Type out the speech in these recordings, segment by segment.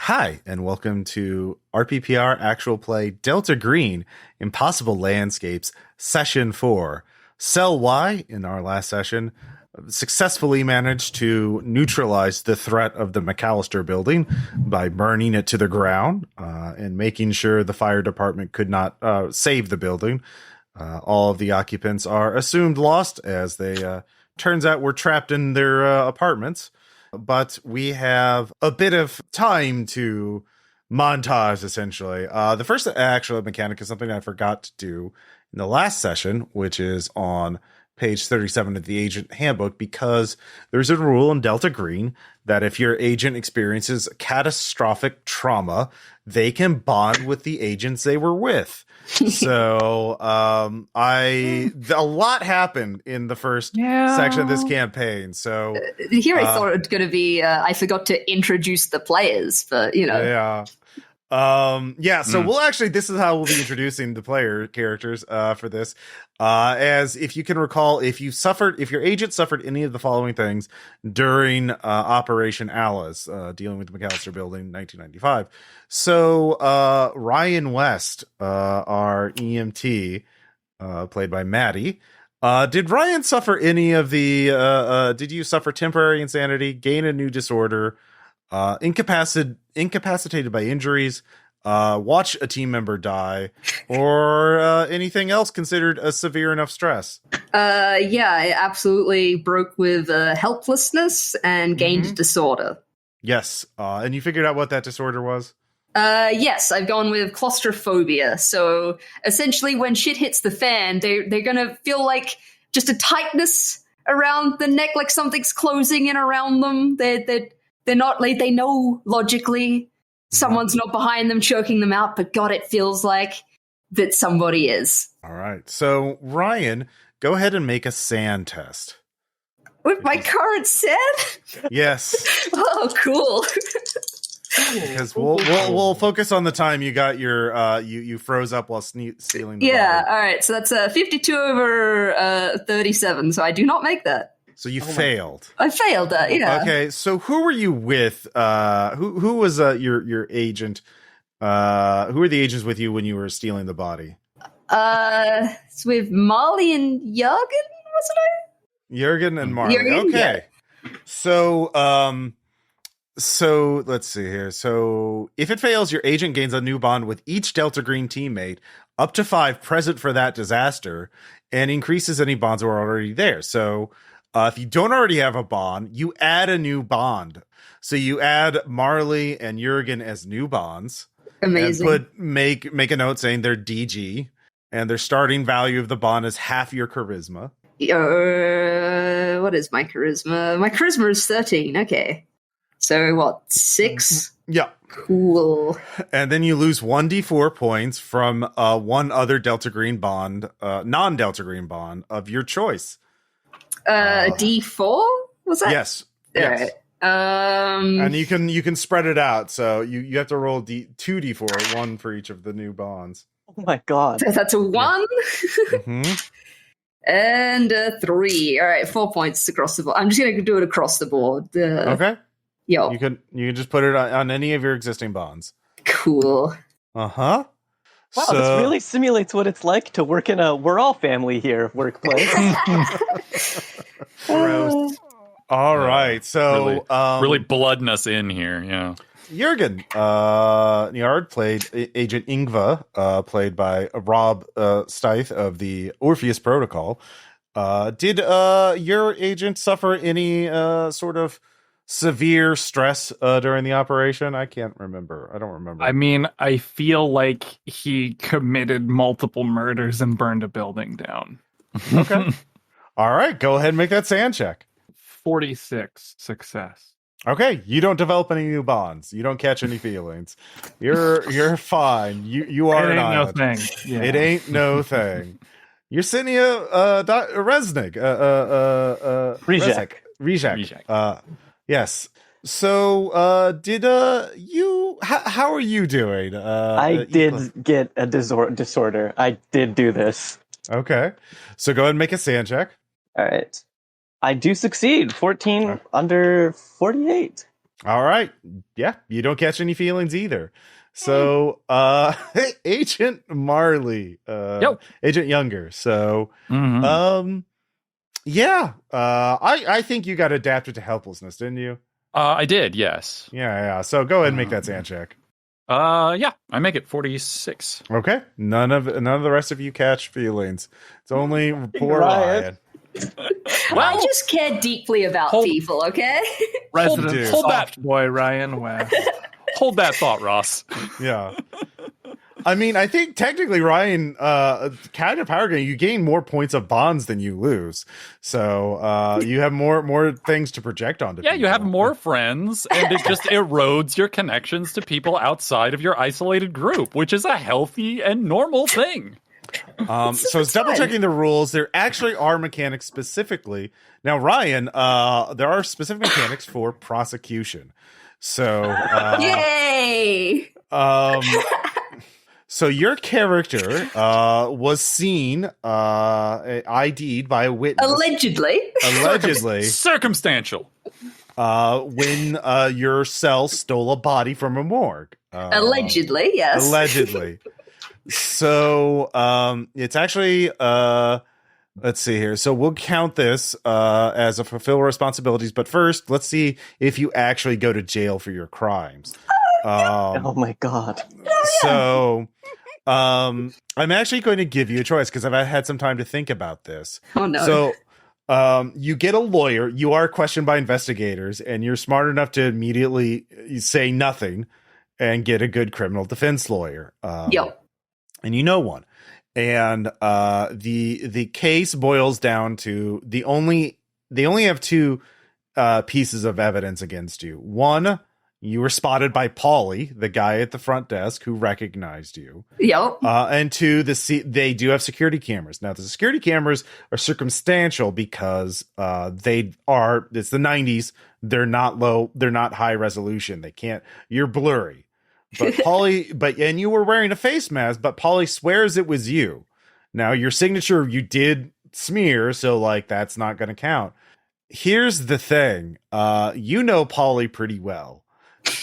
Hi, and welcome to RPPR Actual Play Delta Green Impossible Landscapes Session 4. Cell Y, in our last session, successfully managed to neutralize the threat of the McAllister building by burning it to the ground and making sure the fire department could not save the building. All of the occupants are assumed lost as they, turns out, were trapped in their apartments. But we have a bit of time to montage, essentially. The first actual mechanic is something I forgot to do in the last session, which is on page 37 of the agent handbook, because there's a rule in Delta Green that if your agent experiences catastrophic trauma, they can bond with the agents they were with. So a lot happened in the first section of this campaign. So here I thought it was going to be I forgot to introduce the players, but so we'll actually, this is how we'll be introducing the player characters for this. As if you can recall, if your agent suffered any of the following things during Operation Alice, dealing with the McAllister building in 1995. So Ryan West, our EMT, played by Maddy, did Ryan suffer any of the did you suffer temporary insanity, gain a new disorder, incapacitated by injuries, watch a team member die, or anything else considered a severe enough stress? I absolutely broke with helplessness and gained disorder. Yes, and you figured out what that disorder was? Yes, I've gone with claustrophobia. So essentially when shit hits the fan, they're going to feel like just a tightness around the neck, like something's closing in around them. They're not like, they know logically someone's not behind them choking them out, but God, it feels like that somebody is. All right. So Ryan, go ahead and make a sand test. With my current sand? Yes. Oh, cool. Because we'll focus on the time you got your you froze up while stealing the body. All right. So that's 52 over 37. So I do not make that. So you failed. I failed that. Yeah. Okay. So who were you with? Who was your agent? Who were the agents with you when you were stealing the body? It's with Marley and Jørgen, wasn't I? Jørgen and Marley. Jørgen, okay. Yeah. So let's see here. So if it fails, your agent gains a new bond with each Delta Green teammate, up to 5 present for that disaster, and increases any bonds that were already there. So if you don't already have a bond, you add a new bond. So you add Marley and Jørgen as new bonds. Amazing. And make a note saying they're DG, and their starting value of the bond is half your charisma. What is my charisma? My charisma is 13. Okay. So what, 6? Yeah. Cool. And then you lose 1d4 points from one other Delta Green bond, non-Delta Green bond of your choice. D4? Was that? Yes. All yes. Right. And you can spread it out. So you have to roll 2d4, 1 for each of the new bonds. Oh my God. So that's a 1. Mm-hmm. And 3. All right, 4 points across the board. I'm just going to do it across the board. Okay. Yo. You can just put it on any of your existing bonds. Cool. Uh-huh. Wow, this really simulates what it's like to work in a we're all family here workplace. Gross. All right. So really blooding us in here, yeah. Jørgen Nygård played Agent Ingva, played by Rob Stith of the Orpheus Protocol. Did your agent suffer any sort of severe stress during the operation? I can't remember. I don't remember. I mean, I feel like he committed multiple murders and burned a building down. Okay. All right. Go ahead and make that sand check. 46 success. Okay. You don't develop any new bonds. You don't catch any feelings. You're fine. You are an island. No thing. Yeah. It ain't no thing. Yersinia Riszek. Yes. So, did you? How are you doing? I did get a disorder. I did do this. Okay. So go ahead and make a sand check. All right. I do succeed. 14 under 48. All right. Yeah, you don't catch any feelings either. So, Agent Marley, Agent Younger. So, yeah, I think you got adapted to helplessness, didn't you? I did, yes. Yeah. So go ahead and make that sand check. Yeah, I make it 46. Okay. None of the rest of you catch feelings. It's only poor Ryan. I just care deeply about people, okay? Resident hold that soft boy Ryan West. Hold that thought, Ross. Yeah. I mean, I think technically Ryan, kind of power game, you gain more points of bonds than you lose. So you have more things to project onto people. You have more friends, and it just erodes your connections to people outside of your isolated group, which is a healthy and normal thing. So it's double checking the rules. There actually are mechanics specifically. Now, Ryan, there are specific mechanics for prosecution. So yay! So your character was seen ID'd by a witness. Allegedly. Circumstantial. When your cell stole a body from a morgue. Allegedly, yes. Allegedly. So it's actually let's see here. So we'll count this as a fulfill responsibilities, but first let's see if you actually go to jail for your crimes. Oh my god. So I'm actually going to give you a choice because I've had some time to think about this. Oh no. So you get a lawyer, you are questioned by investigators, and you're smart enough to immediately say nothing and get a good criminal defense lawyer. Yep. And you know one. And the case boils down to they only have two pieces of evidence against you. One, you were spotted by Paulie, the guy at the front desk who recognized you. Yep. And two, they do have security cameras. Now, the security cameras are circumstantial because it's the 90s. They're not low. They're not high resolution. You're blurry. But Paulie, and you were wearing a face mask, but Paulie swears it was you. Now, your signature, you did smear, so that's not going to count. Here's the thing. You know Paulie pretty well.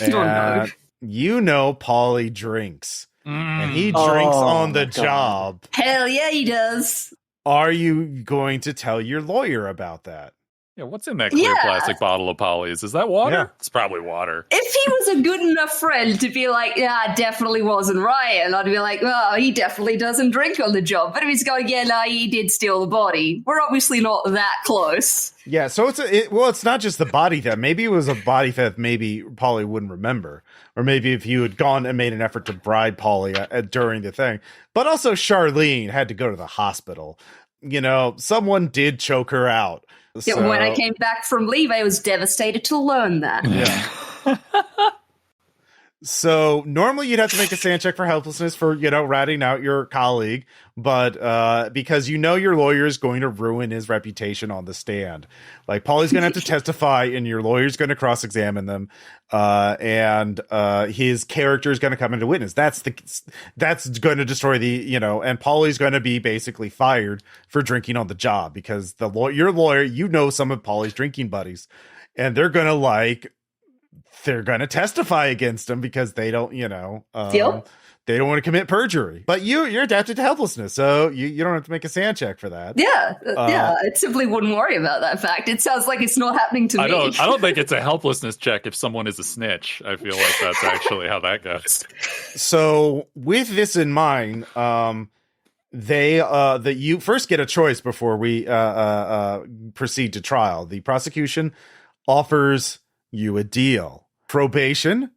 And no. You know Paulie drinks. And he drinks on the job. Hell yeah, he does. Are you going to tell your lawyer about that? Yeah, what's in that clear plastic bottle of Polly's? Is that water? Yeah. It's probably water. If he was a good enough friend to be like, yeah, it definitely wasn't Ryan, I'd be like, well, he definitely doesn't drink on the job. But if he's going, yeah, no, he did steal the body, we're obviously not that close. Yeah, so it's not just the body theft. Maybe it was a body theft maybe Paulie wouldn't remember. Or maybe if you had gone and made an effort to bribe Paulie during the thing. But also Charlene had to go to the hospital. Someone did choke her out. Yeah, when I came back from leave, I was devastated to learn that. Yeah. So normally you'd have to make a sand check for helplessness for, ratting out your colleague. But because your lawyer is going to ruin his reputation on the stand. Paulie's going to have to testify and your lawyer's going to cross-examine them. And his character is going to come into witness. That's going to destroy and Paulie's going to be basically fired for drinking on the job because your lawyer, some of Paulie's drinking buddies, and they're going to they're going to testify against him because they don't, they don't want to commit perjury. But you're adapted to helplessness, so you don't have to make a sand check for that. Yeah, I simply wouldn't worry about that fact. It sounds like it's not happening to me. I don't think it's a helplessness check if someone is a snitch. I feel like that's actually how that goes. So with this in mind, that you first get a choice before we proceed to trial. The prosecution offers you a deal. Probation,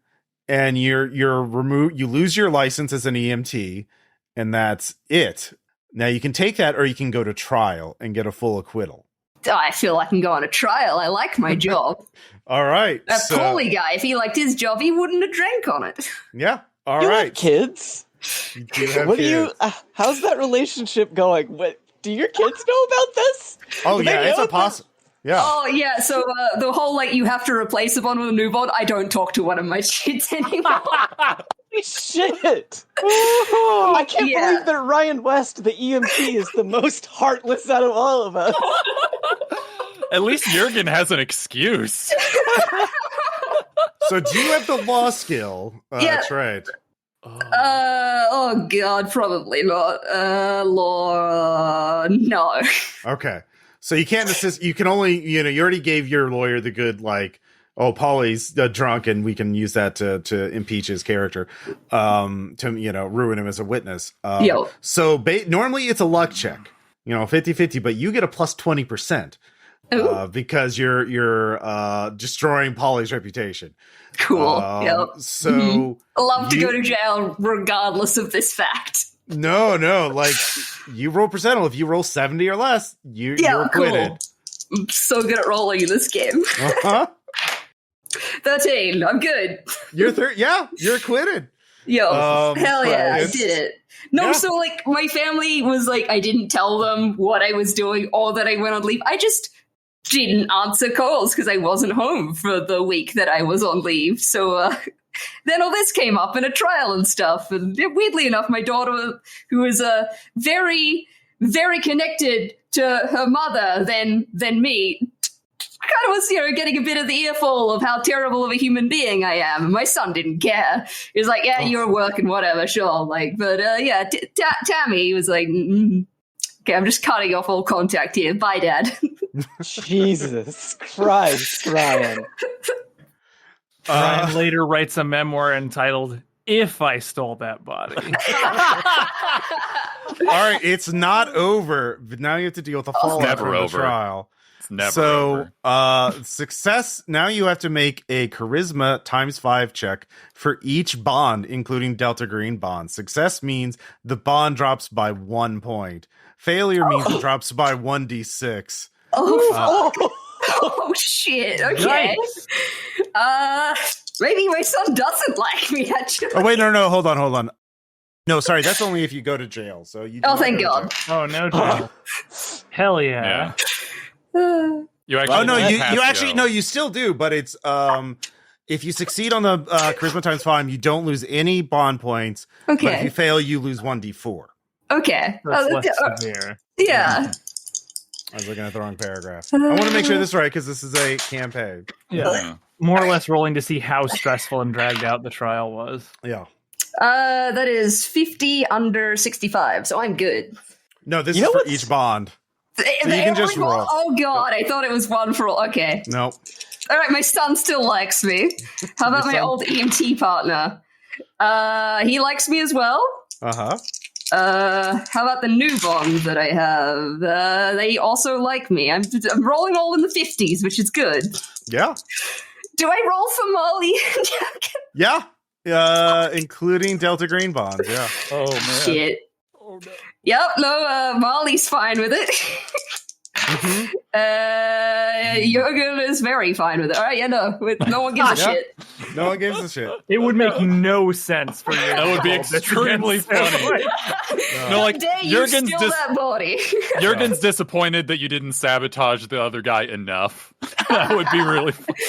and you're removed. You lose your license as an EMT, and that's it. Now you can take that, or you can go to trial and get a full acquittal. I feel I can go on a trial. I like my job. All right, that Paulie guy. If he liked his job, he wouldn't have drank on it. Yeah. All you right. Have kids. You do have what kids. do you? How's that relationship going? What do your kids know about this? Oh yeah, it's a possible. Yeah. Oh, yeah. So the whole, you have to replace a bond with a new bond. I don't talk to one of my kids anymore. Holy shit. I can't believe that Ryan West, the EMT, is the most heartless out of all of us. At least Jørgen has an excuse. So do you have the law skill? Yeah. That's right. Oh god, probably not. Law, no. Okay. So you can't assist. You can only, you already gave your lawyer the good, like, oh, Paulie's drunk and we can use that to impeach his character, to, ruin him as a witness. Yo. So normally it's a luck check, 50-50, but you get a plus 20%. Because you're destroying Paulie's reputation. Cool. Yep. So I love to go to jail regardless of this fact. No, like you roll percentile. If you roll 70 or less, you're acquitted. Cool. I'm so good at rolling in this game. 13. I'm good. You're you're acquitted. Yo, hell yeah, I did it. No, Yeah. so like my family was like, I didn't tell them what I was doing or that I went on leave. I just didn't answer calls because I wasn't home for the week that I was on leave. So then all this came up in a trial and stuff. And weirdly enough, my daughter, who is very, very connected to her mother than me, kind of was, getting a bit of the earful of how terrible of a human being I am. And my son didn't care. He was like, yeah, you're working, whatever, sure. Like, but Tammy was like, okay, I'm just cutting off all contact here. Bye, Dad. Jesus Christ, Ryan. Ryan later writes a memoir entitled "If I Stole That Body." All right, it's not over, but now you have to deal with the fallout from the trial. It's never over. Success. Now you have to make a charisma ×5 check for each bond, including Delta Green bond. Success means the bond drops by 1 point. Failure means it drops by 1d6. Oh shit. Okay. Maybe my son doesn't like me, actually. Oh, wait, no, hold on. No, sorry, that's only if you go to jail. So you. Thank God. Oh, no jail. Hell yeah. You actually you actually no, you still do, but it's if you succeed on the charisma ×5, you don't lose any bond points. Okay. But if you fail, you lose 1d4. Okay. That's less severe. Yeah. I was looking at the wrong paragraph. I want to make sure this is right because this is a campaign. Yeah. More or less rolling to see how stressful and dragged out the trial was. Yeah. That is 50 under 65, so I'm good. No, this is for each bond. So you can just roll. Oh god, I thought it was one for all. Okay. Nope. All right, my son still likes me. How about my old EMT partner? He likes me as well. Uh-huh. How about the new bond that I have? They also like me. I'm rolling all in the 50s, which is good. Yeah. Do I roll for Marley? Yeah. Including Delta Green bonds. Yeah. Oh man. Shit. Oh no. Yep, no, Marley's fine with it. Mm-hmm. Jørgen is very fine with it. All right, no one gives a shit. No one gives a shit. It would make no sense for you. That would be extremely funny. No, like Dare you steal that body? Jørgen's disappointed that you didn't sabotage the other guy enough. That would be really funny.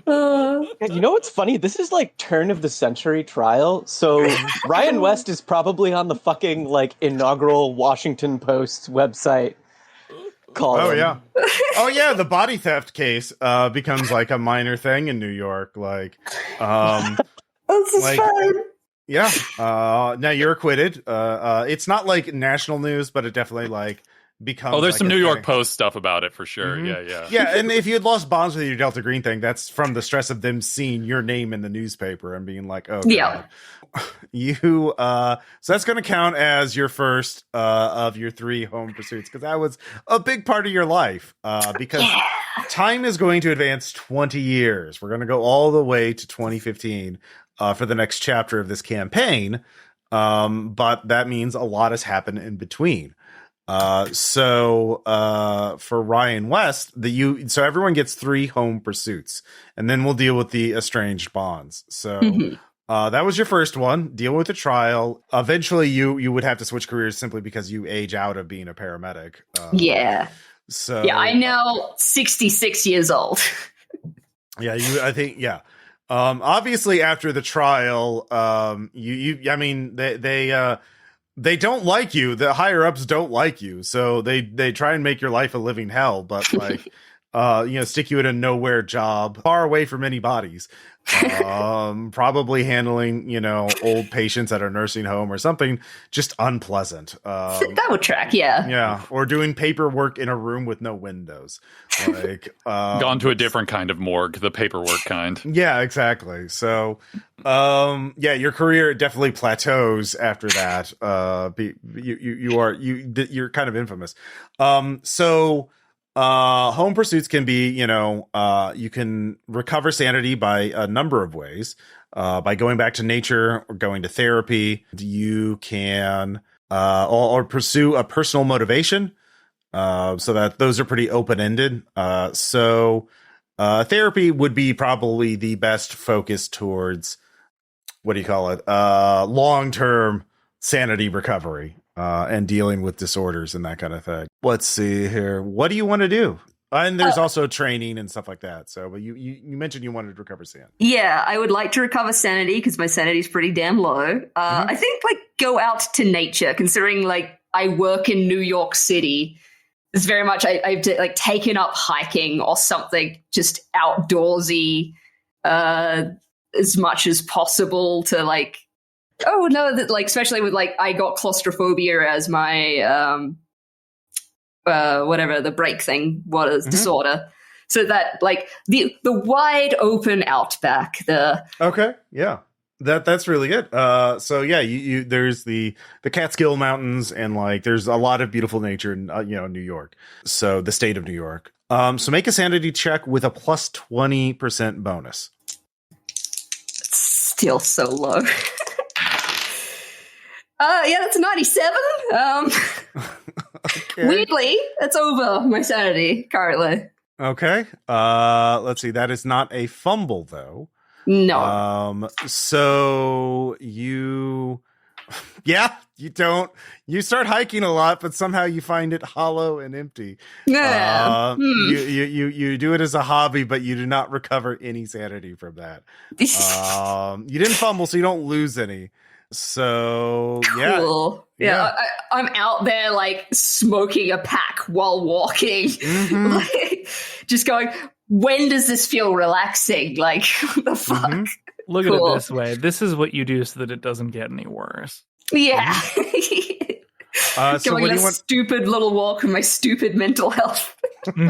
You know what's funny? This is like turn of the century trial. So Ryan West is probably on the fucking inaugural Washington Post website. Oh yeah, the body theft case becomes like a minor thing in New York. This is fine. Yeah. Now you're acquitted. It's not like national news, but it definitely becomes. Oh, there's some New York Post stuff about it for sure. Mm-hmm. Yeah. And if you had lost bonds with your Delta Green thing, that's from the stress of them seeing your name in the newspaper and being like, oh, yeah. God. So that's going to count as your first of your 3 home pursuits, because that was a big part of your life. Because time is going to advance 20 years. We're going to go all the way to 2015 for the next chapter of this campaign. But that means a lot has happened in between. So for Ryan West, so everyone gets 3 home pursuits, and then we'll deal with the estranged bonds. So that was your first one. Deal with the trial. Eventually, you would have to switch careers simply because you age out of being a paramedic. So I'm now 66 years old. Obviously, after the trial, they don't like you. The higher ups don't like you, so they try and make your life a living hell. But stick you in a nowhere job far away from any bodies. Probably handling, old patients at a nursing home or something just unpleasant. That would track, yeah. Yeah. Or doing paperwork in a room with no windows. Like, Gone to a different kind of morgue, the paperwork kind. Yeah, exactly. So, your career definitely plateaus after that. You're kind of infamous. Home pursuits can be, you can recover sanity by a number of ways. By going back to nature or going to therapy. You can or pursue a personal motivation. So that those are pretty open-ended. Therapy would be probably the best focus towards, long-term sanity recovery. And dealing with disorders and that kind of thing. Let's see here. What do you want to do? And there's also training and stuff like that. So, but you mentioned you wanted to recover sanity. Yeah, I would like to recover sanity because my sanity is pretty damn low. I think go out to nature, considering I work in New York City. It's very much I've taken up hiking or something just outdoorsy as much as possible to Oh no! Especially with I got claustrophobia as my whatever the break thing was disorder. So that the wide open outback. Okay, yeah, that's really good. You there's the Catskill Mountains and there's a lot of beautiful nature in New York. So the state of New York. So make a sanity check with a plus 20% bonus. It's still so low. That's 97. Okay. Weirdly, that's over my sanity currently. Okay. Let's see. That is not a fumble, though. No. So you don't. You start hiking a lot, but somehow you find it hollow and empty. Yeah. You do it as a hobby, but you do not recover any sanity from that. You didn't fumble, so you don't lose any. So cool. Yeah. I'm out there smoking a pack while walking, just going, when does this feel relaxing? What the fuck? Look at it this way. This is what you do so that it doesn't get any worse. Yeah. So going what on do you a want? stupid little walk with my stupid mental health. All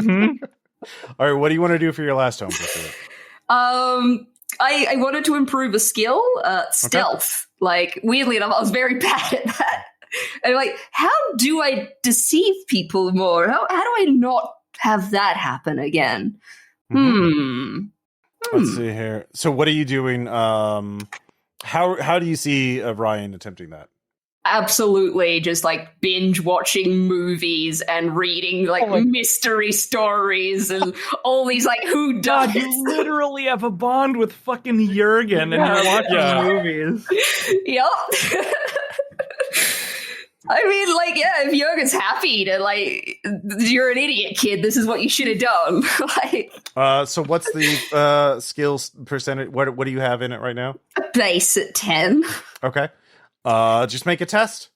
right. What do you want to do for your last home pursuit? I wanted to improve a skill, stealth. Weirdly enough, I was very bad at that. And how do I deceive people more? How do I not have that happen again? Let's see here. So what are you doing? How do you see Ryan attempting that? Absolutely, just binge watching movies and reading mystery stories and all these who God, does. you literally have a bond with fucking Jørgen and you're watching movies. Yep. I mean, if Jørgen's happy to you're an idiot, kid. This is what you should have done. So what's the skills percentage? What do you have in it right now? Base at 10. Okay. Just make a test.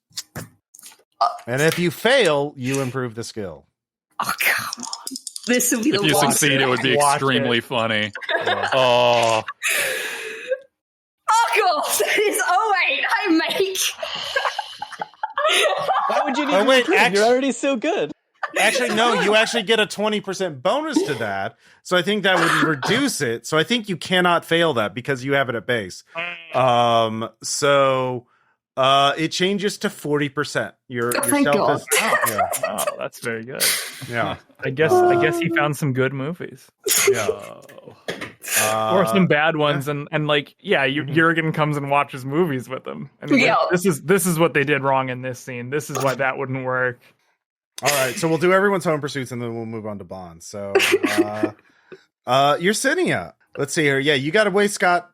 And if you fail, you improve the skill. Oh, come on. This will be the If you one. succeed, it would be extremely funny. Oh. Oh, God. That is 08. I make. Why would you need Oh, to wait, improve? You're already so good. Actually, no, you actually get a 20% bonus to that. So I think that would reduce it. So I think you cannot fail that because you have it at base. It changes to 40%. Your thank God. Oh, that's very good. Yeah. I guess he found some good movies. Yeah. Or some bad ones, and Jørgen comes and watches movies with them. And this is what they did wrong in this scene. This is why that wouldn't work. All right, so we'll do everyone's home pursuits and then we'll move on to Bond. So, Yersinia. Let's see here. Yeah, you got away scot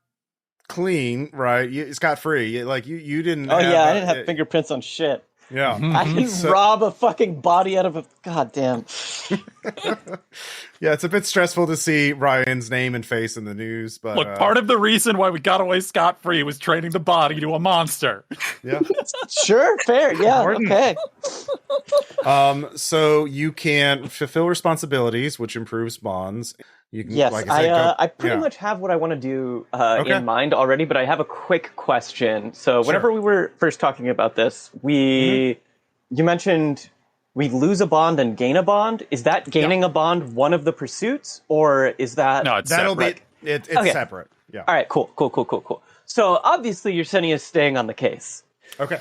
clean, right? Scot free. You didn't. Oh yeah, I didn't have fingerprints on shit. Yeah, I can rob a fucking body out of a goddamn. Yeah, it's a bit stressful to see Ryan's name and face in the news, but Look, part of the reason why we got away scot-free was training the body to a monster. yeah. Sure, fair, yeah, okay. So you can fulfill responsibilities, which improves bonds. You can, Yes, like I said, I pretty much have what I want to do in mind already, but I have a quick question. So whenever we were first talking about this, you mentioned we lose a bond and gain a bond. Is that gaining a bond one of the pursuits, or is that... No, it's that'll separate. be it's Okay. separate. Yeah. All right, cool. So obviously Yersinia is staying on the case. Okay.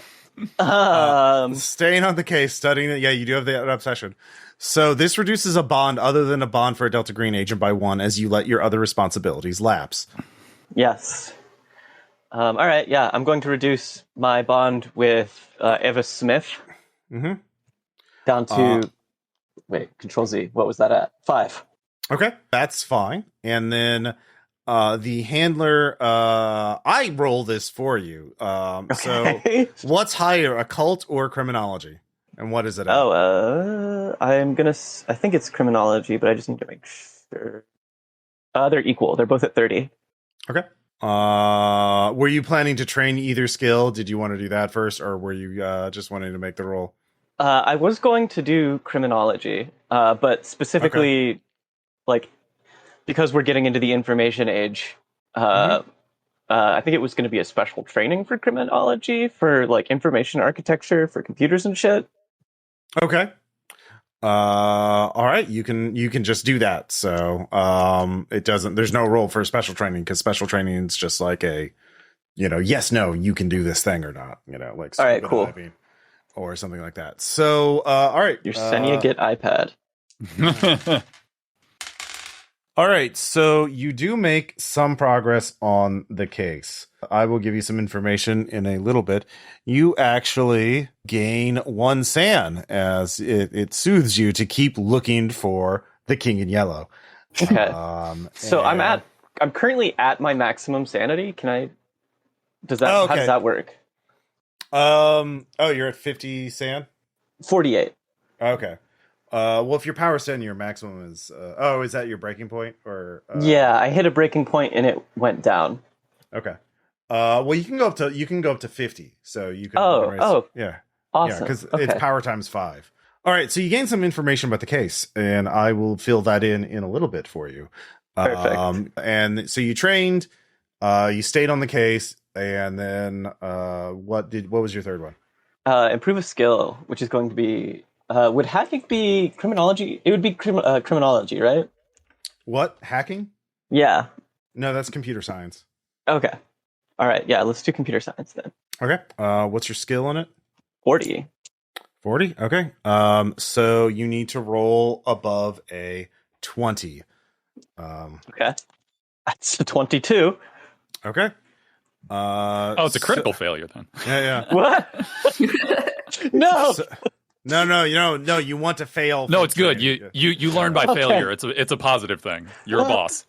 Um, Staying on the case, studying it. Yeah, you do have that obsession. So this reduces a bond other than a bond for a Delta Green agent by 1 as you let your other responsibilities lapse. yes. All right, yeah, I'm going to reduce my bond with Eva Smith down to... wait, Control Z. What was that at? 5. Okay, that's fine. And then the handler, I roll this for you. So what's higher, occult or criminology? And what is it at? I think it's criminology, but I just need to make sure. They're equal. They're both at 30. Okay. Were you planning to train either skill? Did you want to do that first, or were you just wanting to make the roll? I was going to do criminology, but specifically, like, because we're getting into the information age, I think it was going to be a special training for criminology for like information architecture for computers and shit. Okay. All right. You can just do that. So it doesn't. There's no role for special training because special training is just like a, yes, no, you can do this thing or not. Like all right, cool, diving or something like that. So all right. Yersinia get iPad. All right, so you do make some progress on the case. I will give you some information in a little bit. You actually gain 1 SAN as it soothes you to keep looking for the King in Yellow. Okay. So I'm currently at my maximum sanity. How does that work? You're at 50 SAN? 48. Okay. Well, if your power SAN, your maximum is... is that your breaking point? Or yeah, I hit a breaking point and it went down. Okay. Well, you can go up to 50. So you can... yeah. Awesome. Yeah, because it's power times 5. All right, so you gain some information about the case, and I will fill that in a little bit for you. Perfect. And so you trained, you stayed on the case, and then what was your third one? Improve a skill, which is going to be... would hacking be criminology? It would be criminology, right? What? Hacking? Yeah. No, that's computer science. Okay. All right. Yeah, let's do computer science then. Okay. What's your skill in it? 40. 40? Okay. So you need to roll above a 20. Okay. That's a 22. Okay. It's a critical failure then. Yeah. What? No. No, you want to fail. No, it's good. training. You learn by failure. It's a positive thing. You're a boss.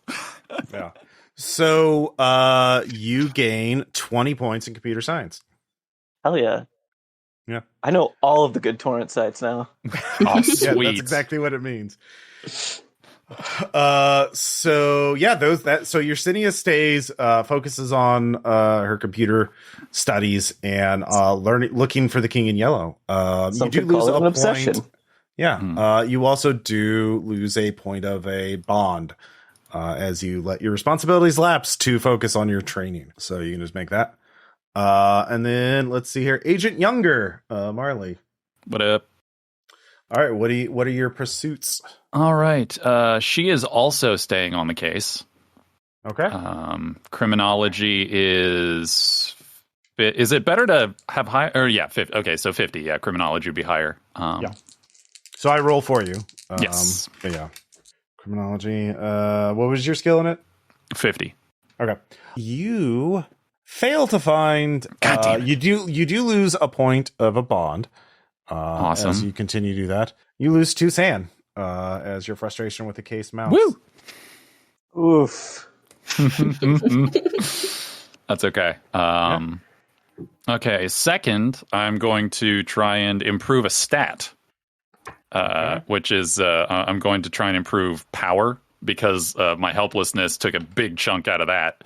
Yeah. So you gain 20 points in computer science. Hell yeah. Yeah. I know all of the good torrent sites now. Oh, sweet. Yeah, that's exactly what it means. So Yersinia stays, focuses on her computer studies and looking for the King in Yellow. You do lose a point. Obsession. Yeah. You also do lose a point of a bond as you let your responsibilities lapse to focus on your training. So you can just make that. And then let's see here, Agent Younger, Marley. What up? All right, what are your pursuits? All right. She is also staying on the case. Okay. Criminology is it better to have high or 50? Okay, so 50. Yeah, criminology would be higher. Yeah. So I roll for you. Yes. Yeah. Criminology. What was your skill in it? 50. Okay. You fail to find. God damn it. You do lose a point of a bond. Awesome. As you continue to do that, you lose 2 SAN as your frustration with the case mounts. Woo! Oof. That's okay. Okay, second, I'm going to try and improve a stat. which is I'm going to try and improve power because my helplessness took a big chunk out of that.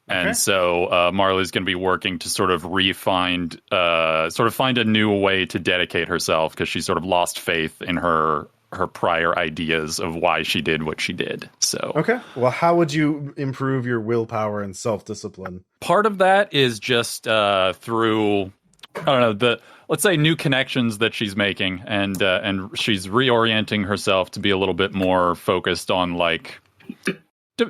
And so Marley's going to be working to sort of find a new way to dedicate herself because she sort of lost faith in her prior ideas of why she did what she did. So well, how would you improve your willpower and self-discipline? Part of that is just through, I don't know, let's say new connections that she's making, and she's reorienting herself to be a little bit more focused on like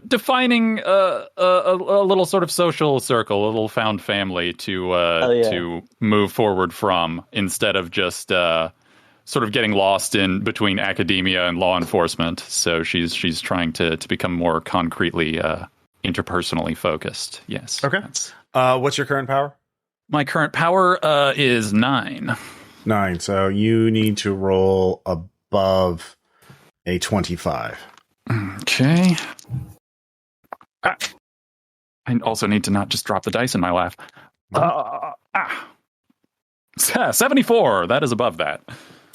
defining a little sort of social circle, a little found family to move forward from, instead of just sort of getting lost in between academia and law enforcement. So she's trying to become more concretely interpersonally focused. Yes. Okay. What's your current power? My current power is 9. 9. So you need to roll above a 25. Okay. I also need to not just drop the dice in my lap. 74. That is above that.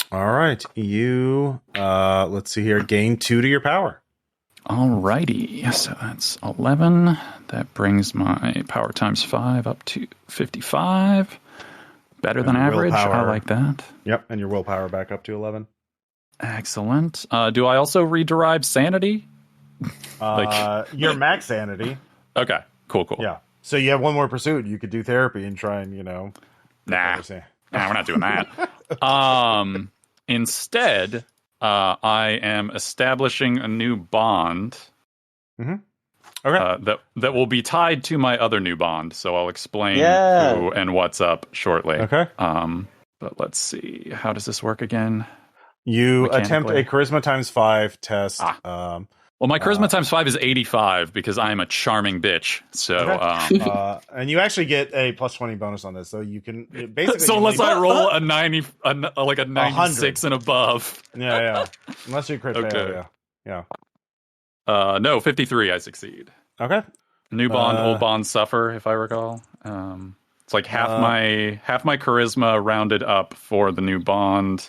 All right. You, let's see here, gain 2 to your power. Alrighty. So that's 11. That brings my power times 5 up to 55. Better than average. I like that. Yep. And your willpower back up to 11. Excellent. Do I also rederive sanity? Your max sanity. Okay. Cool. Yeah. So you have one more pursuit. You could do therapy and try and, Nah, we're not doing that. Instead, I am establishing a new bond. Mm-hmm. Okay. That will be tied to my other new bond. So I'll explain who and what's up shortly. Okay. But let's see. How does this work again? You attempt a charisma times 5 test. Well, my charisma times 5 is 85 because I am a charming bitch. So, and you actually get a plus 20 bonus on this, so you can basically. So unless I roll a 90, like a 96 and above. Yeah. Unless you crit fail, yeah. No, 53. I succeed. Okay. New bond, old bond suffer. If I recall, it's like half my charisma rounded up for the new bond,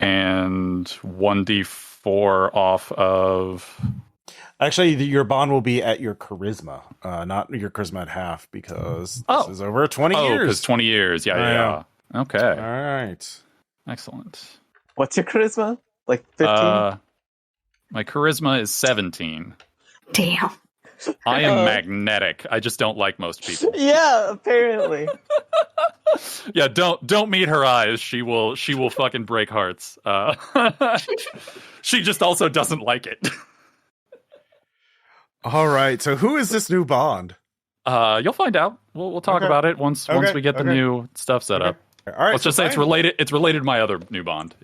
and 1d4 off of. Actually, your bond will be at your charisma, not your charisma at half, because this is over 20 years. Oh, because 20 years. Yeah. Okay. All right. Excellent. What's your charisma? Like 15? My charisma is 17. Damn. I am magnetic. I just don't like most people. Yeah, apparently. Yeah, don't meet her eyes. She will fucking break hearts. She just also doesn't like it. All right. So who is this new bond? You'll find out. We'll talk about it once we get the new stuff set up. All right. Let's just say it's related. It's related to my other new bond.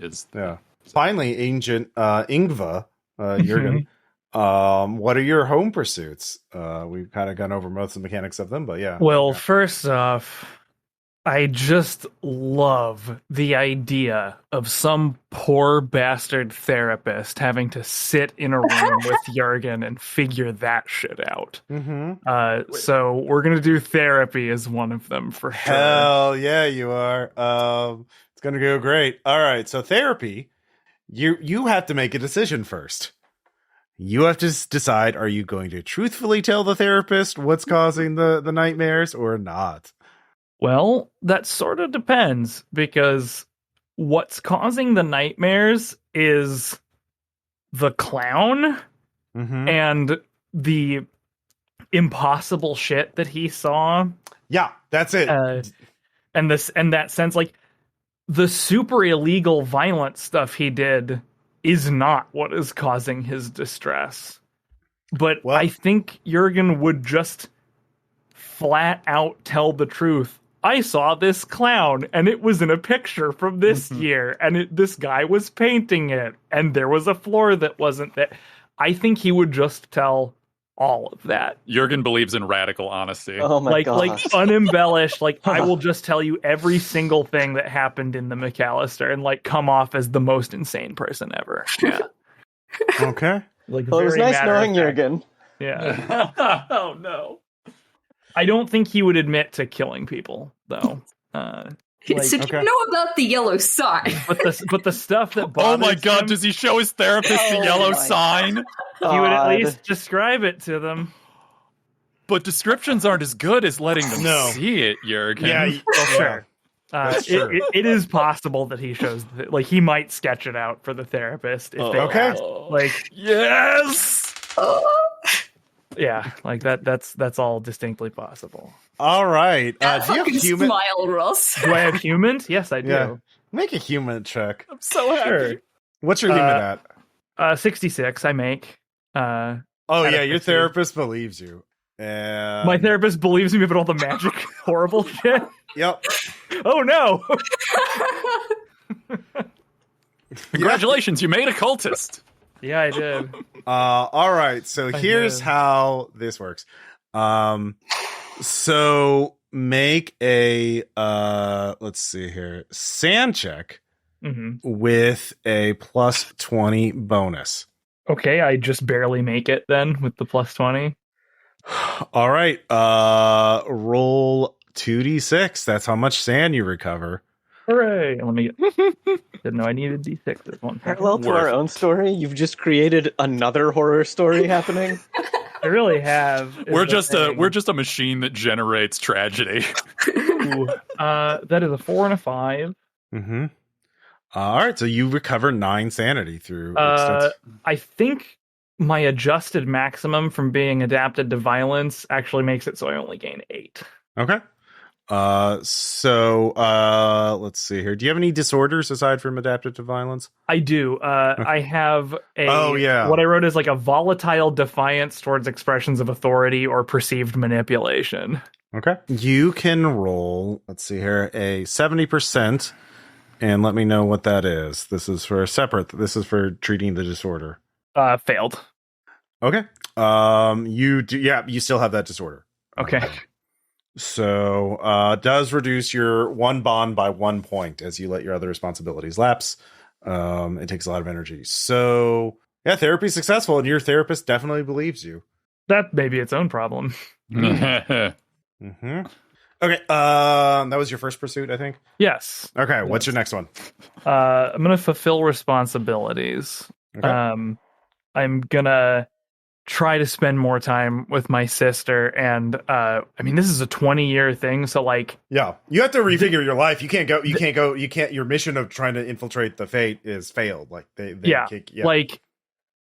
Finally, Ancient Ingva, Jørgen. What are your home pursuits? We've kind of gone over most of the mechanics of them, but yeah. Well, first off, I just love the idea of some poor bastard therapist having to sit in a room with Jørgen and figure that shit out. Mm-hmm. So we're going to do therapy as one of them for sure. Hell yeah, you are. It's going to go great. All right, so therapy, you have to make a decision first. You have to decide, are you going to truthfully tell the therapist what's causing the nightmares or not? Well, that sort of depends, because what's causing the nightmares is the clown and the impossible shit that he saw. Yeah, that's it. And that sense, like, the super illegal violent stuff he did is not what is causing his distress. But I think Jørgen would just flat out tell the truth. I saw this clown, and it was in a picture from this year, and this guy was painting it, and there was a floor that wasn't there. I think he would just tell all of that. Jørgen believes in radical honesty. Oh my god. Like unembellished, like I will just tell you every single thing that happened in the McAllister and like come off as the most insane person ever. Yeah. Okay. Like, well, it was nice knowing Jørgen. Yeah. Oh no. I don't think he would admit to killing people, though. Like, so do you know about the yellow sign? but the stuff that Oh bothers my god, him, does he show his therapist the yellow my sign? he would at God. least describe it to them. But descriptions aren't as good as letting them No. see it, Jørgen. Yeah, Well, sure. That's true. It is possible that he shows, like, he might sketch it out for the therapist if they Okay. ask. Like, Yes! yeah, like that's all distinctly possible. All right. Do you have Fucking human? smile, Ross. Do I have humans? Yes, I do. Yeah. Make a human check. I'm so happy. Sure. What's your human at? 66. I make. Oh out yeah, of your 50. therapist believes you. And My therapist believes me about all the magic, horrible shit. Yep. Oh no! Congratulations, you made a cultist. Yeah, I did. All right. So here's did. how this works. So make a let's see here, sand check hmm with a plus 20 bonus. Okay, I just barely make it then with the plus 20. All right. Roll 2d6. That's how much sand you recover. Hooray! Let me get. Didn't know I needed D6 this one. Parallel to our Worth own story, you've just created another horror story happening. I really have. is We're the just thing. a machine that generates tragedy. Ooh, that is a 4 and a 5. Mm-hmm. All right. So you recover 9 sanity through I think my adjusted maximum from being adapted to violence actually makes it so I only gain 8. Okay. So let's see here. Do you have any disorders aside from adaptive to violence? I do. I have a. Oh, yeah. What I wrote is like a volatile defiance towards expressions of authority or perceived manipulation. Okay. You can roll, let's see here, a 70% and let me know what that is. This is for treating the disorder. Failed. Okay. You still have that disorder. Okay. So, does reduce your one bond by 1 point as you let your other responsibilities lapse. It takes a lot of energy. So, yeah, therapy's successful, and your therapist definitely believes you. That may be its own problem. Mm-hmm. Okay, that was your first pursuit, I think? Yes. Okay, what's your next one? I'm gonna fulfill responsibilities. Okay. I'm gonna try to spend more time with my sister, and I mean, this is a 20-year thing, so like, Yeah, you have to refigure your life. You can't go. Your mission of trying to infiltrate the fate is failed. Like they like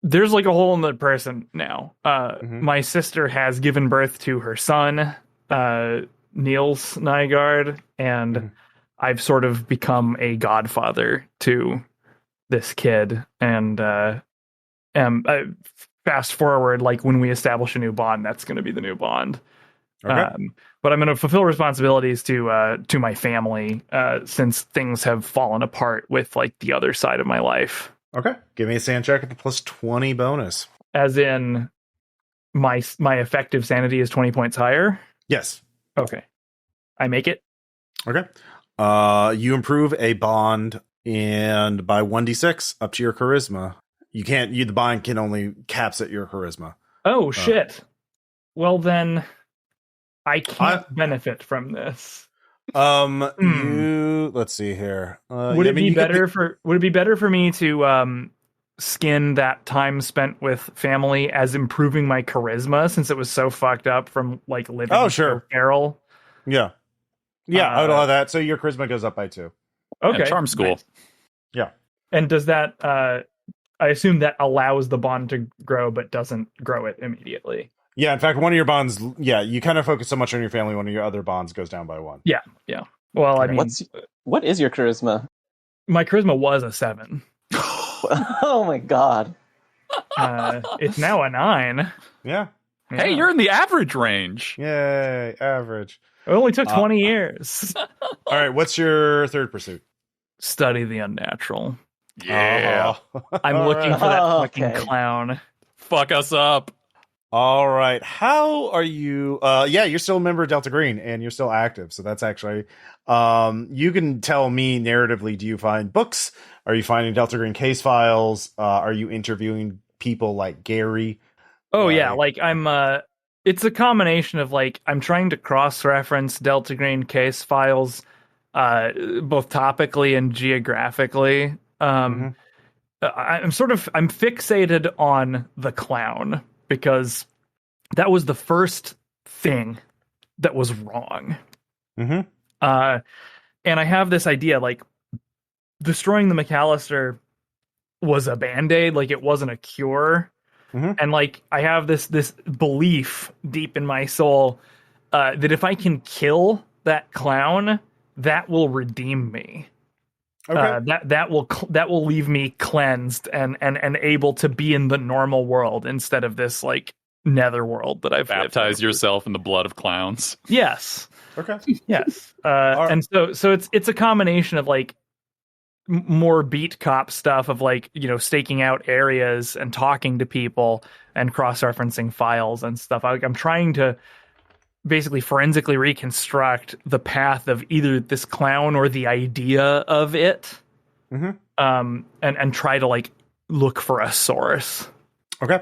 there's like a whole other person now. Mhm. My sister has given birth to her son, Niels Nygård, and Mhm. I've sort of become a godfather to this kid, and fast forward, like when we establish a new bond, that's going to be the new bond. Okay. But I'm going to fulfill responsibilities to my family since things have fallen apart with like the other side of my life. Okay. Give me a sand check at the plus 20 bonus. As in, my effective sanity is 20 points higher. Yes. Okay, I make it. Okay. You improve a bond and by 1d6 up to your charisma. The bond can only caps at your charisma. Oh shit. Well then, I can't benefit from this. Let's see here. Would it be better for me to skin that time spent with family as improving my charisma since it was so fucked up from like living sure. with Carol? Yeah. I would allow that. So your charisma goes up by 2. Okay. Yeah, charm school. Nice. Yeah. And does that I assume that allows the bond to grow but doesn't grow it immediately. Yeah, in fact, one of your bonds, you kind of focus so much on your family, one of your other bonds goes down by 1. Yeah. Well, I mean, What is your charisma? my charisma was a 7. Oh my god. It's now a 9. Yeah. Hey, you're in the average range. Yay, average. It only took 20 years. All right, what's your third pursuit? Study the unnatural. Yeah. I'm All looking right. for that Oh, fucking okay. clown. Fuck us up. All right. How are you? You're still a member of Delta Green and you're still active. So that's actually, you can tell me narratively, do you find books? Are you finding Delta Green case files? Are you interviewing people like Gary? Oh yeah, like I'm it's a combination of like I'm trying to cross-reference Delta Green case files both topically and geographically. I'm fixated on the clown because that was the first thing that was wrong. And I have this idea, like, destroying the McAllister was a band-aid, like it wasn't a cure. And like I have this belief deep in my soul that if I can kill that clown, that will redeem me. That will leave me cleansed and able to be in the normal world instead of this like netherworld that I've baptized yourself in the blood of clowns. Yes. Okay. Yes. And so it's a combination of like more beat cop stuff of like, you know, staking out areas and talking to people and cross-referencing files and stuff. I'm trying to basically forensically reconstruct the path of either this clown or the idea of it. And try to like look for a source. Okay.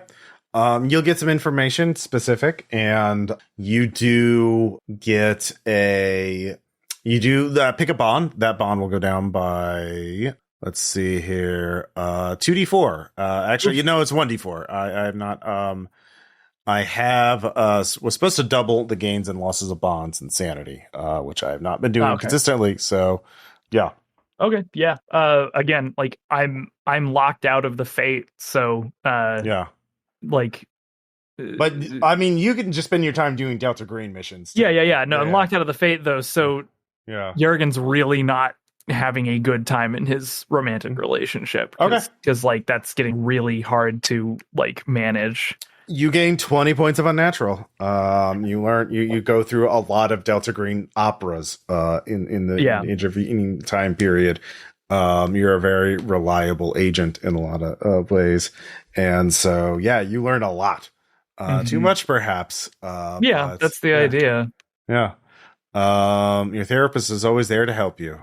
You'll get some information specific, and you do get pick a bond. That bond will go down by, let's see here, 2d4. Actually, it's 1d4. I have not, was supposed to double the gains and losses of bonds and sanity, which I have not been doing consistently. So, yeah. Okay. Yeah. Again, like I'm locked out of the fate. So, yeah. Like, but I mean, you can just spend your time doing Delta Green missions. Yeah. No, I'm locked out of the fate though. So, yeah, Jørgen's really not having a good time in his romantic relationship. Because like that's getting really hard to like manage. You gain 20 points of unnatural. You learn you go through a lot of Delta Green operas in the intervening time period. You're a very reliable agent in a lot of ways, and so you learn a lot. Too much, perhaps. But, that's the idea. Yeah. Your therapist is always there to help you.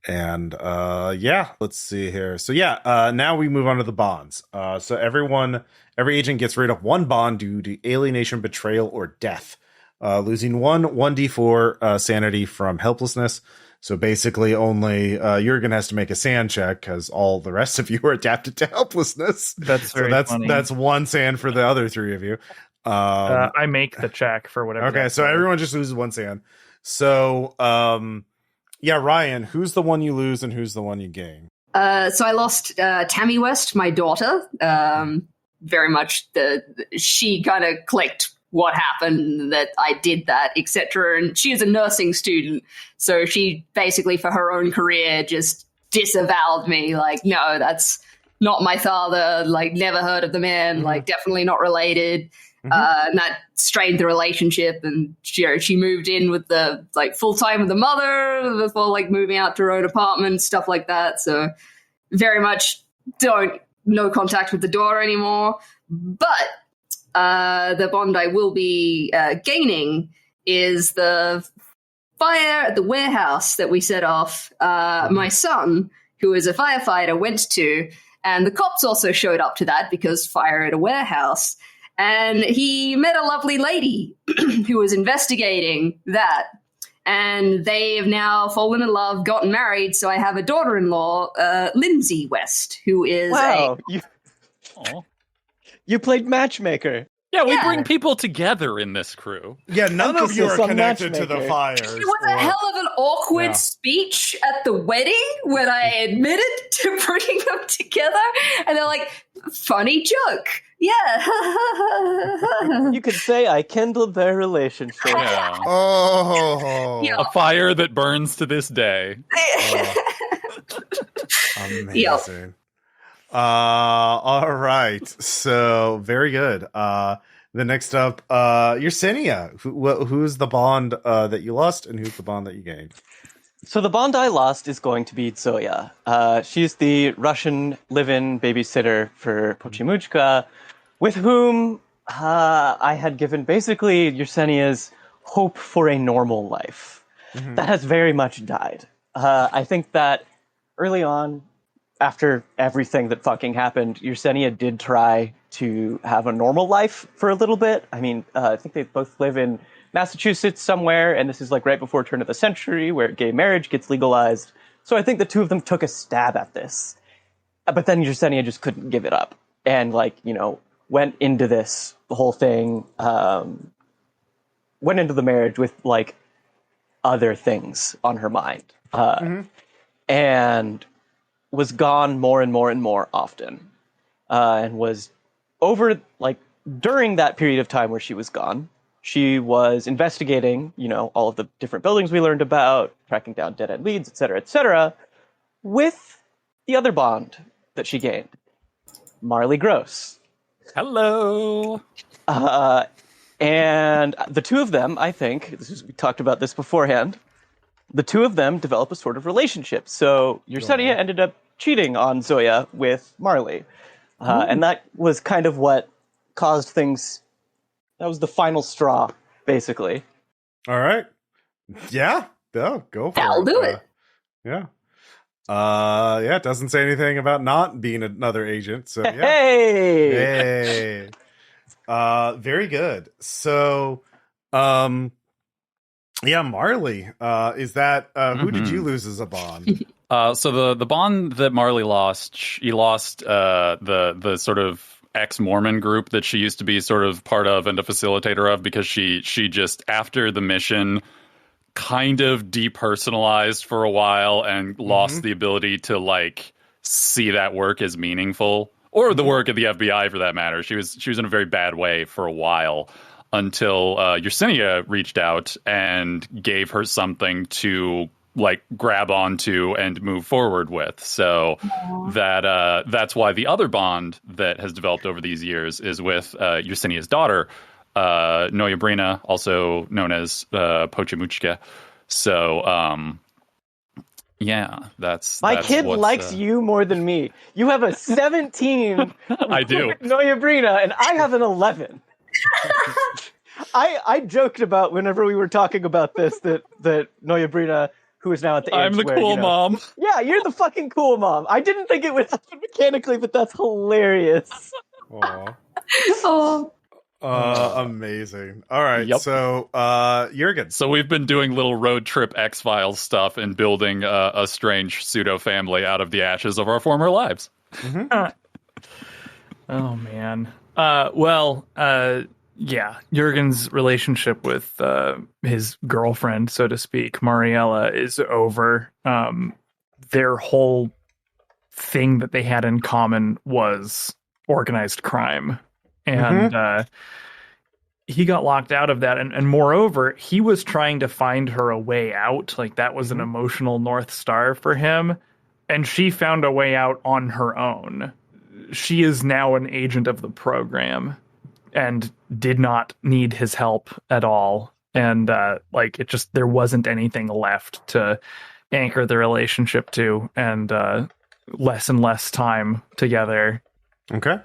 And let's see here. So now we move on to the bonds. So every agent gets rid of one bond due to alienation, betrayal, or death, losing 1d4 sanity from helplessness. So basically only Jørgen has to make a sand check because all the rest of you are adapted to helplessness. That's very funny. That's one sand for the other three of you. I make the check for whatever. Okay, so everyone just loses one sand. So, Ryan, who's the one you lose and who's the one you gain? So I lost Tammy West, my daughter. Very much she kind of clicked what happened, that I did that, etc. And she is a nursing student, so she basically, for her own career, just disavowed me. Like, no, that's not my father. Like, never heard of the man. Like, definitely not related. And that strained the relationship, and she moved in with the full time with the mother before moving out to her own apartment, stuff like that. So very much no contact with the daughter anymore. But the bond I will be gaining is the fire at the warehouse that we set off. My son, who is a firefighter, went to, and the cops also showed up to that because fire at a warehouse. And he met a lovely lady who was investigating that. And they have now fallen in love, gotten married. So I have a daughter-in-law, Lindsay West, who is You played matchmaker. Yeah, we bring people together in this crew. Yeah, none of you are connected to the fires. It was a hell of an awkward speech at the wedding when I admitted to bringing them together. And they're like, funny joke. Yeah. You could say I kindled their relationship. Yeah. Oh. A fire that burns to this day. Amazing. Yep. All right. So very good. The next up, Yersinia. Who's the bond that you lost, and who's the bond that you gained? So the bond I lost is going to be Zoya. She's the Russian live-in babysitter for Pochimuchka, with whom I had given basically Yersinia's hope for a normal life. Mm-hmm. That has very much died. I think that early on, after everything that fucking happened, Yersinia did try to have a normal life for a little bit. I mean, I think they both live in Massachusetts somewhere, and this is like right before turn of the century where gay marriage gets legalized. So I think the two of them took a stab at this. But then Yersinia just couldn't give it up. And went into this whole thing, went into the marriage with like other things on her mind. And was gone more and more and more often. And was over, like, during that period of time where she was gone, she was investigating, all of the different buildings we learned about, tracking down dead-end leads, et cetera, with the other Bond that she gained, Marley Gross. Hello. And the two of them, I think, we talked about this beforehand, the two of them develop a sort of relationship. So Yersinia ended up cheating on Zoya with Marley. And that was kind of what caused things. That was the final straw, basically. All right. Yeah. Go for it. I'll do it. Yeah. It doesn't say anything about not being another agent. So yeah. Hey. Very good. So, Marley. Is that who did you lose as a Bond? So the Bond that Marley lost, she lost the sort of ex-Mormon group that she used to be sort of part of and a facilitator of, because she just, after the mission, kind of depersonalized for a while and lost the ability to like see that work as meaningful, or the work of the FBI for that matter. She was in a very bad way for a while until Yersinia reached out and gave her something to like grab onto and move forward with. So that's why the other Bond that has developed over these years is with Yersinia's daughter, Noyabrina, also known as Pochemuchka. So, that's my kid likes you more than me. You have a 17. I do. Noyabrina, and I have an 11. I joked about whenever we were talking about this that Noyabrina, who is now at the age I'm the where, cool mom. Yeah, you're the fucking cool mom. I didn't think it would happen mechanically, but that's hilarious. Oh. Amazing. All right. Yep. So, Jørgen. So we've been doing little road trip X-Files stuff and building a strange pseudo family out of the ashes of our former lives. Oh man. Jurgen's relationship with his girlfriend, so to speak, Mariella, is over. Their whole thing that they had in common was organized crime. And he got locked out of that. And moreover, he was trying to find her a way out. Like, that was an emotional North Star for him. And she found a way out on her own. She is now an agent of the program and did not need his help at all. And there wasn't anything left to anchor the relationship to, and less and less time together. Okay.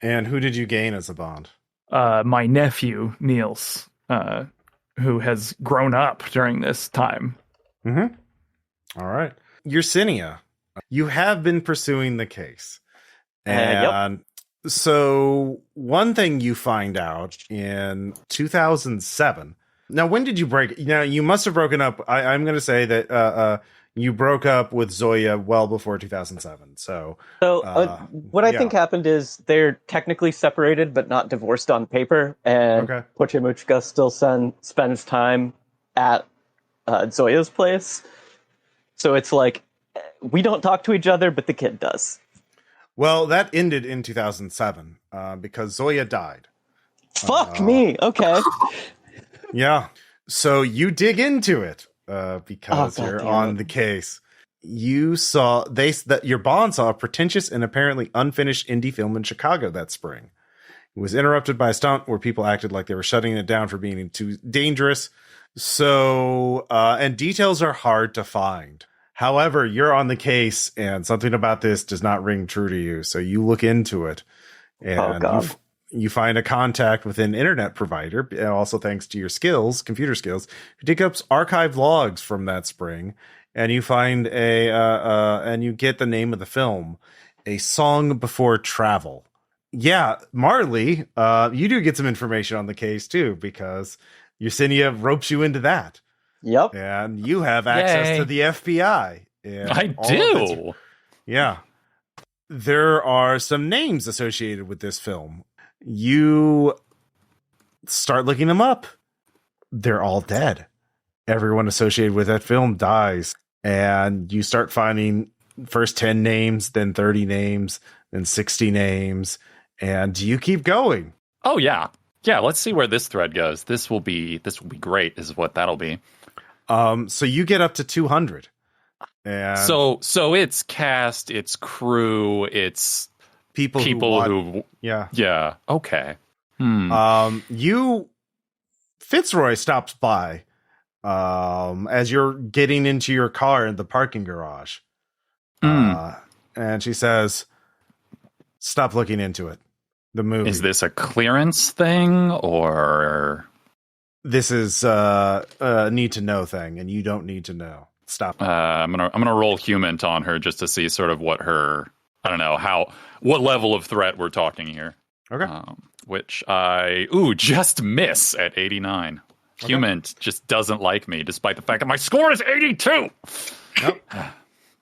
And who did you gain as a Bond? My nephew, Niels, who has grown up during this time. All right. Yersinia, you have been pursuing the case. And so one thing you find out in 2007. Now, when did you break? You must have broken up. I'm going to say that you broke up with Zoya well before 2007. So what I think happened is they're technically separated, but not divorced on paper. And Pochemuchka still spends time at Zoya's place. So it's like, we don't talk to each other, but the kid does. Well, that ended in 2007 because Zoya died. Fuck me. Okay. Yeah. So you dig into it. Because you're on the case. You saw that your Bond saw a pretentious and apparently unfinished indie film in Chicago that spring. It was interrupted by a stunt where people acted like they were shutting it down for being too dangerous. So, and details are hard to find. However, you're on the case, and something about this does not ring true to you. So you look into it, and you find a contact with an internet provider, and also thanks to your skills, computer skills, you dig up archived logs from that spring, and you find and you get the name of the film, A Song Before Travel. Yeah, Marley, you do get some information on the case too, because Yersinia ropes you into that. Yep. And you have access to the FBI. And I do. Yeah. There are some names associated with this film. You start looking them up. They're all dead. Everyone associated with that film dies. And you start finding first 10 names, then 30 names, then 60 names. And you keep going. Oh, yeah. Yeah, let's see where this thread goes. This will be great, is what that'll be. So you get up to 200. And so it's cast, it's crew, it's people who yeah. Okay. Fitzroy stops by as you're getting into your car in the parking garage. And she says, "Stop looking into it. The movie. Is this a clearance thing, or this is a need to know thing, and you don't need to know. Stop." I'm gonna roll human on her just to see sort of what her, I don't know what level of threat we're talking here. Okay. Which I just miss at 89. Okay. Human just doesn't like me, despite the fact that my score is 82. Nope.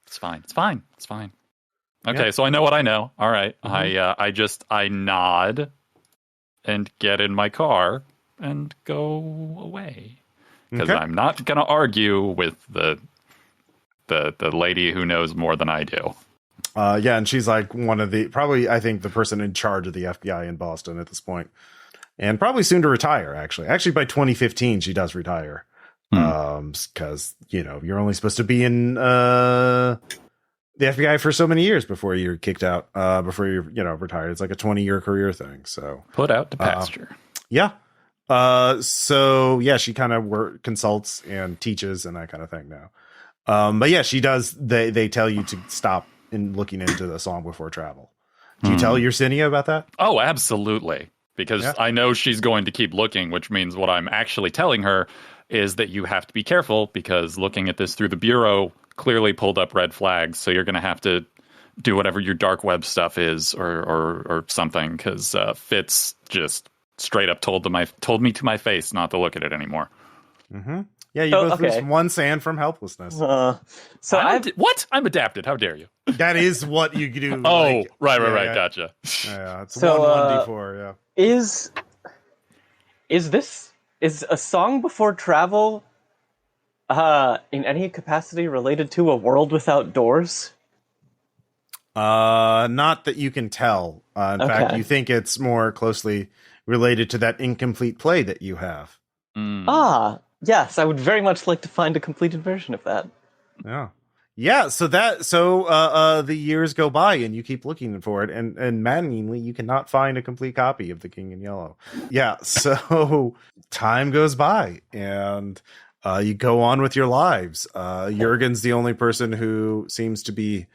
It's fine. Okay, Yep. so I know what I know. All right. Mm-hmm. I nod and get in my car and go away. Because I'm not going to argue with the lady who knows more than I do. Yeah, and she's like one of probably, I think, the person in charge of the FBI in Boston at this point. And probably soon to retire, actually. Actually, by 2015, she does retire. Because, you're only supposed to be in the FBI for so many years before you're kicked out, before you're, retired. It's like a 20-year career thing. So put out to pasture. Yeah. So yeah, she kind of consults and teaches and that kind of thing now. But yeah, she does. They tell you to stop in looking into the Song Before Travel. Do you tell Yersinia about that? Oh, absolutely. Because I know she's going to keep looking, which means what I'm actually telling her is that you have to be careful, because looking at this through the bureau clearly pulled up red flags. So you're going to have to do whatever your dark web stuff is or something, because Fitz just straight up told me to my face not to look at it anymore. Mm-hmm. Yeah, you both lose one sand from helplessness. I'm adapted. How dare you? That is what you do. Oh, right. Gotcha. Yeah, it's 1d4. Yeah. Is a Song Before Travel in any capacity related to A World Without Doors? Not that you can tell. In fact, you think it's more closely related to that incomplete play that you have. Yes, I would very much like to find a completed version of that. Yeah. So the years go by and you keep looking for it, and maddeningly, you cannot find a complete copy of The King in Yellow. Yeah. So time goes by and you go on with your lives. Jørgen's the only person who seems to be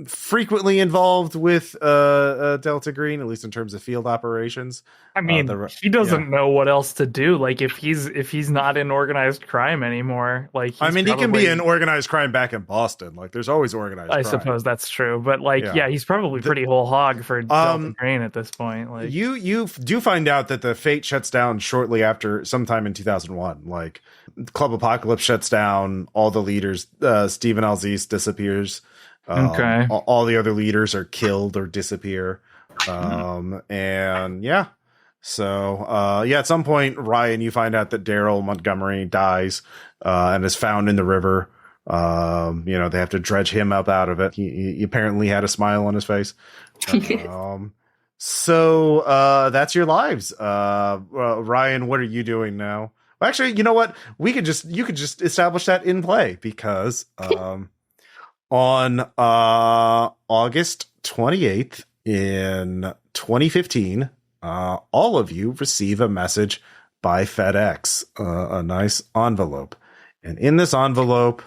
frequently involved with Delta Green, at least in terms of field operations. I mean, he doesn't know what else to do. Like, if he's not in organized crime anymore, like, he can be in organized crime back in Boston. Like, there's always organized crime. I suppose that's true, but he's probably pretty whole hog for Delta Green at this point. Like, you do find out that the Fate shuts down shortly after, sometime in 2001. Like, Club Apocalypse shuts down. All the leaders, Stephen Alziz disappears. All the other leaders are killed or disappear. And yeah. So, at some point, Ryan, you find out that Daryl Montgomery dies, and is found in the river. They have to dredge him up out of it. He apparently had a smile on his face. So that's your lives. Ryan, what are you doing now? Well, actually, you know what? You could just establish that in play, because, on August 28th in 2015, all of you receive a message by FedEx, a nice envelope. And in this envelope,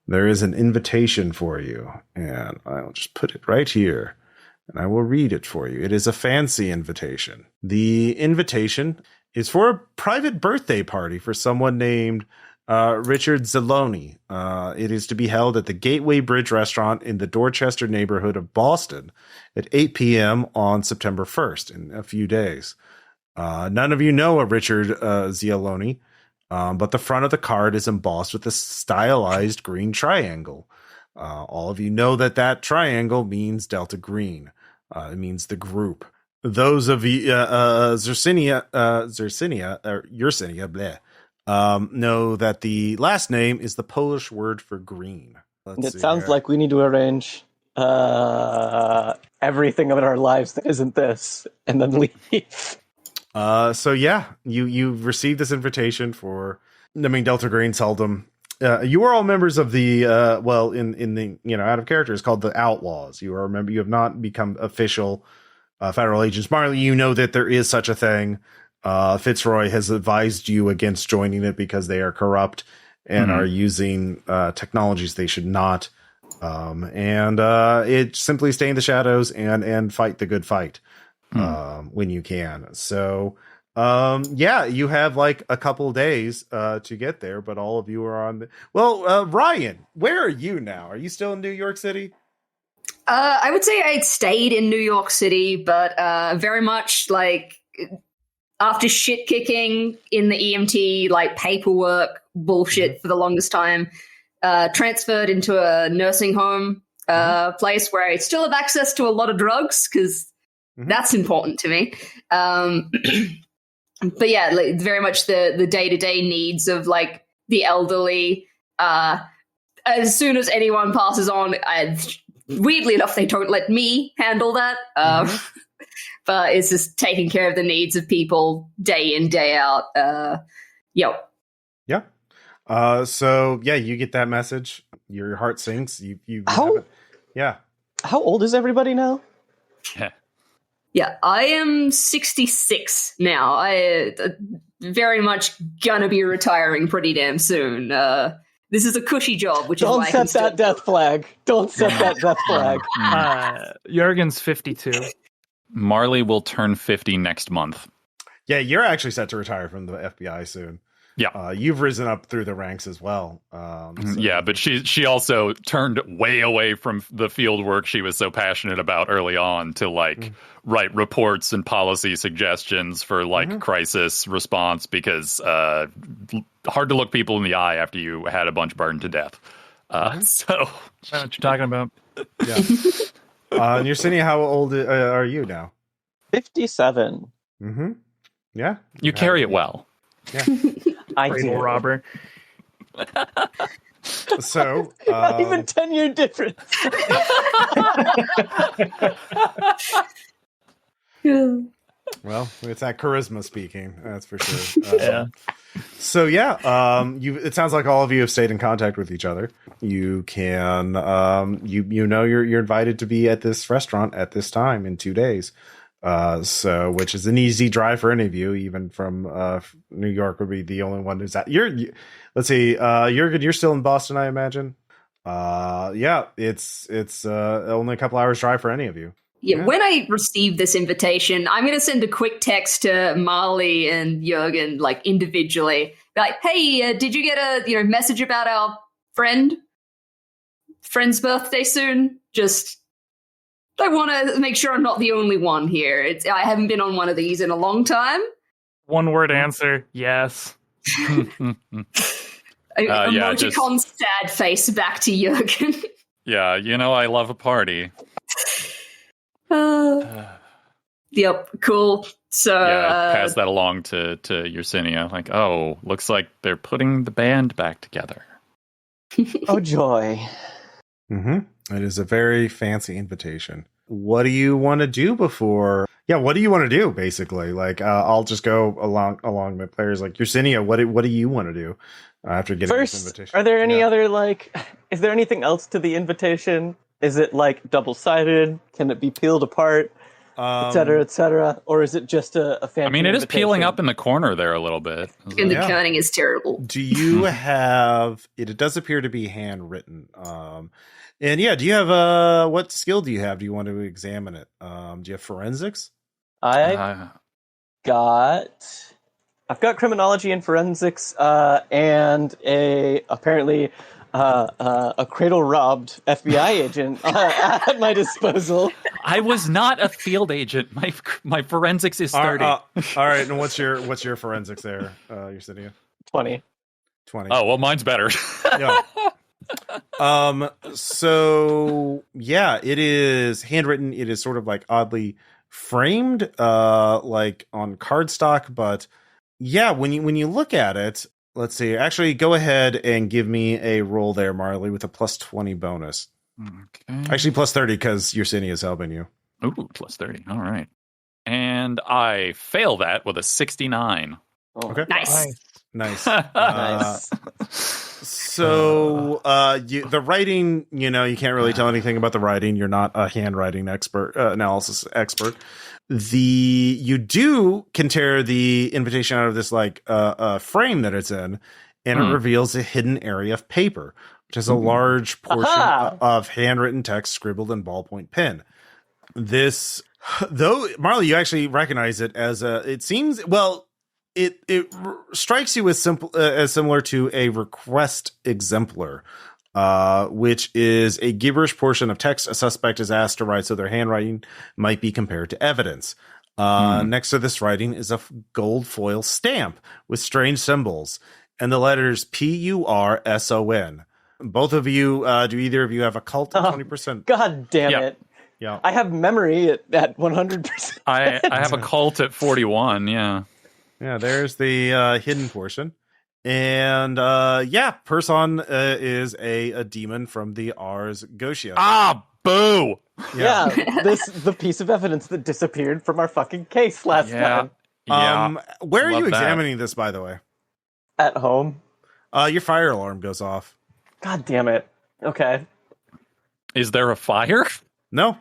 there is an invitation for you. And I'll just put it right here, and I will read it for you. It is a fancy invitation. The invitation is for a private birthday party for someone named Richard Zaloni. It is to be held at the Gateway Bridge restaurant in the Dorchester neighborhood of Boston at 8 p.m. on September 1st, in a few days. None of you know a Richard Zaloni. but the front of the card is embossed with a stylized green triangle. All of you know that triangle means Delta Green. It means the group. Those of you, Yersinia, know that the last name is the Polish word for green. It sounds like we need to arrange everything of our lives that isn't this, and then leave. So yeah, you've received this invitation for. I mean, Delta Green seldom. You are all members of the in the out of character, it's called the Outlaws. You have not become official federal agents. Marley, you know that there is such a thing. Fitzroy has advised you against joining it because they are corrupt and are using technologies they should not. It simply stay in the shadows and fight the good fight when you can. So you have like a couple of days to get there, but all of you are on Ryan, where are you now? Are you still in New York City? I would say I'd stayed in New York City, but very much like after shit kicking in the EMT, like paperwork bullshit for the longest time, transferred into a nursing home place where I still have access to a lot of drugs because that's important to me. But yeah, like, very much the day-to-day needs of like the elderly. As soon as anyone passes on, weirdly enough, they don't let me handle that. But it's just taking care of the needs of people day in, day out. Yeah. So yeah, you get that message. Your heart sinks. How old is everybody now? Yeah, I am 66 now. I very much gonna be retiring pretty damn soon. This is a cushy job, which Don't is why set that death flag. Don't set that death flag. Jørgen's 52. Marley will turn 50 next month. Yeah, you're actually set to retire from the FBI soon. Yeah, you've risen up through the ranks as well. Yeah, but she also turned way away from the field work she was so passionate about early on to like write reports and policy suggestions for like crisis response because hard to look people in the eye after you had a bunch burned to death. So I know what you're talking about. Yeah. Yersinia, how old are you now? 57. Yeah, you carry it well. Yeah. I Cradle do. robber. So Not even 10-year difference. Well, it's that charisma speaking, that's for sure. Yeah. So yeah, it sounds like all of you have stayed in contact with each other. You can, you're invited to be at this restaurant at this time in 2 days. Which is an easy drive for any of you, even from New York would be the only one who's at. Let's see, Jørgen, you're still in Boston, I imagine. Yeah, it's only a couple hours drive for any of you. Yeah, when I receive this invitation, I'm going to send a quick text to Marley and Jørgen, like individually, like, "Hey, did you get a message about our friend's birthday soon? Just." I want to make sure I'm not the only one here. I haven't been on one of these in a long time. One word answer, yes. Emojicon sad face back to Jørgen. Yeah, I love a party. Yep, cool. So pass that along to Yersinia. Like, oh, looks like they're putting the band back together. Oh, joy. It is a very fancy invitation. What do you want to do before? Yeah, what do you want to do, basically? Like, I'll just go along the players. Like, Yersinia, what do you want to do after getting this invitation? Are there any other, is there anything else to the invitation? Is it, double-sided? Can it be peeled apart? Et cetera, or is it just a fancy invitation? It is peeling up in the corner there a little bit. And the kerning is terrible. Do you have... It does appear to be handwritten. And yeah, do you have... what skill do you have? Do you want to examine it? Do you have forensics? I've got criminology and forensics, and apparently a cradle-robbed FBI agent at my disposal. I was not a field agent. My forensics is 30. All right, and what's your forensics there, Yersinia? 20. Oh, well, mine's better. Yeah. So yeah, it is handwritten. It is sort of like oddly framed, like on cardstock, but yeah, when you look at it, let's see. Actually, go ahead and give me a roll there, Marley, with a plus 20 bonus. Okay. Actually, plus 30 because Yersinia is helping you. Ooh, plus 30. All right. And I fail that with a 69. Oh. Okay. Nice. Nice. Nice. So the writing, you can't really tell anything about the writing. You're not a handwriting expert, analysis expert. You can tear the invitation out of this like frame that it's in, and it reveals a hidden area of paper, which is a large portion of handwritten text scribbled in ballpoint pen. This, though, Marley, you actually recognize it as it seems, well, it strikes you as similar to a request exemplar, which is a gibberish portion of text a suspect is asked to write so their handwriting might be compared to evidence. Next to this writing is a gold foil stamp with strange symbols and the letters PURSON. Both of you, do either of you have a cult at 20%? God damn Yeah. it. Yeah. I have memory at 100%. I have a cult at 41, yeah. Yeah, there's the hidden portion. And Person is a demon from the Ars Goetia. Ah, boo! Yeah, the piece of evidence that disappeared from our fucking case last time. Yeah. Where are you Love that. examining this, by the way? At home. Your fire alarm goes off. God damn it. Okay. Is there a fire? No.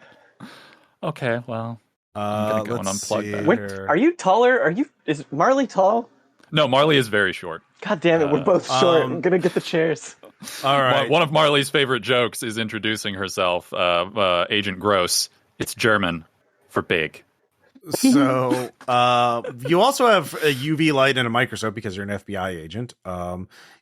Okay, well, I'm gonna go and unplug that. Wait, are you taller? Is Marley tall? No, Marley is very short. God damn it, we're both short. I'm gonna get the chairs. All right. One of Marley's favorite jokes is introducing herself, Agent Gross. It's German for big. So you also have a UV light and a microscope because you're an FBI agent.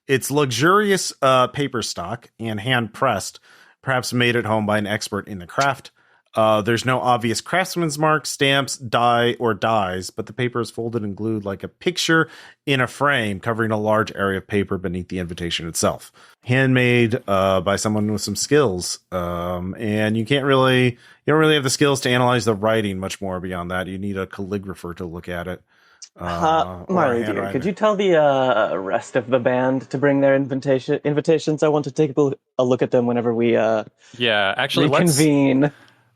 It's luxurious paper stock and hand pressed, perhaps made at home by an expert in the craft. There's no obvious craftsman's mark, stamps, dye, or dyes, but the paper is folded and glued like a picture in a frame, covering a large area of paper beneath the invitation itself. Handmade by someone with some skills, and you don't really have the skills to analyze the writing much more beyond that. You need a calligrapher to look at it. Marley, dear, could you tell the rest of the band to bring their invitations? I want to take a look at them whenever we actually reconvene.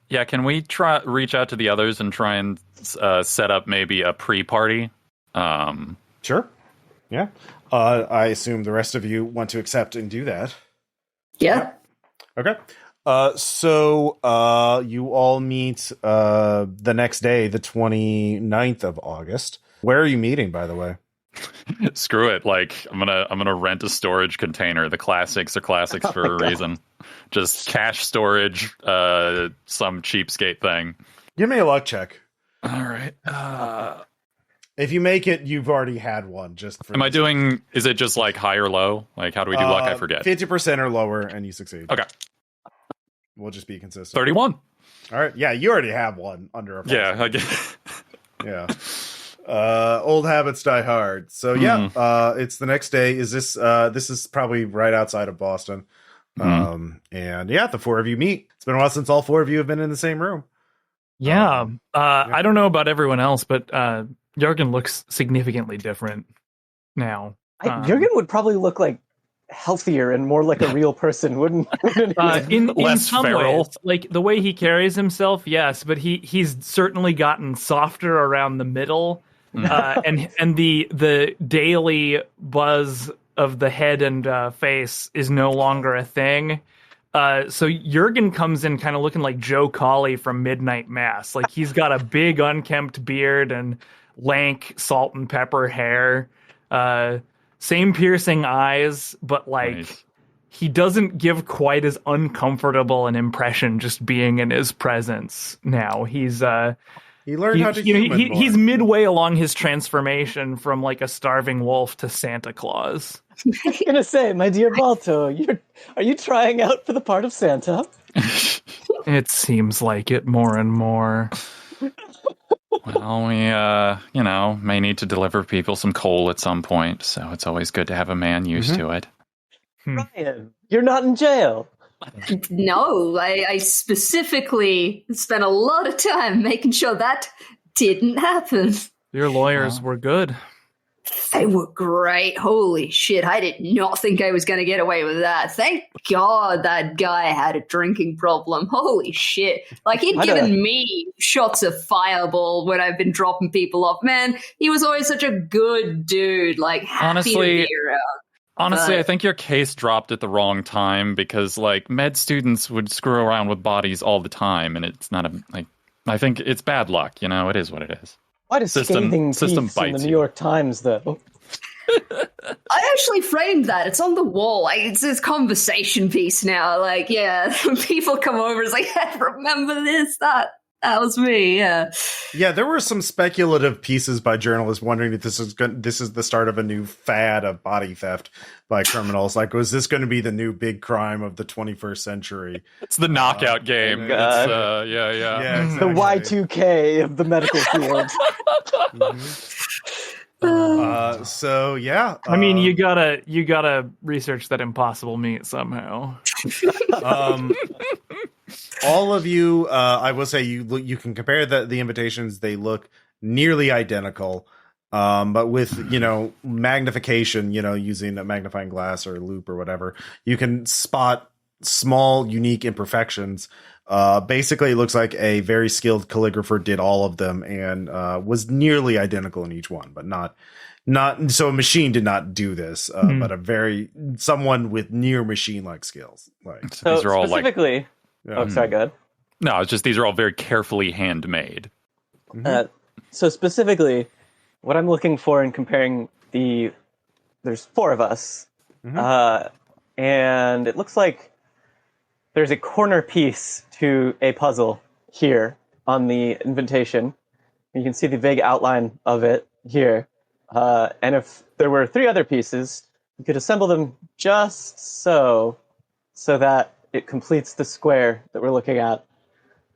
Yeah, can we reach out to the others and try and set up maybe a pre-party? Sure. Yeah. I assume the rest of you want to accept and do that. Yeah. Okay. So you all meet the next day, the 29th of August. Where are you meeting, by the way? Screw it. Like, I'm gonna rent a storage container. The classics are classics for a reason. Just cache storage, some cheapskate thing. Give me a luck check. All right. If you make it, you've already had one. Just for is it just like high or low? Like, how do we do luck? I forget. 50% or lower, and you succeed. Okay. We'll just be consistent. 31. All right. Yeah, you already have one under a Yeah, I get. Yeah. Old habits die hard. So yeah, it's the next day. Is this is probably right outside of Boston. And yeah, the four of you meet. It's been a while since all four of you have been in the same room. Yeah. I don't know about everyone else, but Jørgen looks significantly different now. Jørgen would probably look like healthier and more like a real person, wouldn't he? In some ways, like the way he carries himself, yes, but he's certainly gotten softer around the middle, and the daily buzz of the head and face is no longer a thing. So Jørgen comes in kind of looking like Joe Colley from Midnight Mass. Like he's got a big unkempt beard and lank salt and pepper hair. Same piercing eyes, but like nice. He doesn't give quite as uncomfortable an impression just being in his presence now. He's he learned how to he's midway along his transformation from like a starving wolf to Santa Claus. I was gonna say, my dear Balto, are you trying out for the part of Santa? It seems like it more and more. Well, we, may need to deliver people some coal at some point, so it's always good to have a man used to it. Ryan, you're not in jail. No, I specifically spent a lot of time making sure that didn't happen. Your lawyers were good. They were great. Holy shit, I did not think I was going to get away with that. Thank God that guy had a drinking problem. Holy shit. Like, he'd given me shots of Fireball when I've been dropping people off. Man, he was always such a good dude. Like, happy to be around. Honestly, I think your case dropped at the wrong time because, like, med students would screw around with bodies all the time, and it's not I think it's bad luck, it is what it is. Quite a scathing piece in the New York Times, though. I actually framed that. It's on the wall. It's this conversation piece now. Like, yeah, when people come over, it's like, hey, remember this? That was me, yeah. Yeah, there were some speculative pieces by journalists wondering if this is the start of a new fad of body theft by criminals. Like, was this going to be the new big crime of the 21st century? It's the knockout game. It's, Yeah, exactly. The Y2K of the medical field. So yeah, I mean, you gotta research that impossible meat somehow. All of you, I will say you can compare the invitations. They look nearly identical, but with magnification, using a magnifying glass or a loop or whatever, you can spot small unique imperfections. Basically, it looks like a very skilled calligrapher did all of them and was nearly identical in each one, but not so a machine did not do this, but someone with near machine like skills. Like, so these are all specifically. Oh, sorry, go ahead. No, it's just these are all very carefully handmade. So specifically, what I'm looking for in comparing there's 4 of us, and it looks like there's a corner piece to a puzzle here on the invitation. You can see the vague outline of it here. And if there were 3 other pieces, you could assemble them just so that it completes the square that we're looking at.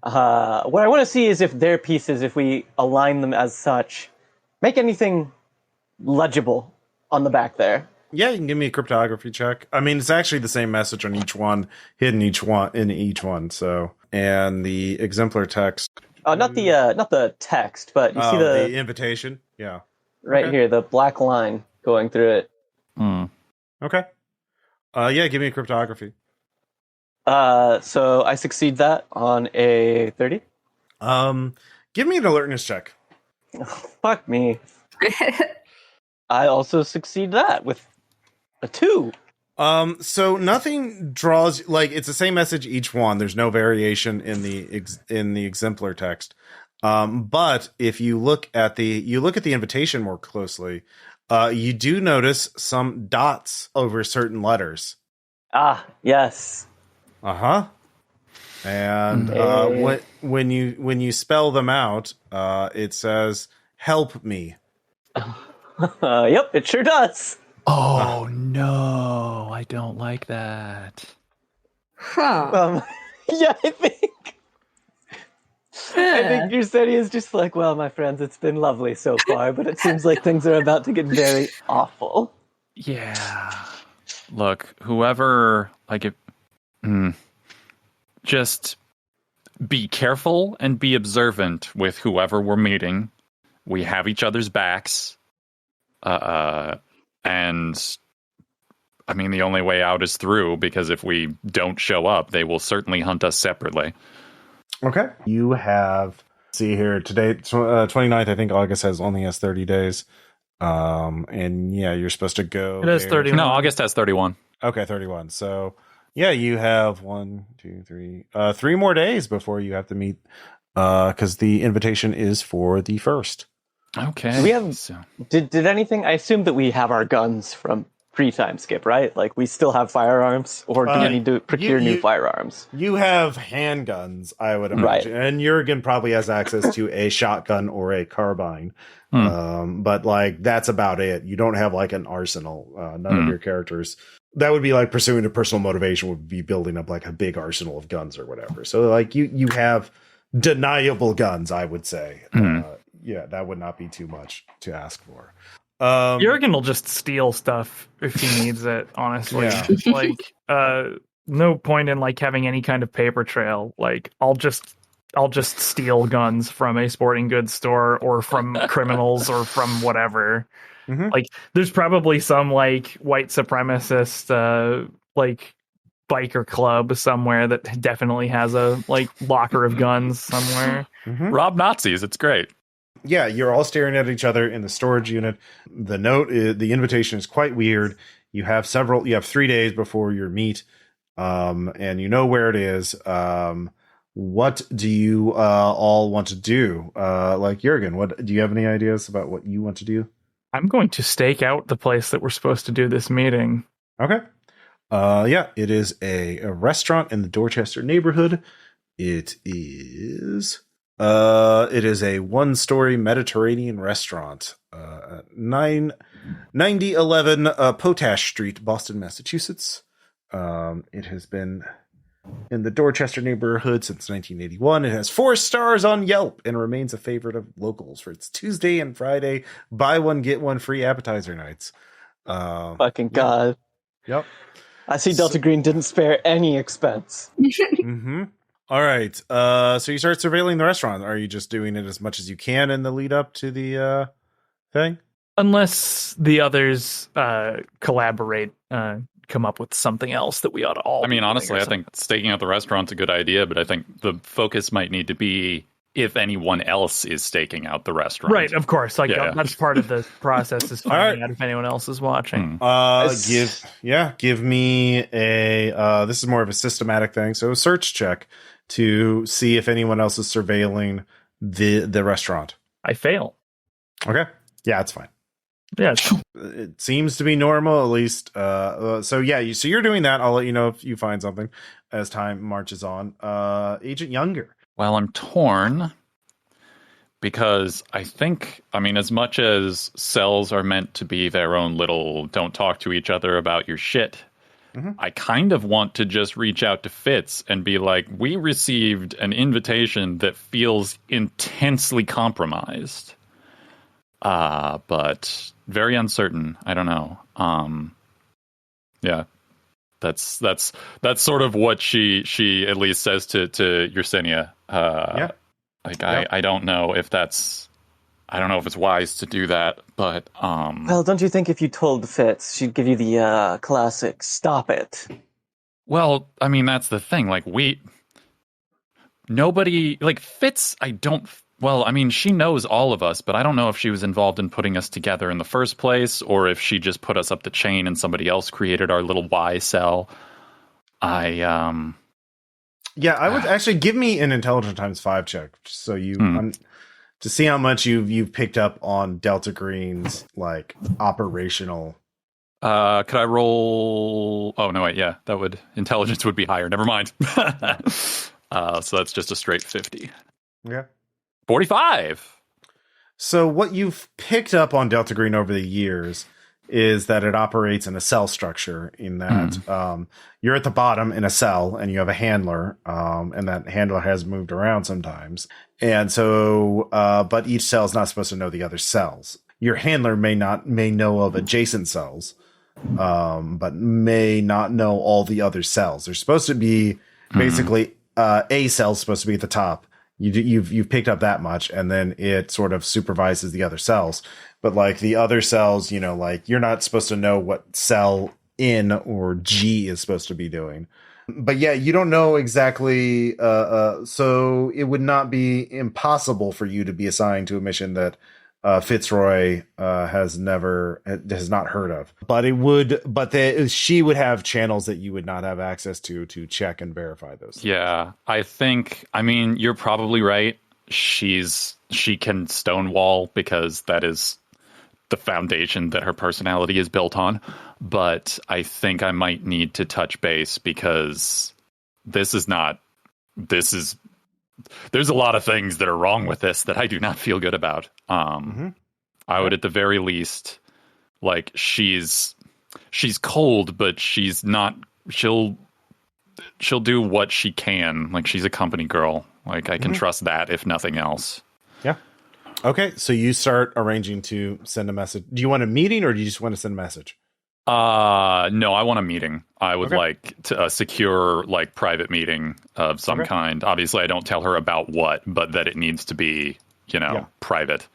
What I want to see is if their pieces, if we align them as such, make anything legible on the back there. Yeah, you can give me a cryptography check. I mean, it's actually the same message on each one, hidden in each one. So, and the exemplar text. Not the text, but you see the invitation. Yeah, right here, the black line going through it. Okay. Yeah, give me a cryptography. So I succeed that on a 30. Give me an alertness check. Oh, fuck me. I also succeed that with a 2. So nothing draws, like, it's the same message each one. There's no variation in the exemplar text. But if you look at the invitation more closely, you do notice some dots over certain letters. Ah, yes. And when you spell them out, it says "help me." Yep, it sure does. Oh no, I don't like that. Huh. Yeah, I think Yersinia is just like, well, my friends, it's been lovely so far, but it seems like things are about to get very awful. Yeah. Look, whoever, just be careful and be observant with whoever we're meeting. We have each other's backs. And I mean, the only way out is through, because if we don't show up, they will certainly hunt us separately. Okay. You have, see here, today, 29th, I think August only has 30 days. And yeah, you're supposed to go. It has 31. No, August has 31. Okay, 31. So yeah, you have 3 more days before you have to meet, because the invitation is for the 1st. Okay. We have. Did anything? I assume that we have our guns from pre-time skip, right? Like, we still have firearms, or do we need to procure new firearms? You have handguns, I would imagine, right. And Jørgen probably has access to a shotgun or a carbine. But like, that's about it. You don't have like an arsenal. None of your characters. That would be like pursuing a personal motivation would be building up like a big arsenal of guns or whatever. So like you have deniable guns, I would say. yeah, that would not be too much to ask for. Jørgen will just steal stuff if he needs it, honestly. Yeah. Like, no point in like having any kind of paper trail. Like, I'll just steal guns from a sporting goods store or from criminals or from whatever. Mhm. Like, there's probably some like white supremacist like biker club somewhere that definitely has a like locker of guns somewhere. Mhm. Rob Nazis. It's great. Yeah, you're all staring at each other in the storage unit. The invitation is quite weird. You have 3 days before your meet, and you know where it is. What do you all want to do? Like Jørgen, what do you have any ideas about what you want to do? I'm going to stake out the place that we're supposed to do this meeting. Okay. Yeah, it is a restaurant in the Dorchester neighborhood. It is a 1-story Mediterranean restaurant. 9011 Potash Street, Boston, Massachusetts. It has been in the Dorchester neighborhood since 1981. It has 4 stars on Yelp and remains a favorite of locals for its Tuesday and Friday buy one get one free appetizer nights. Fucking God. Yep. I see Delta Green didn't spare any expense. Mm-hmm. All right. So you start surveilling the restaurant. Are you just doing it as much as you can in the lead up to the thing? Unless the others collaborate, come up with something else that we ought to all. I mean, honestly, I think staking out the restaurant's a good idea, but I think the focus might need to be if anyone else is staking out the restaurant. Right, of course. Like Yeah. that's part of the process is finding out if anyone else is watching. Give me a this is more of a systematic thing. So a search check to see if anyone else is surveilling the restaurant. I fail. Okay. Yeah, it's fine. Yeah. It seems to be normal, at least. So you're doing that. I'll let you know if you find something as time marches on. Agent Younger. Well, I'm torn because as much as cells are meant to be their own little don't talk to each other about your shit, I kind of want to just reach out to Fitz and be like, we received an invitation that feels intensely compromised. But very uncertain. I don't know. Yeah. That's sort of what she at least says to Yersinia. I don't know if it's wise to do that, but Well, don't you think if you told Fitz, she'd give you the classic "stop it"? Well, I mean, that's the thing. Like nobody like Fitz. Well, I mean, she knows all of us, but I don't know if she was involved in putting us together in the first place, or if she just put us up the chain and somebody else created our little Y cell. I would actually give me an intelligence ×5 check, so you to see how much you've picked up on Delta Green's like operational. Could I roll? Oh no, wait, yeah, intelligence would be higher. Never mind. So that's just a straight 50. Yeah. 45. So what you've picked up on Delta Green over the years is that it operates in a cell structure in that you're at the bottom in a cell and you have a handler, and that handler has moved around sometimes. And so, but each cell is not supposed to know the other cells. Your handler may know of adjacent cells, but may not know all the other cells. They're supposed to be basically, a cell's supposed to be at the top. You've picked up that much, and then it sort of supervises the other cells. But like the other cells, like you're not supposed to know what cell N or G is supposed to be doing. But yeah, you don't know exactly. So it would not be impossible for you to be assigned to a mission that Fitzroy has not heard of. But it would. But she would have channels that you would not have access to check and verify those. Yeah, I mean, you're probably right. She can stonewall because that is the foundation that her personality is built on. But I think I might need to touch base because there's a lot of things that are wrong with this that I do not feel good about. I would at the very least, like, she's cold, but she's not, she'll do what she can. Like, she's a company girl. Like, I can trust that if nothing else. Yeah. Okay, so you start arranging to send a message. Do you want a meeting or do you just want to send a message? No, I want a meeting. I would like to secure like private meeting of some kind. Obviously, I don't tell her about what, but that it needs to be, private.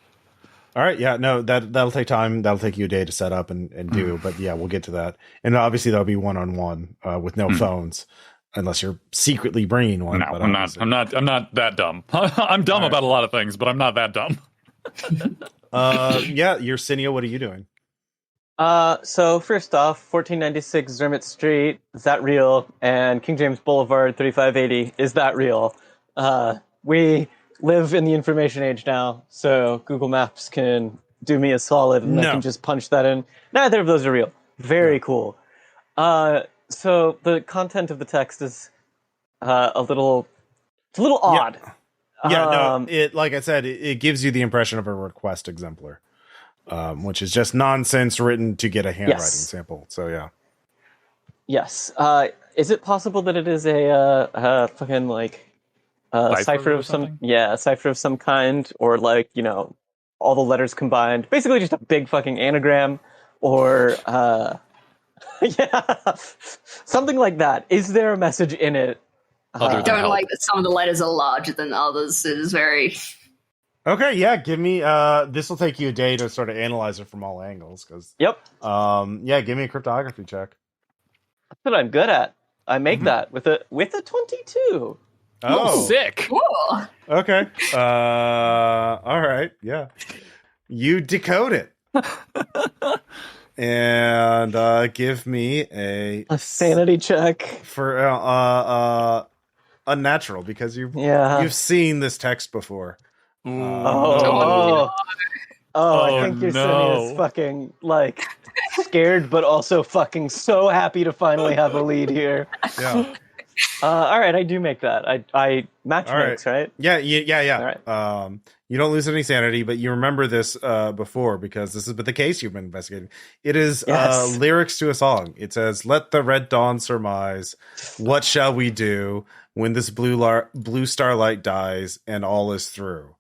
All right, yeah, no, that'll take time. That'll take you a day to set up and do, but yeah, we'll get to that. And obviously, that'll be one-on-one with no phones, unless you're secretly bringing one. No, but I'm not that dumb. I'm dumb about a lot of things, but I'm not that dumb. Yersinia, what are you doing? So first off, 1496 Zermatt Street, is that real? And King James Boulevard, 3580, is that real? We live in the information age now, so Google Maps can do me a solid, and I can just punch that in. Neither of those are real. Very cool. So the content of the text is a little odd. It like I said, it gives you the impression of a request exemplar. Which is just nonsense written to get a handwriting sample. So yeah. Yes. Is it possible that it is a fucking like cipher of some? Yeah, a cipher of some kind, or like all the letters combined. Basically, just a big fucking anagram, or something like that. Is there a message in it? I don't like that some of the letters are larger than others. It is very. Okay, yeah, give me this will take you a day to sort of analyze it from all angles cuz give me a cryptography check. That's what I'm good at. I make that with a 22. Oh, sick. Cool. Okay. All right. Yeah. You decode it. And give me a sanity check for unnatural because you've seen this text before. I think Yersinia is fucking like scared, but also fucking so happy to finally have a lead here. Yeah. All right, I do make that. I match makes, right? Yeah. All right. You don't lose any sanity, but you remember this before because this has been the case you've been investigating. It is lyrics to a song. It says, "Let the red dawn surmise. What shall we do when this blue starlight dies and all is through?"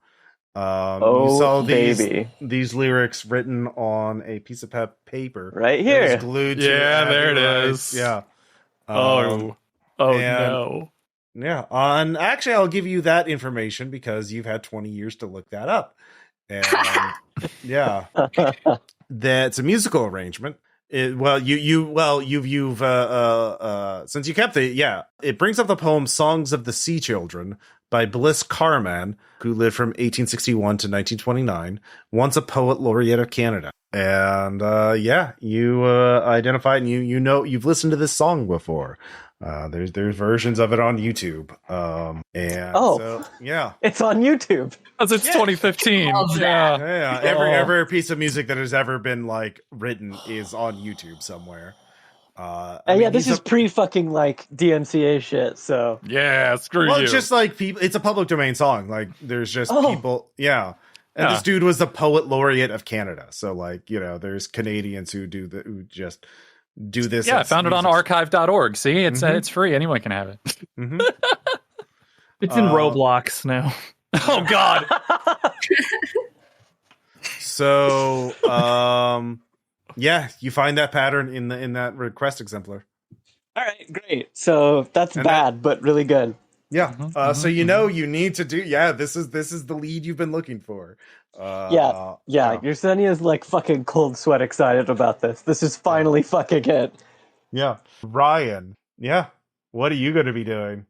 You saw these lyrics written on a piece of paper right here, glued to there it is. Yeah. No. Yeah. And actually, I'll give you that information because you've had 20 years to look that up. And yeah, that's a musical arrangement. You've since you kept it brings up the poem "Songs of the Sea Children" by Bliss Carman, who lived from 1861 to 1929, once a poet laureate of Canada. And you identify it, and you've listened to this song before. There's versions of it on YouTube. It's on YouTube. Because it's 2015. Yeah. Every piece of music that has ever been like written is on YouTube somewhere. This is pre-fucking like DMCA shit. So screw you. Well, it's just like people. It's a public domain song. Like there's just people. Yeah. And this dude was the poet laureate of Canada. So like there's Canadians who just do this. Yeah, I found it on archive.org. See, it's free. Anyone can have it. Mm-hmm. It's in Roblox now. Oh God. So you find that pattern in that request exemplar. All right, great. So that's bad, but really good. Yeah. So you need to do. Yeah, this is the lead you've been looking for. Yersinia is like fucking cold sweat excited about this. This is finally fucking it. Yeah, Ryan. Yeah, what are you going to be doing?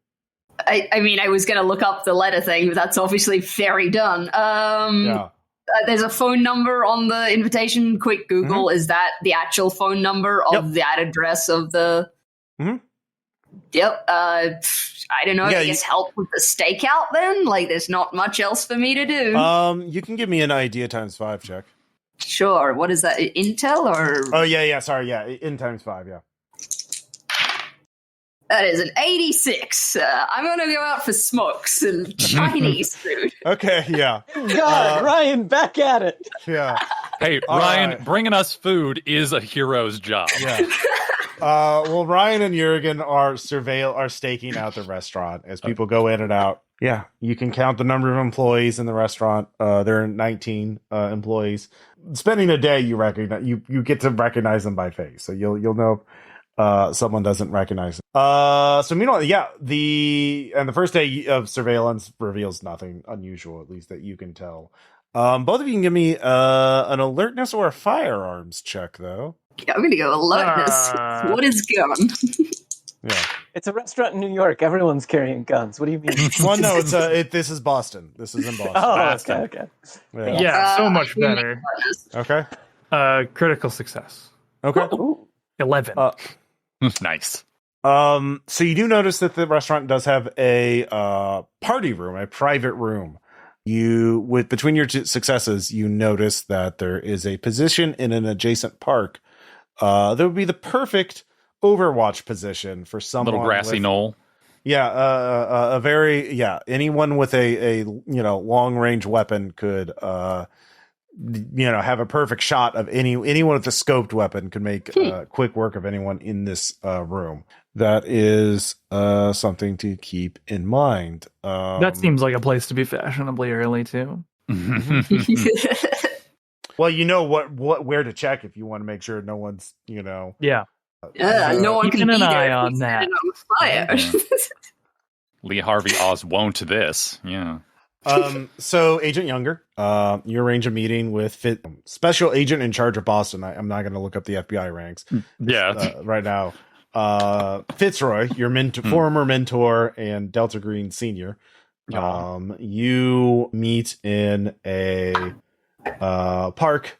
I mean, I was going to look up the letter thing, but that's obviously very done. There's a phone number on the invitation. Quick Google. Is that the actual phone number of that address of the? Mm-hmm. Yep. I don't know. I guess help with the stakeout then? Like, there's not much else for me to do. You can give me an idea × 5 check. Sure. What is that? Intel or? Oh, yeah. Sorry. Yeah. In ×5. Yeah. That is an 86. I'm going to go out for smokes and Chinese food. Okay. Yeah. God, Ryan, back at it. Yeah. Hey, Ryan, bringing us food is a hero's job. Yeah. Well, Ryan and Jørgen are staking out the restaurant as people go in and out Yeah, you can count the number of employees in the restaurant. There are 19 employees. Spending a day, you get to recognize them by face, so you'll know someone doesn't recognize them. So meanwhile, the first day of surveillance reveals nothing unusual, at least that you can tell. Both of you can give me an alertness or a firearms check, though. I'm gonna go alertness. What is gun? Yeah, It's a restaurant in New York. Everyone's carrying guns. What do you mean? well, no, this is Boston. This is in Boston. Oh, okay. Yeah, so much better. Okay. Critical success. Okay. Ooh. 11. Nice. So you do notice that the restaurant does have a party room, a private room. Between your two successes, you notice that there is a position in an adjacent park. That would be the perfect Overwatch position for someone. Little grassy knoll. Yeah, anyone with a long range weapon could have a perfect shot of anyone with a scoped weapon could make quick work of anyone in this room. That is something to keep in mind. That seems like a place to be fashionably early too. Well, you know where to check if you want to make sure no one's Yeah. No one keeping can an be eye there. on that. Fire. Lee Harvey Oz won't this. Yeah. So Agent Younger, you arrange a meeting with special agent in charge of Boston. I'm not going to look up the FBI ranks. Yeah. Right now. Fitzroy, your former mentor and Delta Green senior. You meet in a park.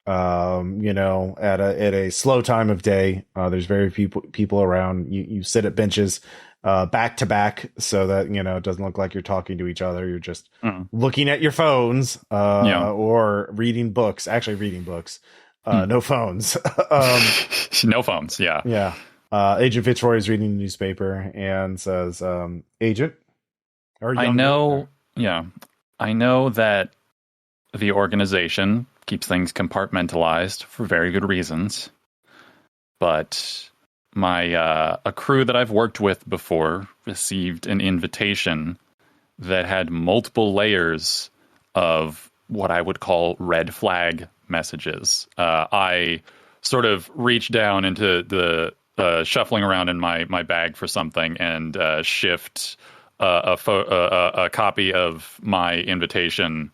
At a slow time of day. There's very few people around. You sit at benches back to back so that it doesn't look like you're talking to each other. You're just looking at your phones or reading books. Actually reading books. No phones. No phones. Yeah. Agent Fitzroy is reading the newspaper and says, Agent, I know that the organization keeps things compartmentalized for very good reasons. But a crew that I've worked with before received an invitation that had multiple layers of what I would call red flag messages. I sort of reached down into the shuffling around in my bag for something and shift a copy of my invitation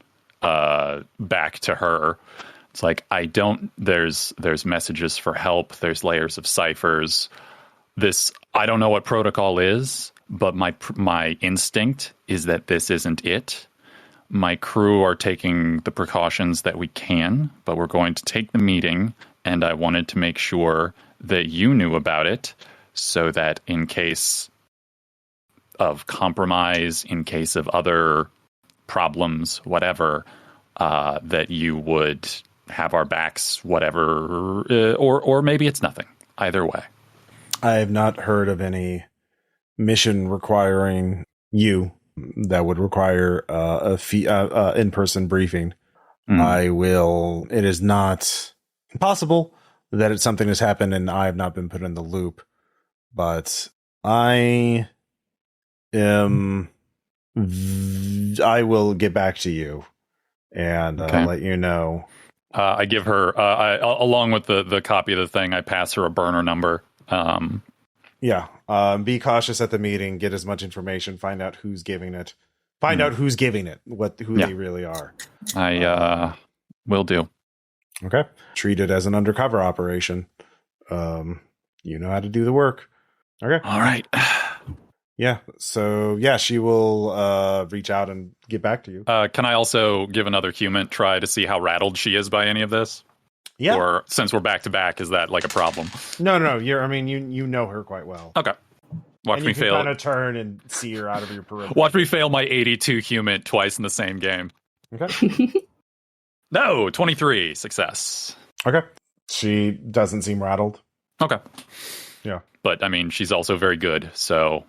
back to her. It's like, there's messages for help. There's layers of ciphers. I don't know what protocol is, but my instinct is that this isn't it. My crew are taking the precautions that we can, but we're going to take the meeting, and I wanted to make sure that you knew about it so that in case of compromise, in case of other problems, whatever, that you would have our backs, whatever, or maybe it's nothing. Either way. I have not heard of any mission requiring you that would require a in-person briefing. It is not impossible that it's something has happened and I have not been put in the loop, but I will get back to you and let you know. I give her, along with the copy of the thing, I pass her a burner number. Be cautious at the meeting. Get as much information. Find out who's giving it. Find out who's giving it. Who they really are. I will do. Okay. Treat it as an undercover operation. You know how to do the work. Okay. All right. Yeah. So she will reach out and get back to you. Can I also give another human try to see how rattled she is by any of this? Yeah. Or since we're back to back, is that like a problem? No. You know her quite well. Okay. Watch me fail. Kind of turn and see her out of your perimeter. Watch me fail my 82 human twice in the same game. Okay. No, 23 success. Okay. She doesn't seem rattled. Okay. Yeah. But I mean, she's also very good. So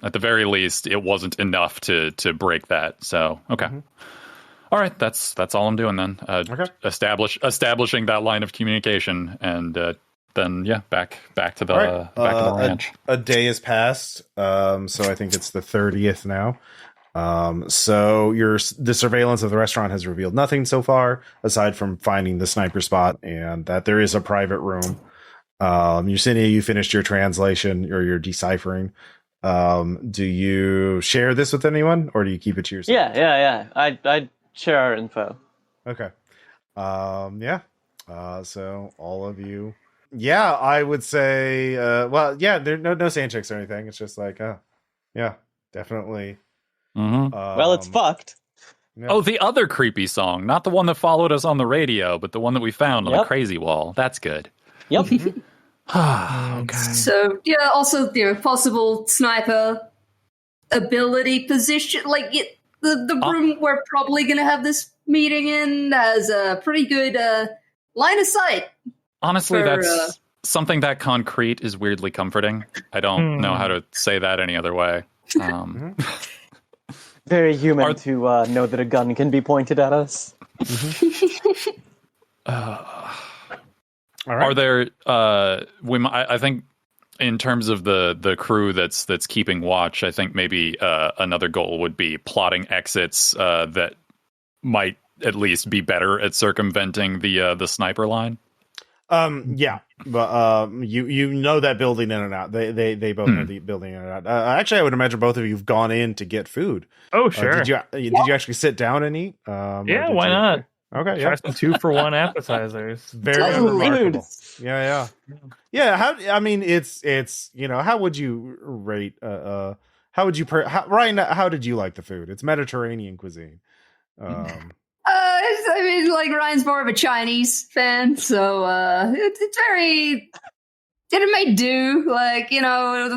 at the very least, it wasn't enough to break that. So okay. All right, that's all I'm doing then. Okay. Establishing that line of communication, and then back to the ranch. A day has passed, so I think it's the 30th now. So the surveillance of the restaurant has revealed nothing so far, aside from finding the sniper spot and that there is a private room. Yersinia, you finished your translation or your deciphering. Do you share this with anyone, or do you keep it to yourself? Yeah. I'd share our info. Okay. So all of you. Yeah, I would say. There no sand checks or anything. It's just like, yeah, definitely. Mm-hmm. Well, it's fucked. Yeah. Oh, the other creepy song, not the one that followed us on the radio, but the one that we found on the crazy wall. That's good. Yep. Okay. So yeah, also possible sniper ability position. Like the room we're probably gonna have this meeting in has a pretty good line of sight. Honestly, that's something that concrete is weirdly comforting. I don't know how to say that any other way. Very human to know that a gun can be pointed at us. All right. Are there? I think in terms of the crew that's keeping watch, I think maybe another goal would be plotting exits that might at least be better at circumventing the sniper line. Yeah, but you know that building in and out. They both know the building in and out. Actually, I would imagine both of you have gone in to get food. Oh, sure. Did you actually sit down and eat? Yeah, why not? Okay, Try some 2-for-1 appetizers. Very remarkable. Yeah. How? I mean, it's how would you rate? How would you Ryan? How did you like the food? It's Mediterranean cuisine. I mean, like Ryan's more of a Chinese fan, so it's very. It may do, like,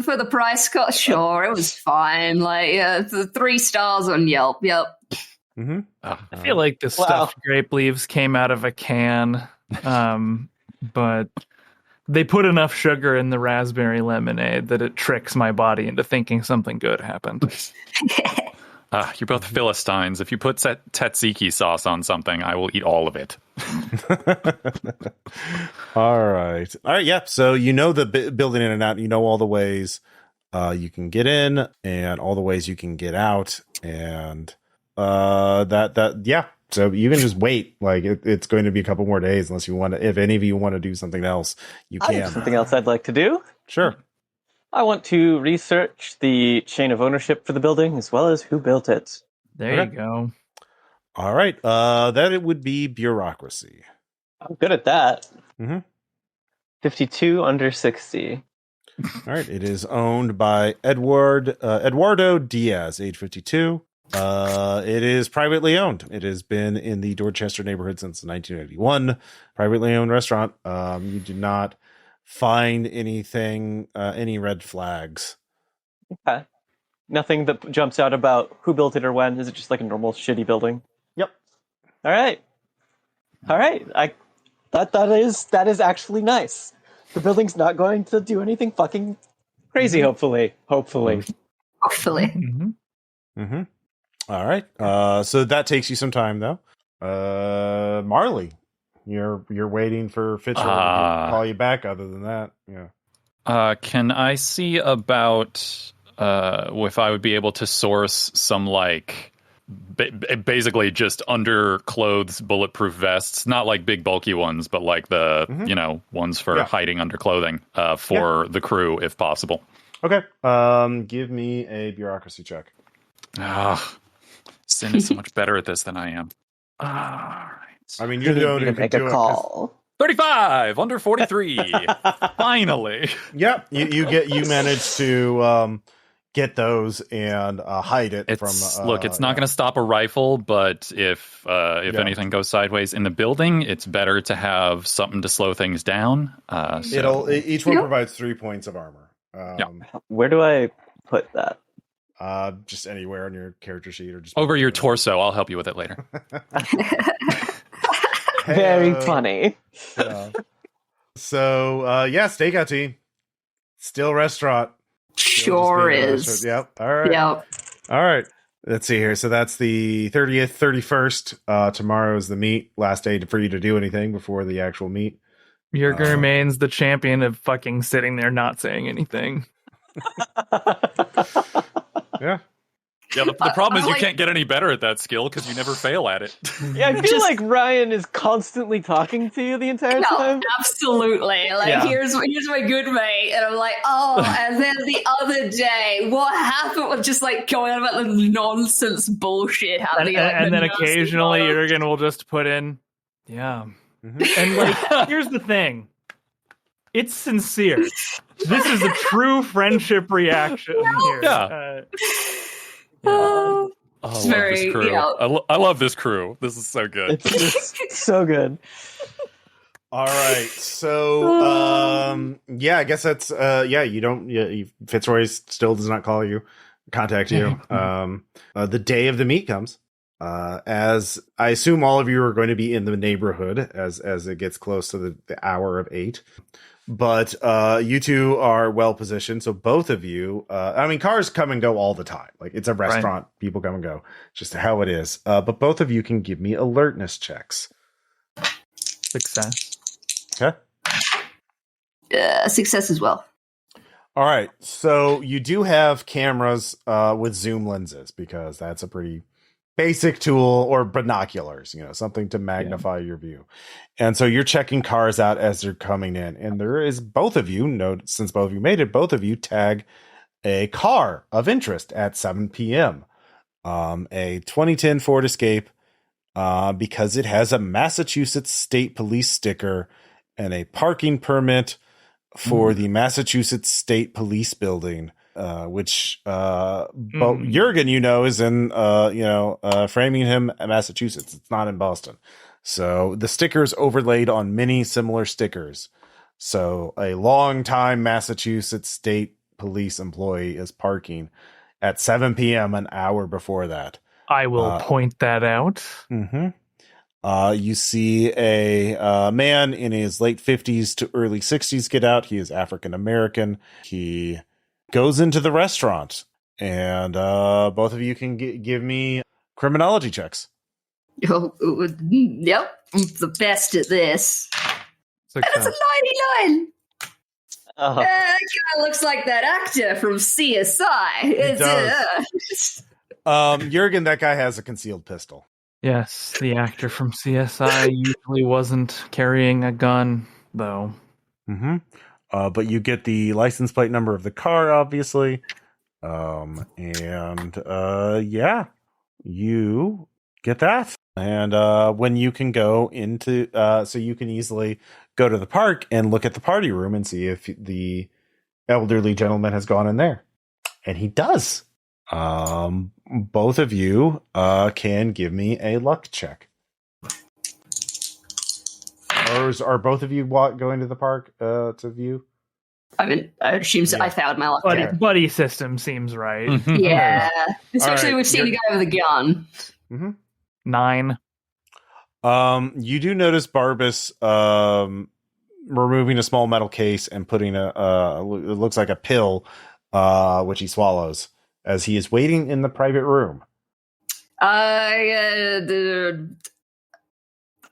for the price cut. Sure, it was fine. Like, the 3 stars on Yelp. Yep. Mm-hmm. I feel like the stuffed grape leaves came out of a can, but they put enough sugar in the raspberry lemonade that it tricks my body into thinking something good happened. You're both Philistines. If you put tzatziki sauce on something, I will eat all of it. All right. Yeah. So the building in and out. You know all the ways you can get in and all the ways you can get out, and yeah. So you can just wait. Like it's going to be a couple more days unless you want to. If any of you want to do something else, you can. I have something else I'd like to do. Sure. I want to research the chain of ownership for the building as well as who built it. There you go. All right. That it would be bureaucracy. I'm good at that. 52 under 60. All right. It is owned by Eduardo Diaz, age 52. It is privately owned. It has been in the Dorchester neighborhood since 1981. Privately owned restaurant. You do not find anything, any red flags. Okay. Nothing that jumps out about who built it or when. Is it just like a normal shitty building? Yep. All right. That is actually nice. The building's not going to do anything fucking crazy. Hopefully. Hopefully. All right. So that takes you some time, though. Marley, you're waiting for Fitcher to call you back. Other than that, yeah. Can I see about if I would be able to source some basically just underclothes bulletproof vests, not like big bulky ones, but like the ones for hiding under clothing for the crew, if possible. Okay. Give me a bureaucracy check. Sin is so much better at this than I am. All right. I mean, you're the only who can make a do call. 35 under 43. Finally. Yep. You managed to get those and hide it from. Look, it's not going to stop a rifle, but if anything goes sideways in the building, it's better to have something to slow things down. Each one provides 3 points of armor. Where do I put that? Just anywhere on your character sheet, or just over your torso. I'll help you with it later. Very funny. Yeah. So, stakeout team, still restaurant. Sure is. Yep. All right. Yep. All right. Let's see here. So that's the 30th, 31st. Tomorrow is the meet. Last day for you to do anything before the actual meet. Jørgen remains the champion of fucking sitting there not saying anything. Yeah. Yeah, the problem is you can't get any better at that skill because you never fail at it. Yeah, I feel like Ryan is constantly talking to you the entire time. Absolutely. Here's my good mate, and I'm like, and then the other day, what happened was just going on about the nonsense bullshit happening. And then occasionally Jørgen will just put in, yeah. Mm-hmm. And here's the thing. It's sincere. This is a true friendship reaction here. Yeah. It's very, this crew. I love this crew. This is so good. It's so good. All right. So, I guess that's, you don't, Fitzroy still does not contact you. The day of the meet comes. As I assume all of you are going to be in the neighborhood as it gets close to the hour of 8. But you two are well positioned, so both of you. Cars come and go all the time. It's a restaurant; right. People come and go. It's just how it is. But both of you can give me alertness checks. Success. Okay. Success as well. All right. So you do have cameras with zoom lenses because that's a pretty basic tool, or binoculars, something to magnify your view. And so you're checking cars out as they're coming in. And there is both of you, since both of you made it, both of you tag a car of interest at 7 p.m. A 2010 Ford Escape, because it has a Massachusetts State Police sticker and a parking permit for the Massachusetts State Police building. Which Jørgen, is in, Framingham, Massachusetts. It's not in Boston. So the stickers overlaid on many similar stickers. So a longtime Massachusetts State Police employee is parking at 7 p.m. an hour before that. I will point that out. Mm-hmm. You see a man in his late 50s to early 60s get out. He is African American. He goes into the restaurant, and both of you can give me criminology checks. Yep, I'm the best at this. That's a 99. That guy looks like that actor from CSI. It does. Jørgen, that guy has a concealed pistol. Yes, the actor from CSI usually wasn't carrying a gun, though. Mm-hmm. But you get the license plate number of the car, obviously. You get that. And when you can go into, so you can easily go to the park and look at the party room and see if the elderly gentleman has gone in there. And he does. Both of you can give me a luck check. Or are both of you going to the park to view? I assume so. I failed my luck. Buddy system seems right. Mm-hmm. Yeah. Especially we've seen a guy with a gun. Mm-hmm. 9. You do notice Barbas removing a small metal case and putting it looks like a pill, which he swallows as he is waiting in the private room.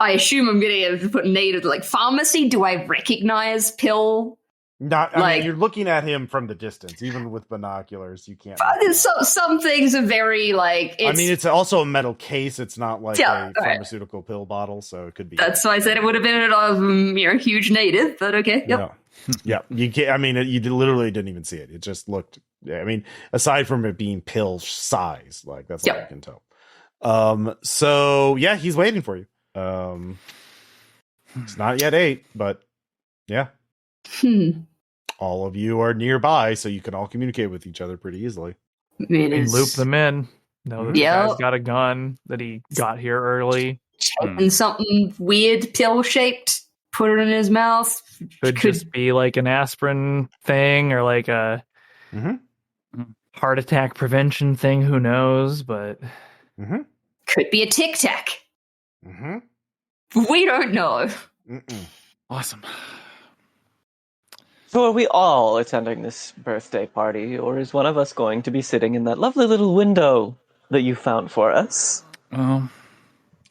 I assume I'm going to put native pharmacy. Do I recognize pill? You're looking at him from the distance, even with binoculars. You can't. Some things are very it's also a metal case. It's not like a pharmaceutical pill bottle, so it could be. That's why I said it would have been a huge native, but okay. Yep. Yeah, you can't. You literally didn't even see it. It just looked. Aside from it being pill size, that's all I can tell. So yeah, he's waiting for you. It's not yet 8, but yeah. All of you are nearby, so you can all communicate with each other pretty easily. Loop them in. Know that the guy's got a gun, that he got here early. Checking something weird, pill-shaped, put it in his mouth. Could just be an aspirin thing, or a heart attack prevention thing, who knows, but... Could be a Tic Tac. We don't know. Awesome. So are we all attending this birthday party, or is one of us going to be sitting in that lovely little window that you found for us?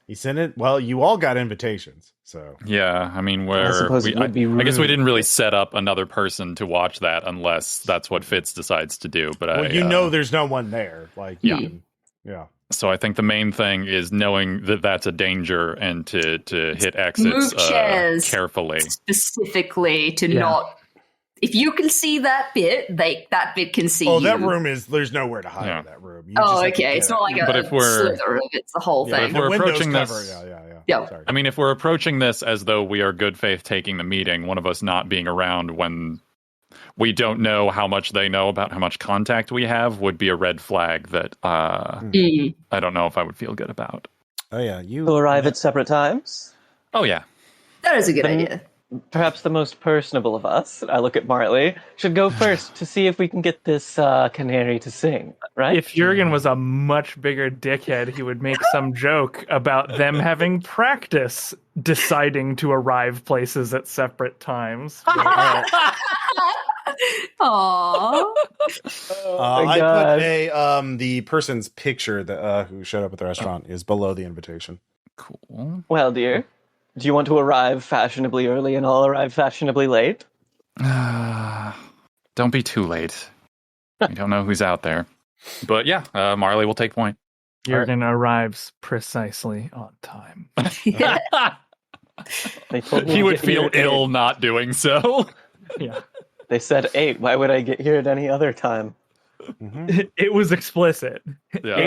He sent it. Well, you all got invitations, So yeah, I mean, I suppose it would be I guess we rude. didn't really set up another person to watch that unless that's what Fitz decides to do. But well, there's no one there. Like, yeah. So I think the main thing is knowing that that's a danger and to hit exits Move chairs carefully. Specifically to not... If you can see that bit, that bit can see you. Oh, that room there's nowhere to hide in that room. You just have to okay. get It's not like But a if we're- slither of it's the whole Yeah, but thing. if we're the windows approaching cover. this- Yeah. Sorry. I mean, if we're approaching this as though we are good faith taking the meeting, one of us not being around when we don't know how much they know about how much contact we have would be a red flag that I don't know if I would feel good about. Oh yeah, To arrive at separate times. Oh, yeah. That is a good idea. Perhaps the most personable of us, I look at Marley, should go first to see if we can get this canary to sing, right? If Jørgen was a much bigger dickhead, he would make some joke about them having practice deciding to arrive places at separate times. Aww. I put the person's picture that who showed up at the restaurant is below the invitation. Cool. Well, dear, do you want to arrive fashionably early and I'll arrive fashionably late? Don't be too late. We don't know who's out there. But yeah, Marley will take point. Jørgen arrives precisely on time. They told me He to would get here feel at ill 8. not doing so. Yeah. They said 8. Why would I get here at any other time? It was explicit. Yeah,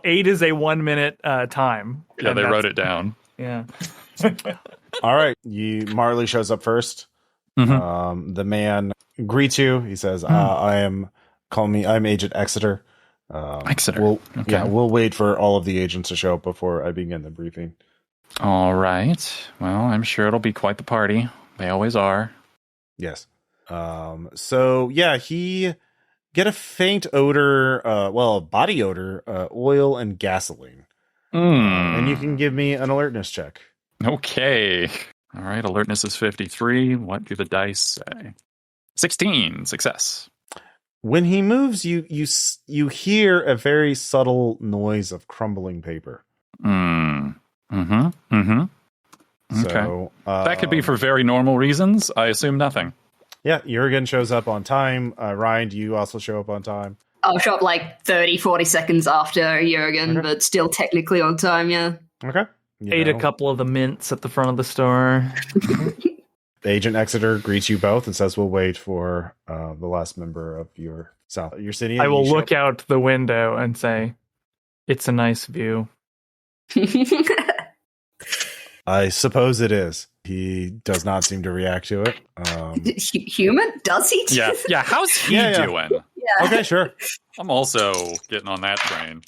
8 is a 1 minute time. Yeah, And they that's- wrote it down. Yeah. All right, Marley shows up first. The man greets you. He says, I'm Agent Exeter. Exeter. We'll wait for all of the agents to show up before I begin the briefing. All right. Well, I'm sure it'll be quite the party. They always are. Yes. He get a faint odor, body odor, oil and gasoline. And you can give me an alertness check. Okay. All right. Alertness is 53. What do the dice say? 16. Success. When he moves, you hear a very subtle noise of crumbling paper. Okay. So that could be for very normal reasons. I assume nothing. Yeah, Jørgen shows up on time. Ryan, do you also show up on time? I'll show up like 30, 40 seconds after Jørgen, but still technically on time, yeah. Okay. Ate a couple of the mints at the front of the store. Agent Exeter greets you both and says we'll wait for the last member of your Yersinia. I will look out the window and say, it's a nice view. I suppose it is. He does not seem to react to it. Human? Does he? Yeah. How's he doing? Yeah. Okay, sure. I'm also getting on that train.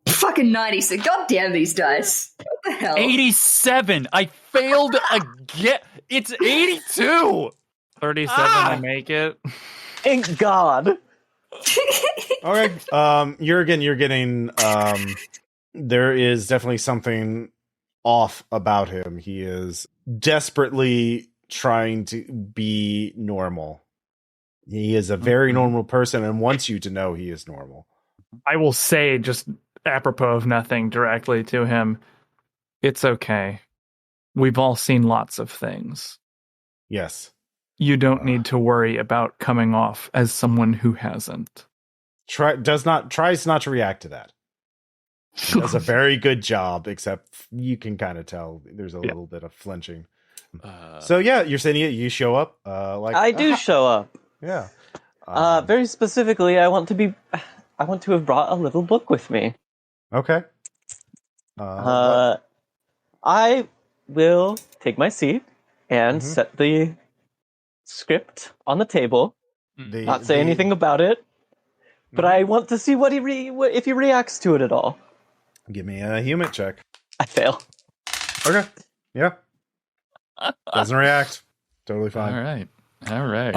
Fucking 96. God damn these dice. What the hell? 87. I failed again. It's 82. 37 to make it. Thank God. Okay. Jørgen, you're getting there is definitely something off about him. He is desperately trying to be normal. He is a very normal person and wants you to know he is normal. I will say, just apropos of nothing, directly to him, it's okay. We've all seen lots of things. Yes. You don't need to worry about coming off as someone who hasn't. Tries not to react to that. He does a very good job, except you can kind of tell there's a little bit of flinching. Yersinia, you show up. I do show up. Yeah. Very specifically, I want to have brought a little book with me. Okay. I will take my seat and set the script on the table. Not say anything about it, but I want to see if he reacts to it at all. Give me a human check. I fail. Okay. Yeah. Doesn't react. Totally fine. All right.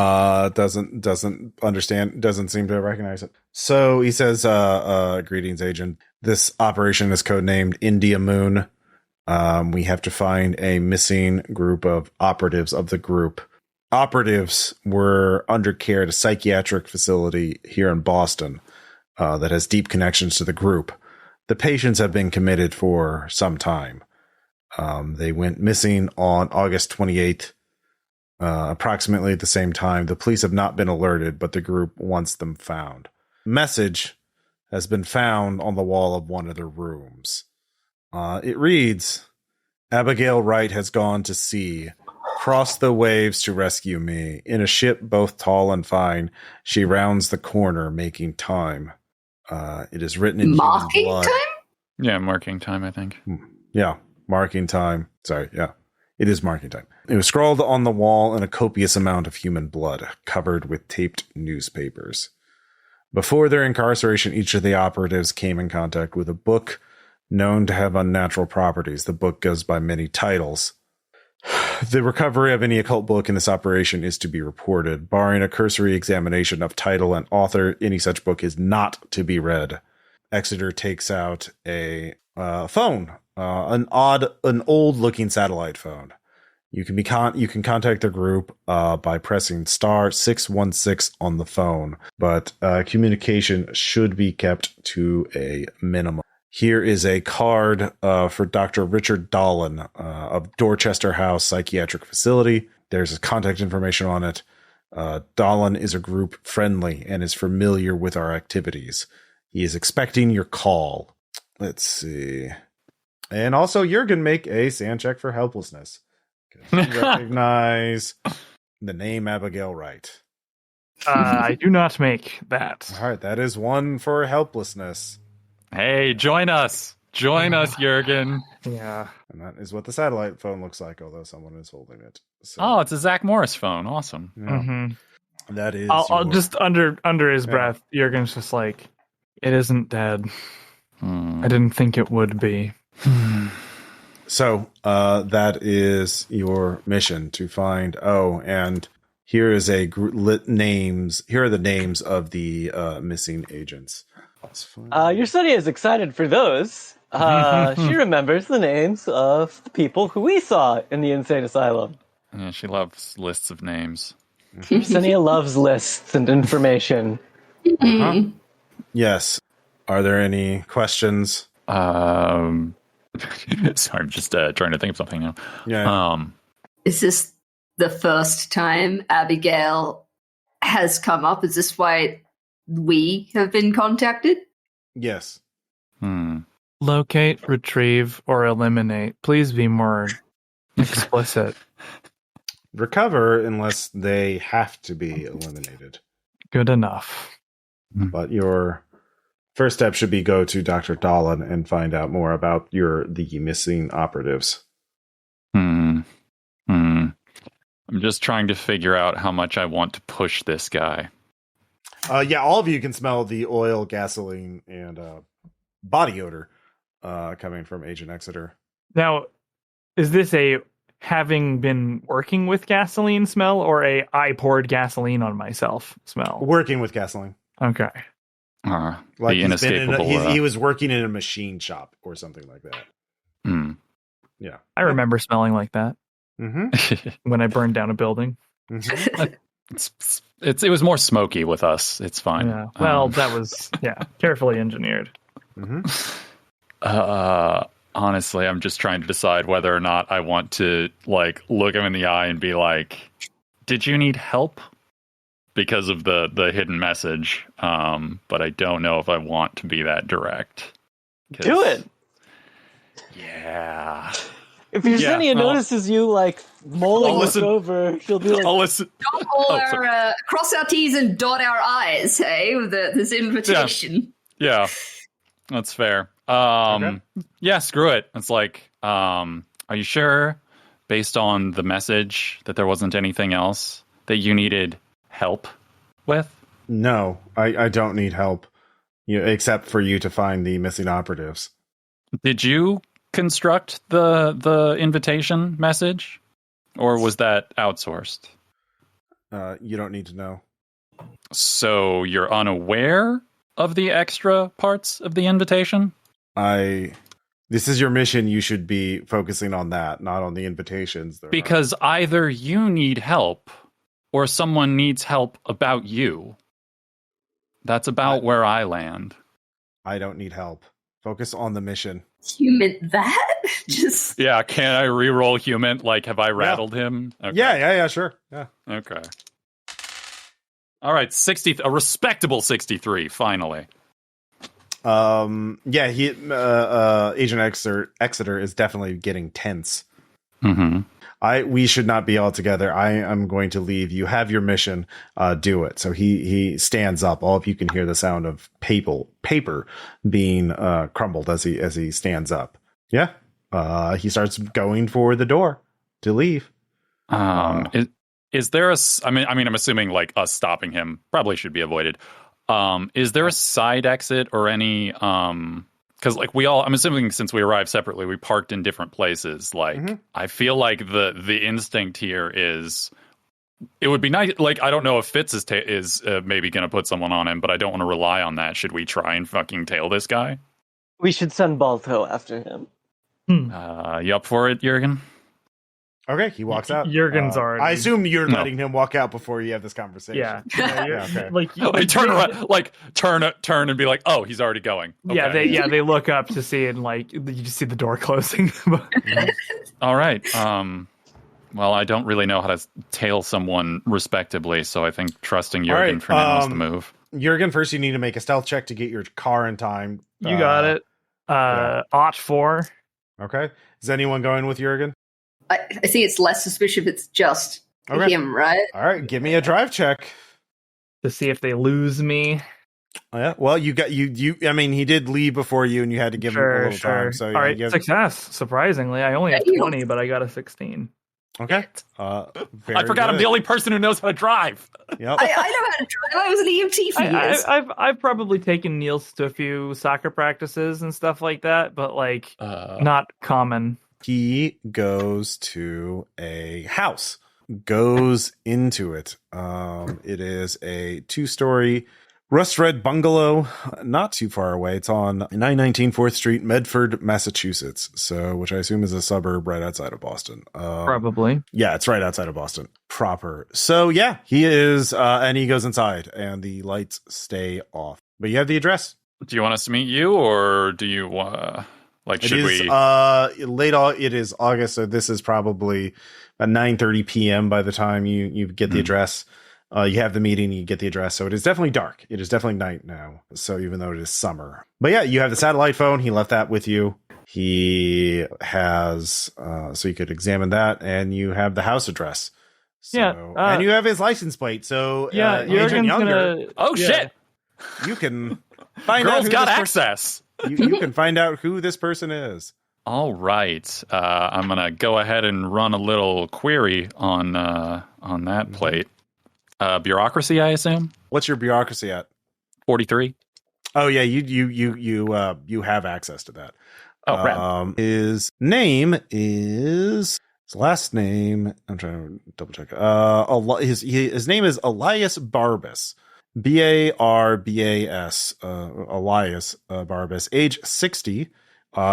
Doesn't understand. Doesn't seem to recognize it. So he says, "Greetings, Agent. This operation is codenamed India Moon. We have to find a missing group of operatives of the group. Operatives were under care at a psychiatric facility here in Boston that has deep connections to the group. The patients have been committed for some time. They went missing on August 28th, approximately at the same time. The police have not been alerted, but the group wants them found. Message has been found on the wall of one of their rooms. It reads, Abigail Wright has gone to sea, crossed the waves to rescue me. In a ship both tall and fine, she rounds the corner, making time. It is written in marking blood. time? Yeah, marking time, I think. Yeah, marking time. Sorry, yeah. It is marking time. It was scrawled on the wall in a copious amount of human blood, covered with taped newspapers. Before their incarceration, each of the operatives came in contact with a book known to have unnatural properties. The book goes by many titles. The recovery of any occult book in this operation is to be reported. Barring a cursory examination of title and author, any such book is not to be read. Exeter takes out a phone, an old-looking satellite phone. You can contact the group by pressing *616 on the phone, but communication should be kept to a minimum. Here is a card for Dr. Richard Dolan of Dorchester House Psychiatric Facility. There's contact information on it. Dolan is a group friendly and is familiar with our activities. He is expecting your call. Let's see. And also, Jørgen, make a sand check for helplessness. Recognize the name Abigail Wright. I do not make that. All right, that is one for helplessness. Hey, join us. Join us, Jørgen. Yeah. And that is what the satellite phone looks like, although someone is holding it. So, Oh, it's a Zach Morris phone. Awesome. yeah, Mm-hmm. that is. I'll just under his breath, Jørgen's just like, it isn't dead. I didn't think it would be. So that is your mission to find. Oh, and here is a names. Here are the names of the missing agents. Yersinia is excited for those. She remembers the names of the people who we saw in the insane asylum. Yeah, she loves lists of names. Yersinia loves lists and information. Yes. Are there any questions? Sorry, I'm just trying to think of something now. Yeah. Is this the first time Abigail has come up? Is this why we have been contacted? Yes. Locate, retrieve, or eliminate. Please be more explicit. Recover unless they have to be eliminated. Good enough. But your first step should be go to Dr. Dolan and find out more about the missing operatives. I'm just trying to figure out how much I want to push this guy. Yeah, all of you can smell the oil, gasoline, and body odor coming from Agent Exeter. Now, is this a having been working with gasoline smell or a I poured gasoline on myself smell? Working with gasoline. Okay. Like the inescapable. he was working in a machine shop or something like that. Yeah. I remember smelling like that when I burned down a building. It was more smoky with us. It's fine. Yeah. Well, that was carefully engineered. Honestly, I'm just trying to decide whether or not I want to look him in the eye and be like, "Did you need help?" Because of the hidden message. But I don't know if I want to be that direct. Do it. Yeah. If Yersinia notices you mulling over, she'll be like, I'll listen. Cross our T's and dot our I's, hey, with this invitation. Yeah, that's fair. Okay. Yeah, screw it. It's like, are you sure, based on the message, that there wasn't anything else that you needed help with? No, I don't need help, except for you to find the missing operatives. Did you construct the invitation message, or was that outsourced? You don't need to know. So you're unaware of the extra parts of the invitation? This is your mission. You should be focusing on that, not on the invitations. Because either you need help or someone needs help about you. That's about where I land. I don't need help. Focus on the mission. You meant that? Just Yeah, can I re-roll human? Like, have I rattled him? Okay. Yeah, sure. Yeah. Okay. All right, a respectable 63, finally. Yeah, Agent Exeter is definitely getting tense. Mm-hmm. We should not be all together. I am going to leave. You have your mission. Do it. So he stands up. All of you can hear the sound of paper being crumbled as he stands up. Yeah. He starts going for the door to leave. Is there I'm assuming like us stopping him probably should be avoided. Is there a side exit or any because like I'm assuming since we arrived separately, we parked in different places. Like I feel like the instinct here is it would be nice. Like I don't know if Fitz is maybe going to put someone on him, but I don't want to rely on that. Should we try and fucking tail this guy? We should send Balto after him. You up for it, Jørgen? Okay, he walks out. Jørgen's already. I assume you're letting him walk out before you have this conversation. Yeah. Okay. Like turn around, like turn and be like, oh, he's already going. Okay. They look up to see and like you just see the door closing. All right. Well, I don't really know how to tail someone respectably, so I think trusting Jørgen for now is the move. Jørgen, first you need to make a stealth check to get your car in time. You got it. Ot 4. Okay. Is anyone going with Jørgen? I think it's less suspicious if it's just him, right? All right, give me a drive check to see if they lose me. Yeah. Well, you got you. I mean, he did leave before you, and you had to give him a little time. So, all right, success. Surprisingly, I only have 20, but I got a 16. Okay. I forgot I'm the only person who knows how to drive. Yep. I know how to drive. I was an EMT for years. I've probably taken Niels to a few soccer practices and stuff like that, but like not common. He goes to a house, goes into it. It is a 2-story rust red bungalow, not too far away. It's on 919 4th Street, Medford, Massachusetts. So, which I assume is a suburb right outside of Boston. Probably. Yeah, it's right outside of Boston proper. So yeah, he is, and he goes inside and the lights stay off, but you have the address. Do you want us to meet you or do you should we? It is August, so this is probably at 9:30 p.m. by the time you get the address. You have the meeting, you get the address, so it is definitely dark. It is definitely night now. So even though it is summer, but yeah, you have the satellite phone. He left that with you. He has, so you could examine that, and you have the house address. So, and you have his license plate. So Agent Younger. Shit! You can find out. Girls got access. You can find out who this person is. All right. I'm going to go ahead and run a little query on that plate. Bureaucracy, I assume? What's your bureaucracy at? 43. Oh, yeah. You have access to that. Oh, right. His name is... His last name... I'm trying to double check. His name is Elias Barbas. Barbas, Elias Barbas, age 60.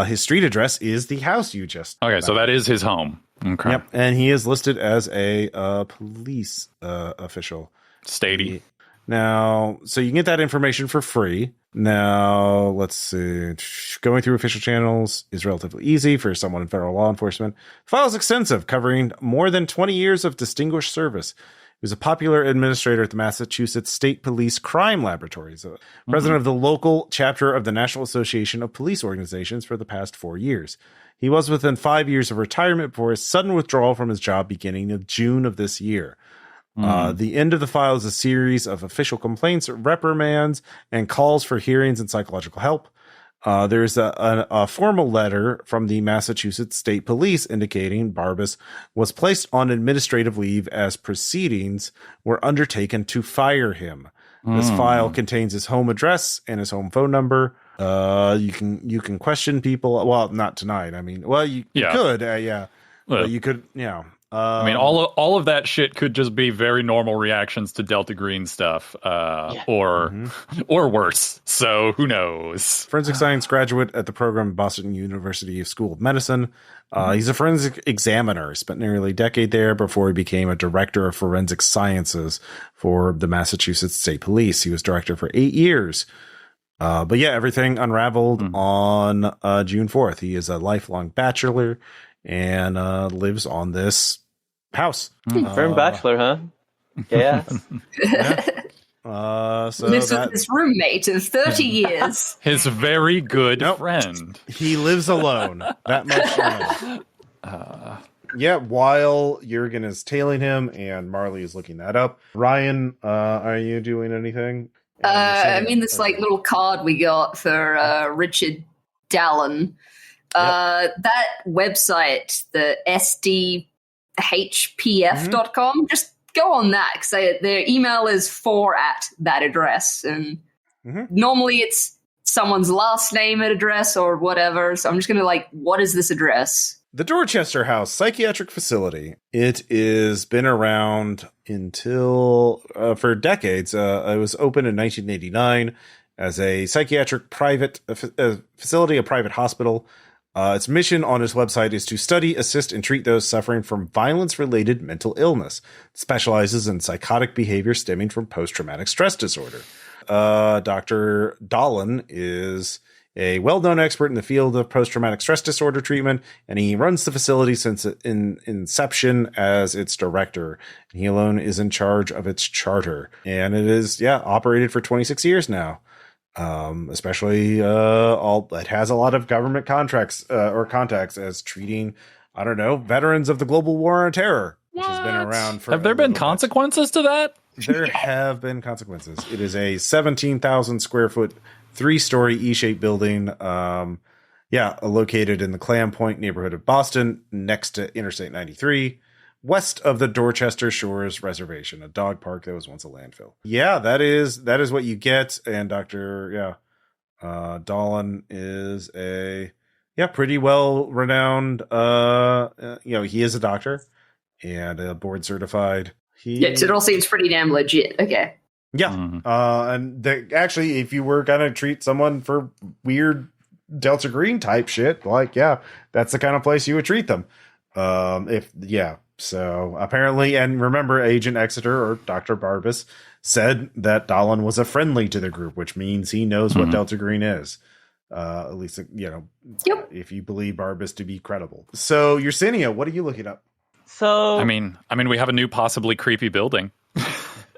His street address is the house you just. Okay, so that is his home. Okay. Yep, and he is listed as a police official. Statey. Now, so you can get that information for free. Now, let's see. Going through official channels is relatively easy for someone in federal law enforcement. The file is extensive, covering more than 20 years of distinguished service. He was a popular administrator at the Massachusetts State Police Crime Laboratories, president of the local chapter of the National Association of Police Organizations for the past 4 years. He was within 5 years of retirement before his sudden withdrawal from his job beginning of June of this year. The end of the file is a series of official complaints, reprimands, and calls for hearings and psychological help. There's a formal letter from the Massachusetts State Police indicating Barbas was placed on administrative leave as proceedings were undertaken to fire him. This file contains his home address and his home phone number. You can question people. Well, not tonight. I mean, well, you could, yeah. But you could, yeah. I mean, all of that shit could just be very normal reactions to Delta Green stuff, or worse. So who knows? Forensic science graduate at the program at Boston University School of Medicine. He's a forensic examiner. Spent nearly a decade there before he became a director of forensic sciences for the Massachusetts State Police. He was director for 8 years. But yeah, everything unraveled on June 4th. He is a lifelong bachelor and lives on this house. Firm bachelor, huh? Yeah. So lives with his roommate of 30 years. His very good friend. He lives alone. That much I know. Yeah, while Jørgen is tailing him and Marley is looking that up. Ryan, are you doing anything? I mean, this like little card we got for Richard Dallin. That website, the sdhpf.com, just go on that because their email is at that address, and normally it's someone's last name and address or whatever. So I'm just gonna what is this address? The Dorchester House Psychiatric Facility. It has been around until for decades. It was opened in 1989 as a psychiatric private facility, a private hospital. Its mission on its website is to study, assist, and treat those suffering from violence-related mental illness. It specializes in psychotic behavior stemming from post-traumatic stress disorder. Dr. Dallin is a well-known expert in the field of post-traumatic stress disorder treatment, and he runs the facility since inception as its director. He alone is in charge of its charter, and it is operated for 26 years now. Especially it has a lot of government contracts or contacts as treating, I don't know, veterans of the global war on terror, which has been around for. Have there been consequences to that? There have been consequences. It is a 17,000 square foot, 3-story E-shaped building. Located in the Clam Point neighborhood of Boston, next to Interstate 93. West of the Dorchester Shores Reservation, a dog park that was once a landfill. Yeah, that is what you get. And Dr. Dallin is a pretty well renowned. He is a doctor and board certified. It all seems pretty damn legit. Okay. Yeah, and actually, if you were gonna treat someone for weird Delta Green type shit, that's the kind of place you would treat them. So apparently, and remember, Agent Exeter or Dr. Barbas said that Dallin was a friendly to the group, which means he knows what Delta Green is. At least, if you believe Barbas to be credible. So, Yersinia, what are you looking up? So, I mean, we have a new possibly creepy building.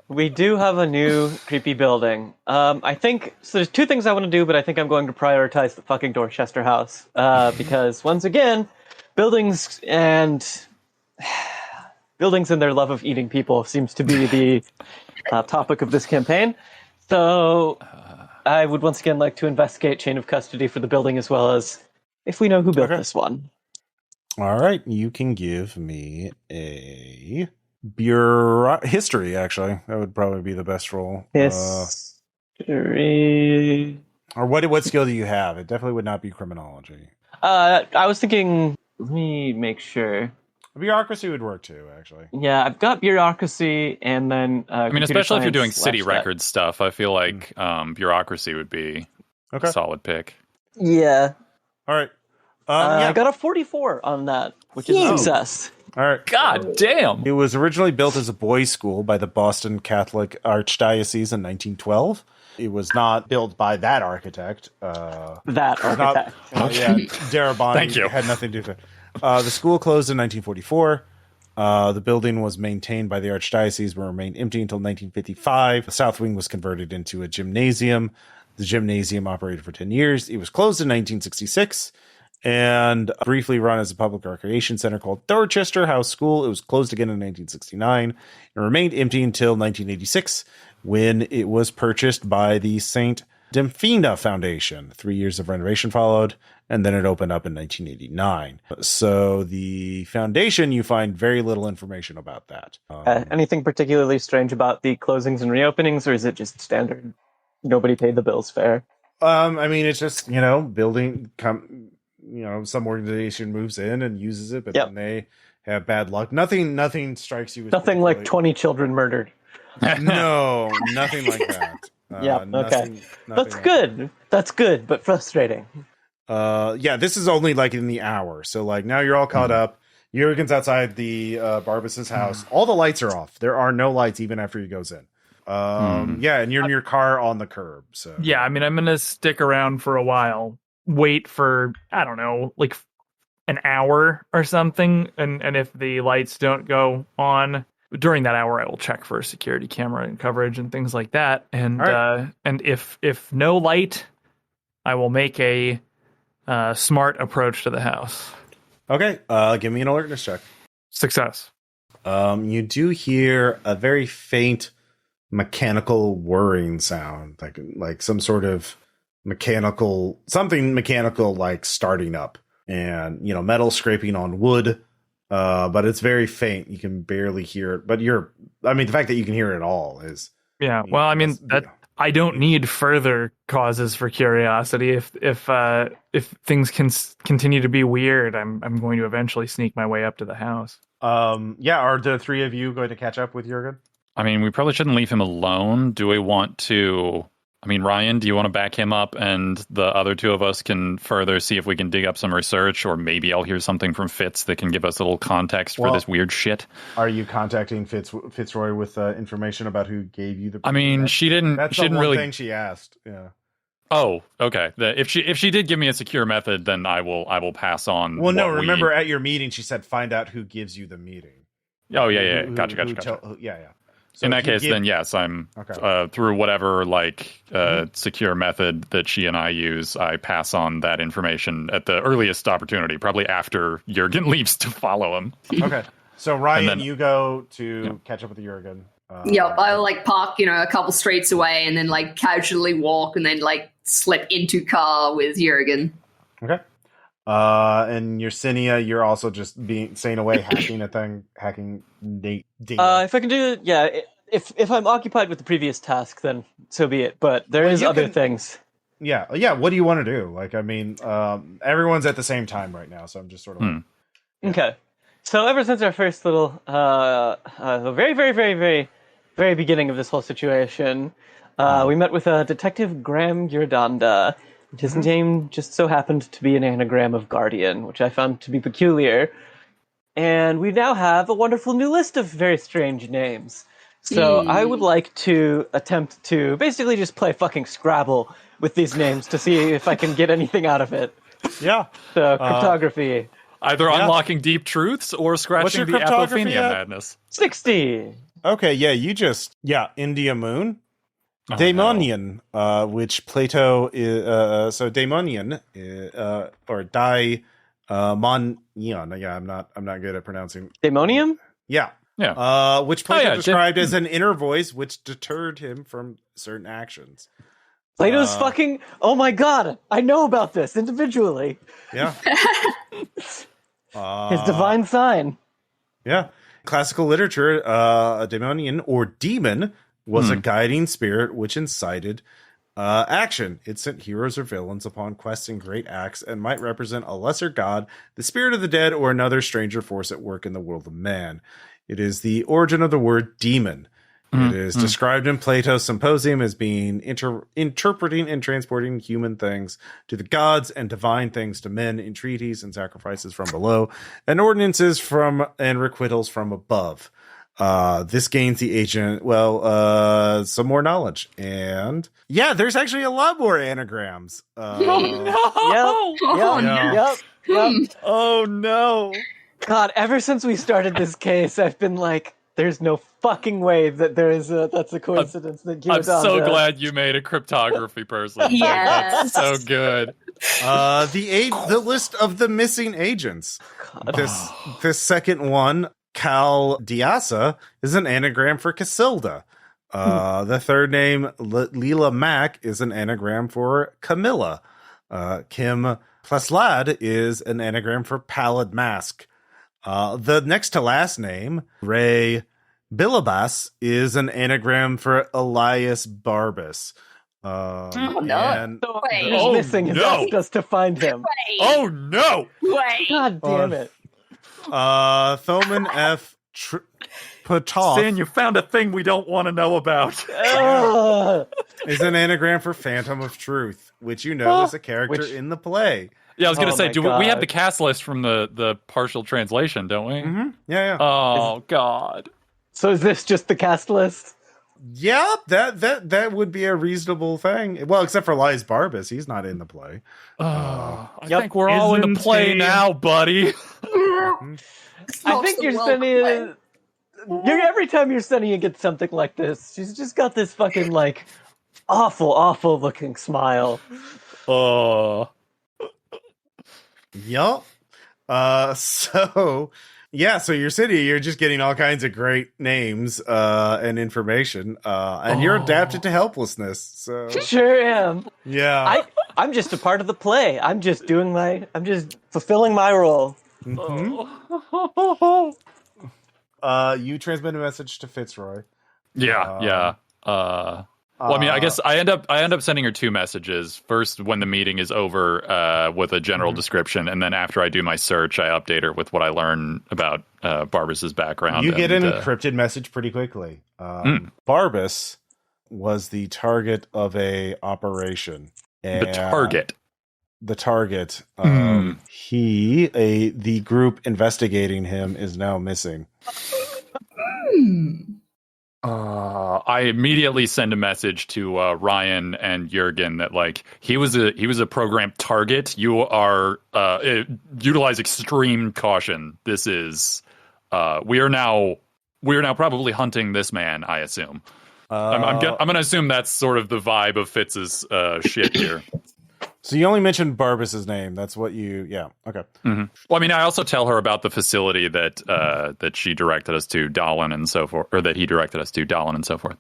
We do have a new creepy building. I think so. There's two things I want to do, but I think I'm going to prioritize the fucking Dorchester House because once again, buildings and their love of eating people seems to be the topic of this campaign. So I would once again like to investigate chain of custody for the building as well as if we know who built this one. All right, you can give me a history. Actually, that would probably be the best roll. History. Or what skill do you have? It definitely would not be criminology. I was thinking. Let me make sure. Bureaucracy would work too, actually. Yeah, I've got bureaucracy, and then especially if you're doing city record stuff, I feel like bureaucracy would be a solid pick. Yeah. All right. I got a 44 on that, which is a success. All right. God damn! It was originally built as a boys' school by the Boston Catholic Archdiocese in 1912. It was not built by that architect. Darabont. Thank you. Had nothing to do with it. The school closed in 1944. The building was maintained by the Archdiocese but remained empty until 1955. The South Wing was converted into a gymnasium. The gymnasium operated for 10 years. It was closed in 1966 and briefly run as a public recreation center called Dorchester House School. It was closed again in 1969 and remained empty until 1986 when it was purchased by the St. Demphina Foundation. 3 years of renovation followed, and then it opened up in 1989. So the foundation, you find very little information about that. Anything particularly strange about the closings and reopenings, or is it just standard? Nobody paid the bills fair. It's just, building, some organization moves in and uses it, but then they have bad luck. Nothing strikes you as nothing like 20 children murdered. No, nothing like that. Okay. That's good. That's good, but frustrating. This is only in the hour. So now you're all caught up. Jørgen's outside the Barbas's house. All the lights are off. There are no lights even after he goes in. And you're in your car on the curb. So I'm gonna stick around for a while. Wait for, I don't know, an hour or something, and if the lights don't go on during that hour, I will check for security camera and coverage and things like that. And and if no light, I will make a smart approach to the house. Okay, give me an alertness check. Success. You do hear a very faint mechanical whirring sound, like some sort of mechanical like starting up, and metal scraping on wood. But it's very faint. You can barely hear it. But the fact that you can hear it at all is Well, I mean that. I don't need further causes for curiosity. If things can continue to be weird, I'm going to eventually sneak my way up to the house. Are the three of you going to catch up with Jørgen? I mean, we probably shouldn't leave him alone. Do we want to? I mean, Ryan, do you want to back him up, and the other two of us can further see if we can dig up some research, or maybe I'll hear something from Fitz that can give us a little context for this weird shit. Are you contacting Fitzroy with information about who gave you the? I mean, she didn't. That's she the didn't one really. thing she asked. Yeah. Oh, okay. If she did give me a secure method, then I will pass on. Well, no. Remember, at your meeting, she said, "Find out who gives you the meeting." Oh yeah. Gotcha. Yeah. So in that case, then yes, I'm through whatever secure method that she and I use. I pass on that information at the earliest opportunity, probably after Jørgen leaves to follow him. Okay, so Ryan, you go to catch up with Jørgen. I'll park, a couple streets away, and then casually walk, and then slip into car with Jørgen. Okay. And Yersinia, you're also just staying away, hacking data. If I can do it, if I'm occupied with the previous task, then so be it. But there is other things. Yeah. What do you want to do? Everyone's at the same time right now, so I'm just sort of. Okay. So ever since our first little, the very, very, very, very, very beginning of this whole situation, we met with Detective Graham Giordanda. His name just so happened to be an anagram of Guardian, which I found to be peculiar. And we now have a wonderful new list of very strange names. So I would like to attempt to basically just play fucking Scrabble with these names to see if I can get anything out of it. Yeah. So, cryptography. Either unlocking deep truths or scratching the apophenia madness. 60. Okay, India Moon. Daemonian, which Plato is, so Daemonian, or Daimonion. I'm not good at pronouncing. Daemonium? Yeah. Which Plato described as an inner voice which deterred him from certain actions. Plato's fucking, oh my god, I know about this individually. Yeah. His divine sign. Yeah. Classical literature, a daemonian or demon was a guiding spirit which incited action. It sent heroes or villains upon quests and great acts and might represent a lesser god, the spirit of the dead, or another stranger force at work in the world of man. It is the origin of the word demon. It is described in Plato's Symposium as being interpreting and transporting human things to the gods and divine things to men, entreaties and sacrifices from below, and ordinances from and requitals from above. This gains the agent, some more knowledge. And there's actually a lot more anagrams. Yep. Oh no. God, ever since we started this case, I've been like, there's no fucking way that that's a coincidence that I'm so glad you made a cryptography person. Yes. That's so good. The list of the missing agents. This second one, Cal Diasa, is an anagram for Casilda. The third name, Leela Mack, is an anagram for Camilla. Kim Pleslad is an anagram for Pallid Mask. The next to last name, Ray Bilibas, is an anagram for Elias Barbas. Missing has asked us to find him. Wait. Oh no! Wait. God damn it. Thoman F. Patoff Stan, you found a thing we don't want to know about. is an anagram for Phantom of Truth, which is a character in the play. Yeah, I was going to say, we have the cast list from the partial translation, don't we? Mm-hmm. Yeah. Oh, God. So is this just the cast list? Yeah, that would be a reasonable thing. Well, except for Elias Barbas, he's not in the play. I think we're all in the play now, buddy. I think Yersinia. Every time Yersinia gets something like this, she's just got this fucking like awful looking smile. Oh. Yup. So Yersinia, you're just getting all kinds of great names and information, and you're adapted to helplessness. So Sure am. yeah, I'm just a part of the play. I'm just fulfilling my role. You transmit a message to Fitzroy. Yeah. Well, I mean, I guess I end up sending her two messages. First, when the meeting is over, with a general description, and then after I do my search, I update her with what I learn about Barbas's background. You get an encrypted message pretty quickly. Barbas was the target of a operation. The target. The target. The group investigating him is now missing. I immediately send a message to Ryan and Jørgen that like he was a programmed target. You are utilize extreme caution. This is we are now probably hunting this man. I assume. I'm gonna assume that's sort of the vibe of Fitz's shit here. So you only mentioned Barbas's name. That's what you... Yeah, okay. Mm-hmm. Well, I mean, I also tell her about the facility that she directed us to, Dahlen and so forth, or that he directed us to, Dahlen and so forth.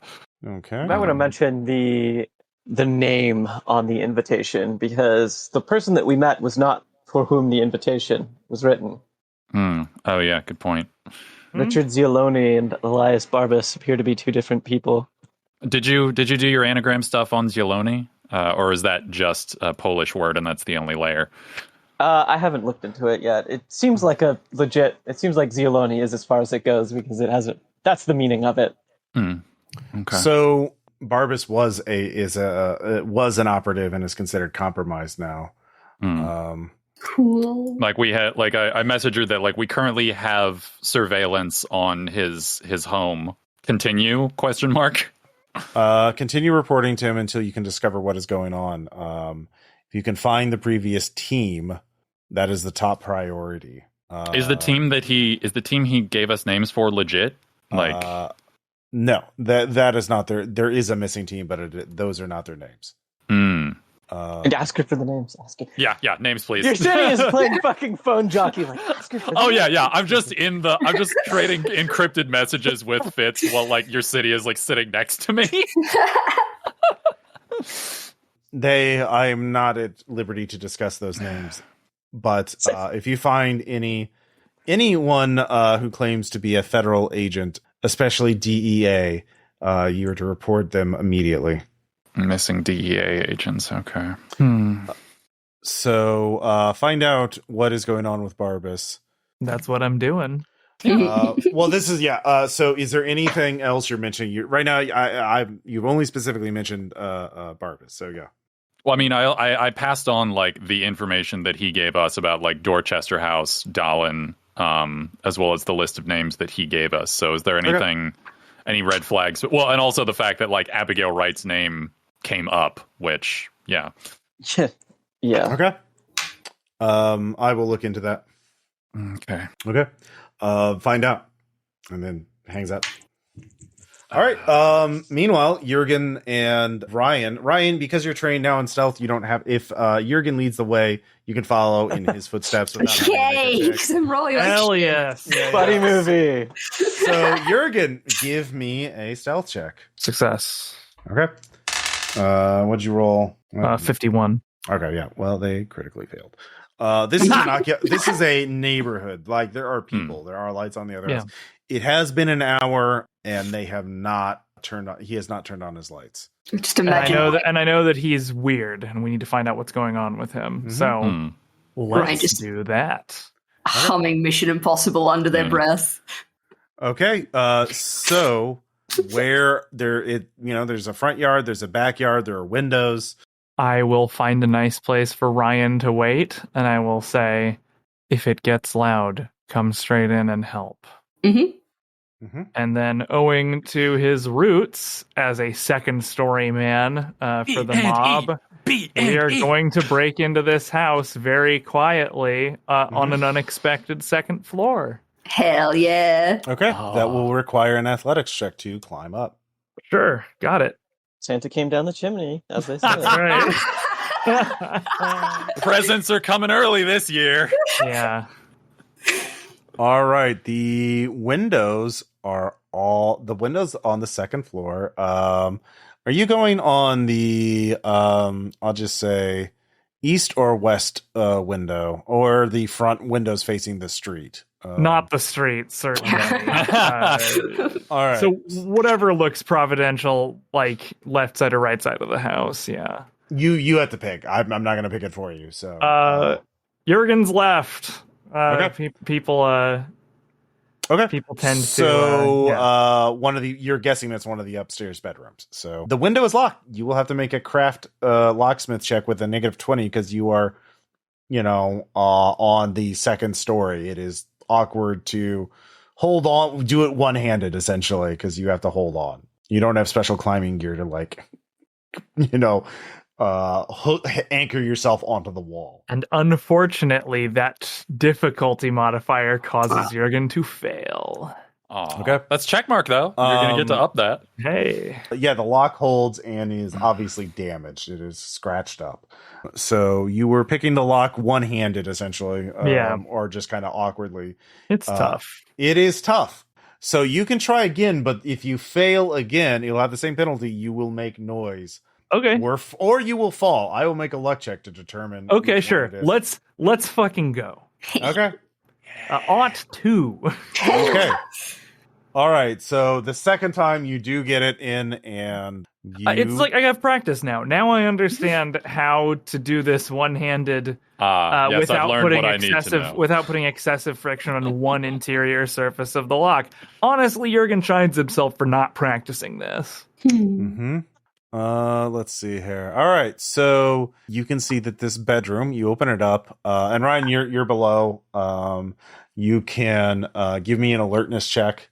Okay. I want to mention the name on the invitation, because the person that we met was not for whom the invitation was written. Oh, yeah, good point. Richard Zialoni and Elias Barbas appear to be two different people. Did you do your anagram stuff on Zialoni? Or is that just a Polish word and that's the only layer? I haven't looked into it yet. It seems like it seems like Zialoni is as far as it goes, because it hasn't. That's the meaning of it. Okay. So Barbas was an operative and is considered compromised now. Cool. Like we had, like I messaged her that like we currently have surveillance on his home. Continue ? Continue reporting to him until you can discover what is going on. If you can find the previous team, that is the top priority. Is the team he gave us names for legit? Like, no, that is not there. There is a missing team, but those are not their names. And ask her for the names. Ask her. Yeah, names, please. Yersinia is playing fucking phone jockey. Like, ask her for the names. Yeah. I'm just trading encrypted messages with Fitz while like Yersinia is like sitting next to me. I'm not at liberty to discuss those names, but if you find anyone who claims to be a federal agent, especially DEA, you are to report them immediately. Missing DEA agents. Okay. So find out what is going on with Barbas. That's what I'm doing. Well, this is so is there anything else you're mentioning? Right now, you've only specifically mentioned Barbas. So yeah. Well, I mean, I passed on like the information that he gave us about like Dorchester House, Dahlen, as well as the list of names that he gave us. So is there anything, any red flags? Well, and also the fact that like Abigail Wright's name came up, which yeah. Okay. I will look into that. Okay. Find out, and then hangs up. All right. Meanwhile, Jørgen and Ryan, because you're trained now in stealth, you don't have. If Jørgen leads the way, you can follow in his footsteps. Yay! Because I'm really like, Hell yes. Buddy movie. So Jørgen, give me a stealth check. Success. Okay. What'd you roll? 51. Okay, yeah. Well, they critically failed. This is a neighborhood. Like there are people, there are lights on the other house. It has been an hour, and they have not turned on. He has not turned on his lights. Just imagine. I know that he's weird, and we need to find out what's going on with him. So let's do that. Humming Mission Impossible under their breath. Okay. So where there's a front yard, there's a backyard, there are windows. I will find a nice place for Ryan to wait, and I will say, if it gets loud, come straight in and help. Mm-hmm. And then, owing to his roots as a second-story man for the mob, we are going to break into this house very quietly on an unexpected second floor. Hell yeah. Okay, that will require an athletics check to climb up. Sure, got it. Santa came down the chimney, as they say. Right. Presents are coming early this year. Yeah. All right, the windows on the second floor. Are you going on the I'll just say east or west window, or the front windows facing the street? Not the street, certainly. All right. So whatever looks providential, like left side or right side of the house, yeah. You have to pick. I'm not going to pick it for you. So Jørgen's left. Okay. People tend to. You're guessing that's one of the upstairs bedrooms. So the window is locked. You will have to make a craft locksmith check with a -20 because you are, on the second story. It is awkward to hold on, do it one-handed essentially because you have to hold on. You don't have special climbing gear to anchor yourself onto the wall. And unfortunately, that difficulty modifier causes Jørgen to fail. Oh, okay. That's checkmark though. You're gonna get to up that. Hey. Yeah, the lock holds and is obviously damaged. It is scratched up. So you were picking the lock one-handed essentially, or just kind of awkwardly. It's tough. It is tough. So you can try again, but if you fail again, you'll have the same penalty. You will make noise. Okay. Or you will fall. I will make a luck check to determine. Okay, sure. Let's fucking go. Okay. Ought to. Okay. All right. So the second time you do get it in, and it's like I have practice now. Now I understand how to do this one-handed without putting excessive friction on one interior surface of the lock. Honestly, Jørgen chides himself for not practicing this. Mm-hmm. Let's see here. All right, so you can see that this bedroom, you open it up, and Ryan, you're below. You can give me an alertness check.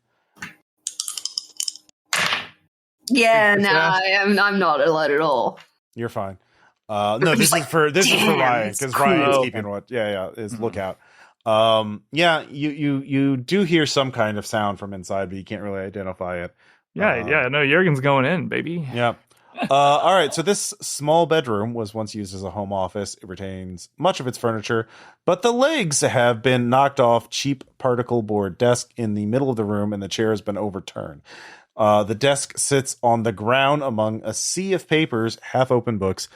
Yeah, no, I'm not alert at all. You're fine. No, this is for Ryan, because Ryan's keeping what? Is lookout. You do hear some kind of sound from inside, but you can't really identify it. No, Jørgen's going in, baby. Yeah. All right, so this small bedroom was once used as a home office. It retains much of its furniture, but the legs have been knocked off cheap particle board desk in the middle of the room, and the chair has been overturned. The desk sits on the ground among a sea of papers, half-open books,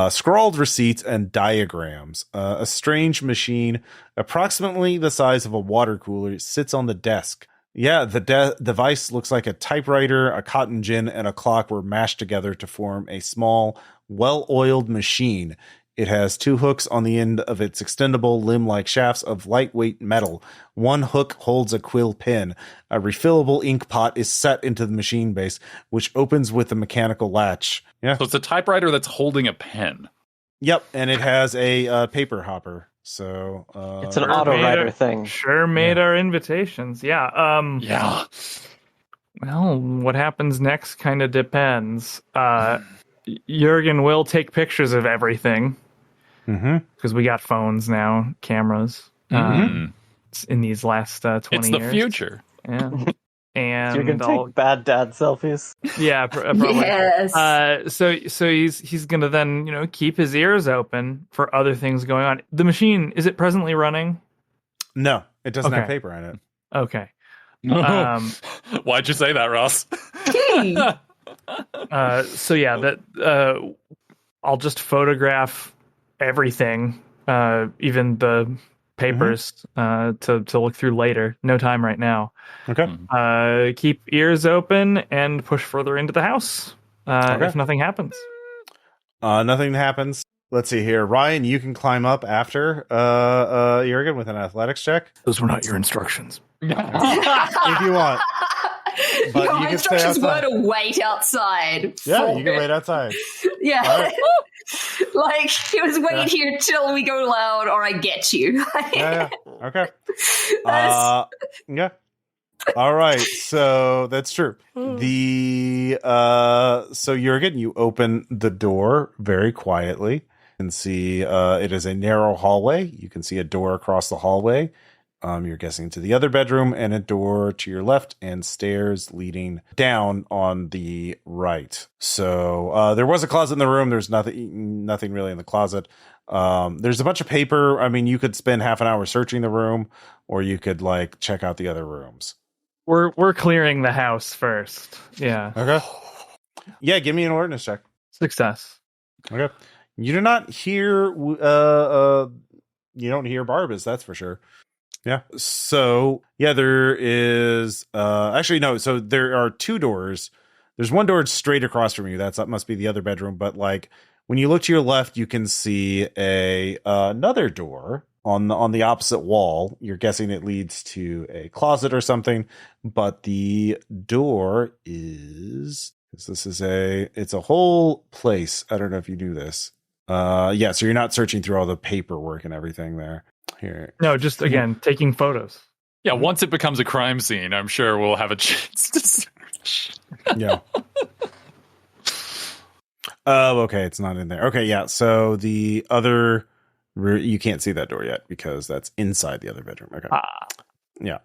scrawled receipts, and diagrams. A strange machine, approximately the size of a water cooler, sits on the desk. Yeah, the device looks like a typewriter, a cotton gin, and a clock were mashed together to form a small, well-oiled machine. It has two hooks on the end of its extendable limb-like shafts of lightweight metal. One hook holds a quill pen. A refillable ink pot is set into the machine base, which opens with a mechanical latch. Yeah. So it's a typewriter that's holding a pen. Yep, and it has a paper hopper. So it's an auto-writer thing. Sure made our invitations. Yeah. Well, what happens next kind of depends. Jørgen will take pictures of everything. Because we got phones now, cameras. In these last 20 years. It's the future. Yeah. And you're gonna take bad dad selfies. Yeah, probably. Yes. So he's gonna then keep his ears open for other things going on. The machine, is it presently running? No, it doesn't have paper in it. Okay. Why'd you say that, Ross? I'll just photograph everything, even the papers, to look through later. No time right now. Okay. Keep ears open and push further into the house. If nothing happens. Nothing happens. Let's see here. Ryan, you can climb up after Jørgen with an athletics check. Those were not your instructions. If you want. But my instructions were to wait outside. Yeah, you can wait outside. Yeah. Right. Like, it was wait here till we go loud or I get you. Yeah. Okay. Yeah. All right, so that's true. So Jørgen, you open the door very quietly. You can see it is a narrow hallway. You can see a door across the hallway. You're guessing to the other bedroom, and a door to your left, and stairs leading down on the right. So there was a closet in the room. There's nothing really in the closet. There's a bunch of paper. I mean, you could spend half an hour searching the room, or you could like check out the other rooms. We're clearing the house first. Yeah. Okay. Yeah, give me an awareness check. Success. Okay. You do not hear you don't hear Barbas, that's for sure. Yeah. So, yeah, there is actually no, so there are two doors. There's one door straight across from you. That must be the other bedroom, but like when you look to your left, you can see another door on the opposite wall. You're guessing it leads to a closet or something, but the door it's a whole place. I don't know if you do this. Yeah, so you're not searching through all the paperwork and everything there. Here. No, just again taking photos. Yeah, once it becomes a crime scene, I'm sure we'll have a chance to search. Yeah. Oh, okay, it's not in there. Okay, yeah. So the other, you can't see that door yet because that's inside the other bedroom. Okay. Yeah.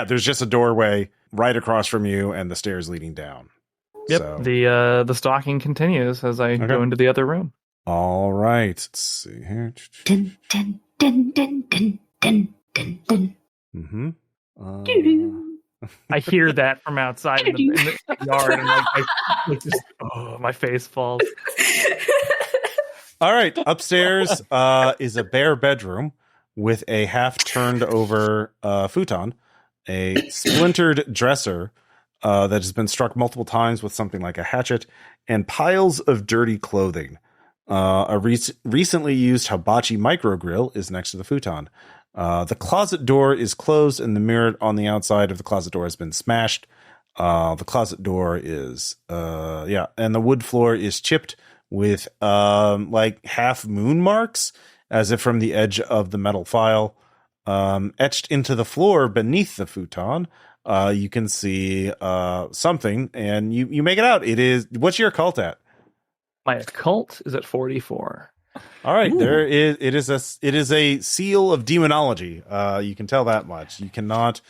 There's just a doorway right across from you and the stairs leading down. Yep. So. The stalking continues as I go into the other room. All right. Let's see here. Dun, dun, dun, dun, dun, dun, dun, dun. Mm-hmm. I hear that from outside in the yard, and my face falls. All right. Upstairs is a bare bedroom with a half turned over futon, a splintered dresser that has been struck multiple times with something like a hatchet, and piles of dirty clothing. A recently used hibachi micro grill is next to the futon. The closet door is closed, and the mirror on the outside of the closet door has been smashed. The closet door is, and the wood floor is chipped with like half moon marks, as if from the edge of the metal file. Etched into the floor beneath the futon, you can see something, and you make it out. It is, what's your occult at? My occult is at 44. All right, it is a seal of demonology. You can tell that much. You cannot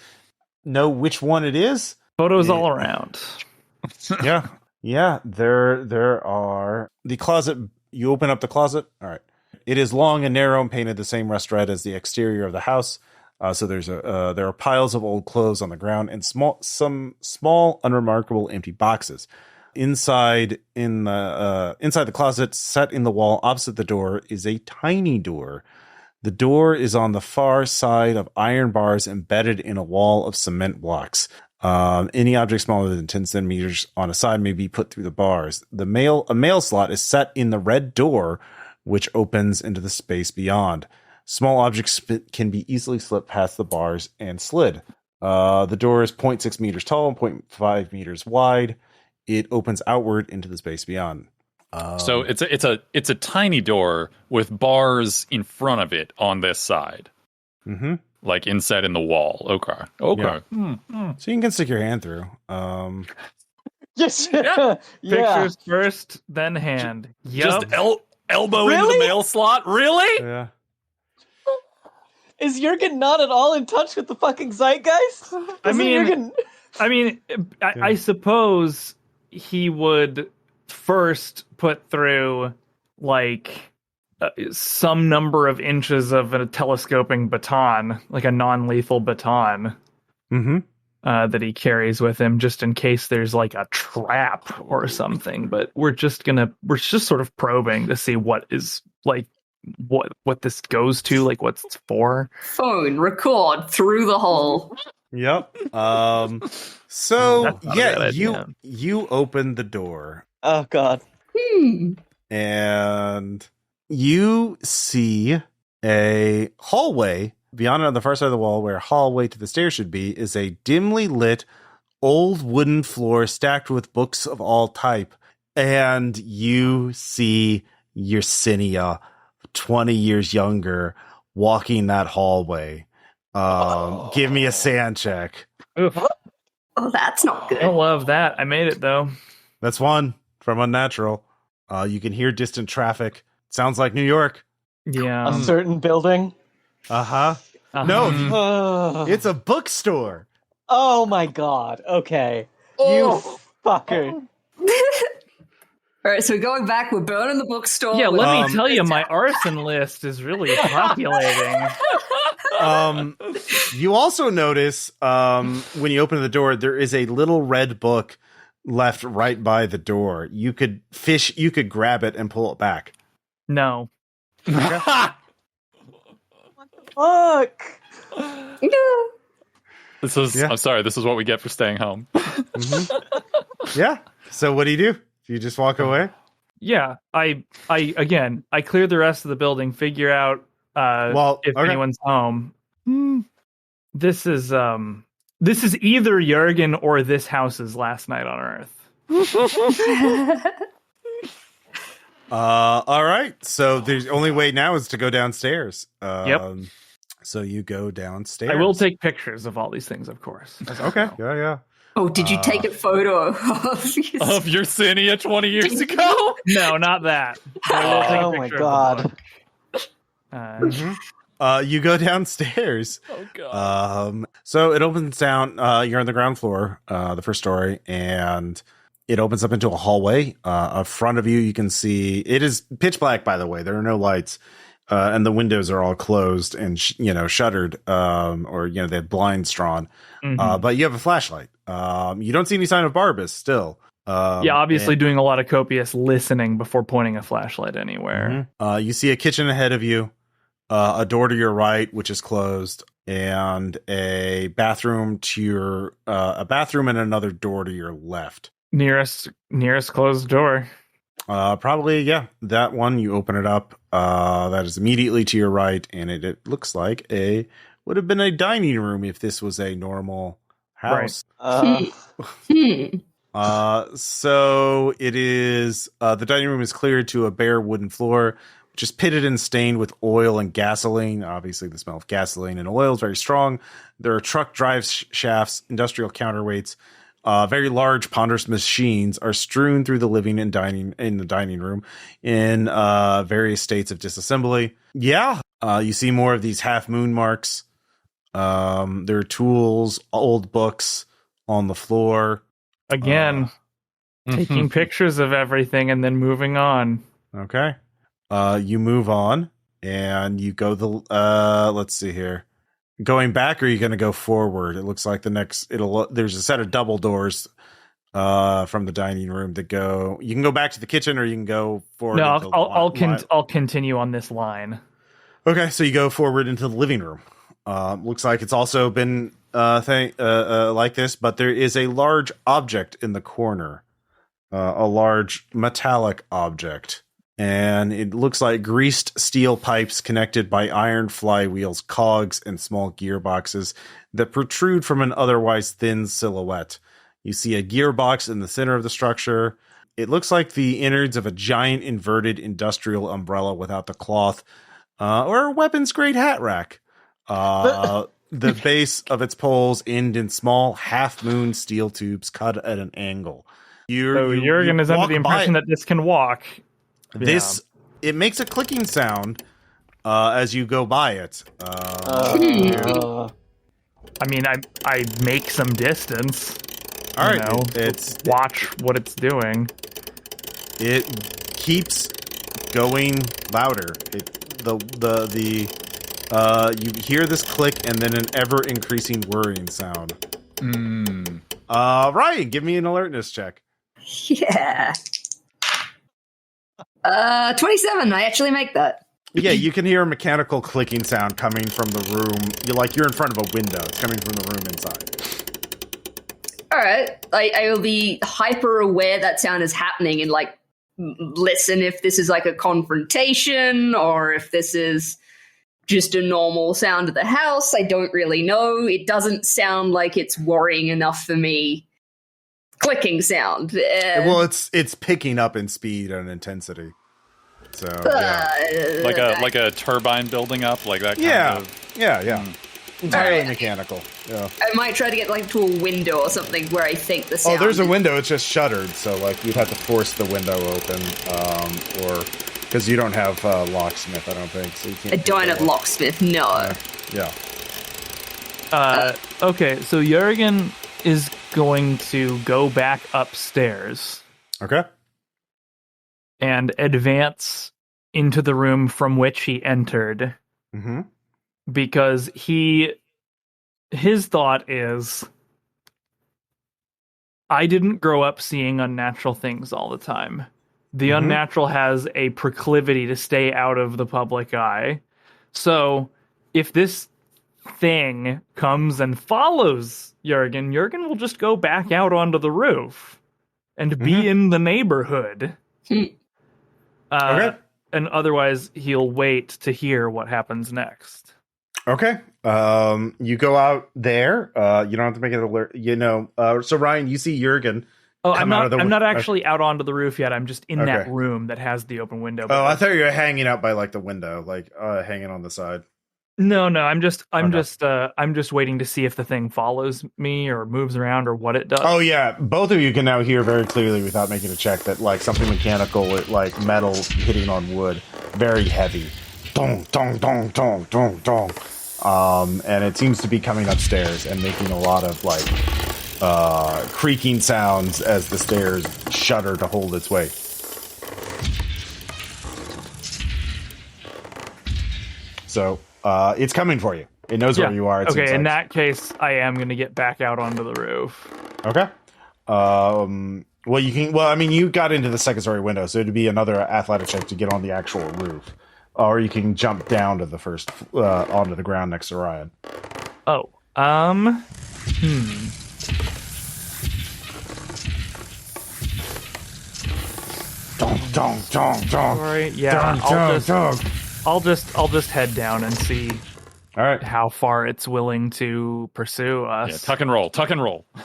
know which one it is. Photos all around. Yeah. There are the closet. You open up the closet. All right. It is long and narrow and painted the same rust red as the exterior of the house. So there are piles of old clothes on the ground and some small unremarkable empty boxes. Inside the closet, set in the wall opposite the door, is a tiny door. The door is on the far side of iron bars embedded in a wall of cement blocks. Any object smaller than 10 centimeters on a side may be put through the bars. A mail slot is set in the red door, which opens into the space beyond. Small objects can be easily slipped past the bars and slid. The door is 0.6 meters tall and 0.5 meters wide. It opens outward into the space beyond. So it's a tiny door with bars in front of it on this side, like inset in the wall. Okay. Yeah. So you can stick your hand through. Yes. Yeah. Pictures first, then hand. Just elbow into the mail slot. Really? Yeah. Is Jørgen not at all in touch with the fucking zeitgeist? I suppose he would first put through like some number of inches of a telescoping baton, like a non-lethal baton, that he carries with him just in case there's like a trap or something. But we're just sort of probing to see what is like what this goes to, like what's it's for. Phone record through the hole. Yep. So you open the door. Oh God. And you see a hallway beyond, on the far side of the wall, where a hallway to the stairs should be, is a dimly lit old wooden floor stacked with books of all type. And you see Yersinia, 20 years younger, walking that hallway. Give me a sand check. Oh, that's not good. I love that. I made it though. That's one from Unnatural. You can hear distant traffic. Sounds like New York. Yeah. A certain building. Uh-huh. No, it's a bookstore. Oh my god. Okay. Oh. You fucker. All right, so going back, we're burning the bookstore. Yeah, let me tell you, my arson list is really populating. You also notice when you open the door, there is a little red book left right by the door. You could grab it and pull it back. No. Fuck. I'm sorry, this is what we get for staying home. Mm-hmm. Yeah. So what do? Do you just walk away? Yeah, I clear the rest of the building, figure out if anyone's home. This is either Jørgen or this house's last night on Earth. All right. So the only way now is to go downstairs. Yep. So you go downstairs. I will take pictures of all these things, of course. Okay. Yeah. Oh, did you take a pphoto of Yersinia 20 years ago? No, not that. Oh my god. You go downstairs. Oh god. So it opens down. You're on the ground floor, the first story, and it opens up into a hallway. In front of you, you can see it is pitch black. By the way, there are no lights, and the windows are all closed and shuttered, or they have blinds drawn. Mm-hmm. But you have a flashlight. You don't see any sign of Barbas still. Obviously doing a lot of copious listening before pointing a flashlight anywhere. Mm-hmm. You see a kitchen ahead of you, a door to your right, which is closed, and a bathroom and another door to your left. Nearest closed door. Probably, yeah. That one, you open it up. That is immediately to your right, and it looks like would have been a dining room if this was a normal house. Right. So it is. The dining room is cleared to a bare wooden floor, which is pitted and stained with oil and gasoline. Obviously, the smell of gasoline and oil is very strong. There are truck drive shafts, industrial counterweights. Very large, ponderous machines are strewn through the living and dining in the dining room in various states of disassembly. Yeah, you see more of these half moon marks. There are tools, old books on the floor. Again, taking pictures of everything and then moving on. Okay. You move on and you go let's see here. Going back, or are you going to go forward? It looks like there's a set of double doors from the dining room that go. You can go back to the kitchen, or you can go forward. No, I'll continue on this line. Okay, so you go forward into the living room. Looks like it's also been like this, but there is a large object in the corner, a large metallic object. And it looks like greased steel pipes connected by iron flywheels, cogs, and small gearboxes that protrude from an otherwise thin silhouette. You see a gearbox in the center of the structure. It looks like the innards of a giant inverted industrial umbrella without the cloth, or a weapons-grade hat rack. The base of its poles end in small half-moon steel tubes cut at an angle. Jørgen is under the impression that this can walk. It makes a clicking sound as you go by it. I mean, I make some distance. All right, it's watch what it's doing. It keeps going louder. You hear this click and then an ever increasing whirring sound. Ryan, give me an alertness check. Yeah. 27. I actually make that. Yeah, you can hear a mechanical clicking sound coming from the room. You're in front of a window. It's coming from the room inside. All right. I will be hyper aware that sound is happening and listen if this is like a confrontation or if this is just a normal sound of the house. I don't really know. It doesn't sound like it's worrying enough for me. Clicking sound. Well, it's picking up in speed and intensity. So yeah. like a turbine building up, like that kind of. Yeah. entirely mechanical. Yeah. I might try to get like to a window or something where I think the sound. Oh, there's a window. It's just shuttered, so like you'd have to force the window open, or because you don't have locksmith, I don't think. So you can't. I don't have locksmith. No. Yeah. Okay, so Jørgen is going to go back upstairs. Okay. And advance into the room from which he entered. Mm-hmm. Because his thought is, I didn't grow up seeing unnatural things all the time. The unnatural has a proclivity to stay out of the public eye. So if this thing comes and follows Jørgen will just go back out onto the roof and be in the neighborhood. Okay. And otherwise, he'll wait to hear what happens next. Okay. You go out there. You don't have to make an alert. So Ryan, you see Jørgen. Oh, I'm not actually out onto the roof yet. I'm just in that room that has the open window. Oh, I thought you were hanging out by like the window, like hanging on the side. No. I'm just waiting to see if the thing follows me or moves around or what it does. Oh yeah, both of you can now hear very clearly without making a check that like something mechanical, like metal hitting on wood, very heavy, dong dong dong dong dong dong, and it seems to be coming upstairs and making a lot of like creaking sounds as the stairs shudder to hold its weight. So. It's coming for you. It knows where you are. Okay, in that case, I am going to get back out onto the roof. Okay. Well, you can. Well, I mean, you got into the second story window, so it'd be another athletic check to get on the actual roof, or you can jump down to the first onto the ground next to Ryan. Oh. Dong dong dong dong. Sorry. Yeah. I'll just head down and see how far it's willing to pursue us. Yeah, tuck and roll.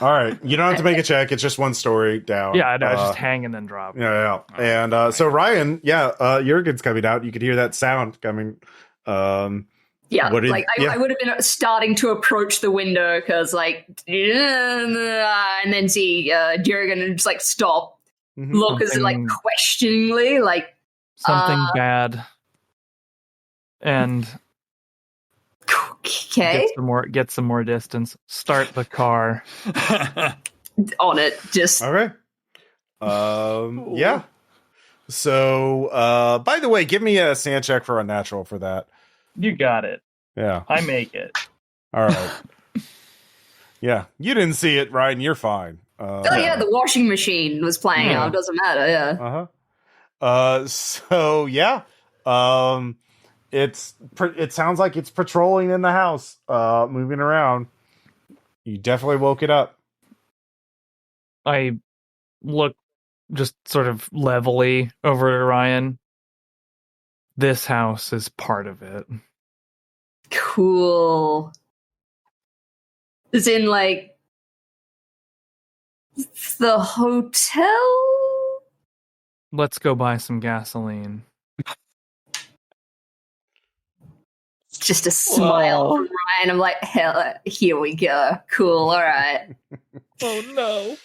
All right. You don't have to make a check. It's just one story down. Yeah, no, just hang and then drop. Yeah. And so Ryan, Jørgen's coming out. You could hear that sound coming. I would have been starting to approach the window because and then see Jørgen and just like stop, look as like questioningly, like something bad. And okay, get some more distance. Start the car. On it, just all right. Yeah. So, by the way, give me a sand check for unnatural for that. You got it. Yeah, I make it. All right. Yeah, you didn't see it, Ryan. You're fine. The washing machine was playing out. Doesn't matter. Yeah. So yeah. It sounds like it's patrolling in the house, moving around. You definitely woke it up. I look just sort of levelly over to Ryan. This house is part of it. Cool. As in, like, the hotel? Let's go buy some gasoline. Just a smile from Ryan. I'm like, hell, here we go. Cool, all right. Oh, no.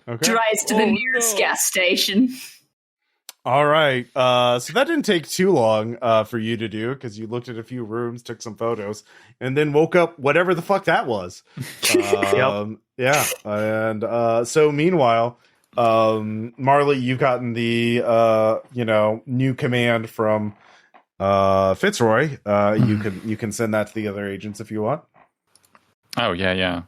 Okay. Drives to the nearest gas station. All right. So that didn't take too long for you to do because you looked at a few rooms, took some photos, and then woke up whatever the fuck that was. Yep. Yeah. And so meanwhile, Marley, you've gotten the new command from Fitzroy. You can send that to the other agents if you want. Oh yeah.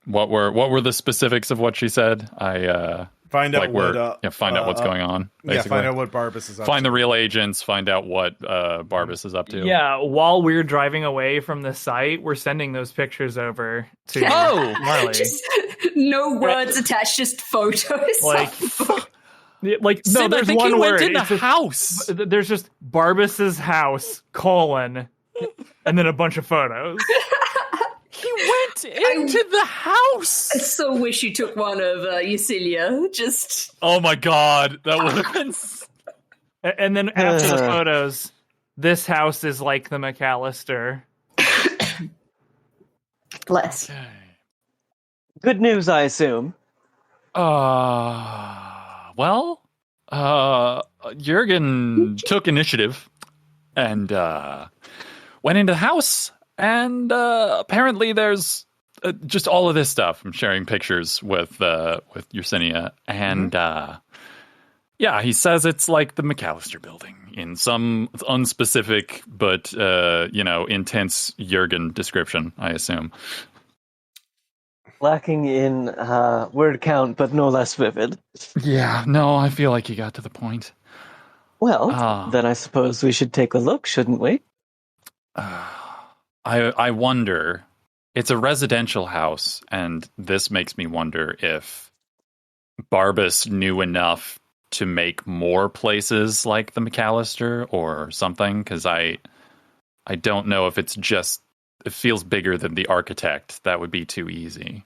What were the specifics of what she said? Find out find out what's going on. Basically. Yeah, find out what Barbas is up to. Find the real agents. Find out what Barbas is up to. Yeah, while we're driving away from the site, we're sending those pictures over to Marley. Just no words attached, just photos. Like no, Sid, there's I think one he word. went in the It's just, house. There's just Barbas's house, and then a bunch of photos. He went into the house. I so wish you took one of Yersinia. Just oh my god, that would have been. And then after the photos, this house is like the McAllister. Bless. Okay. Good news, I assume. Jørgen took initiative and went into the house, and apparently there's just all of this stuff. I'm sharing pictures with Yersinia, and yeah, he says it's like the McAllister building in some unspecific but intense Jørgen description, I assume. Lacking in word count, but no less vivid. Yeah, no, I feel like you got to the point. Well, then I suppose we should take a look, shouldn't we? I wonder. It's a residential house, and this makes me wonder if Barbas knew enough to make more places like the McAllister or something, because I don't know if it's just... It feels bigger than the architect. That would be too easy.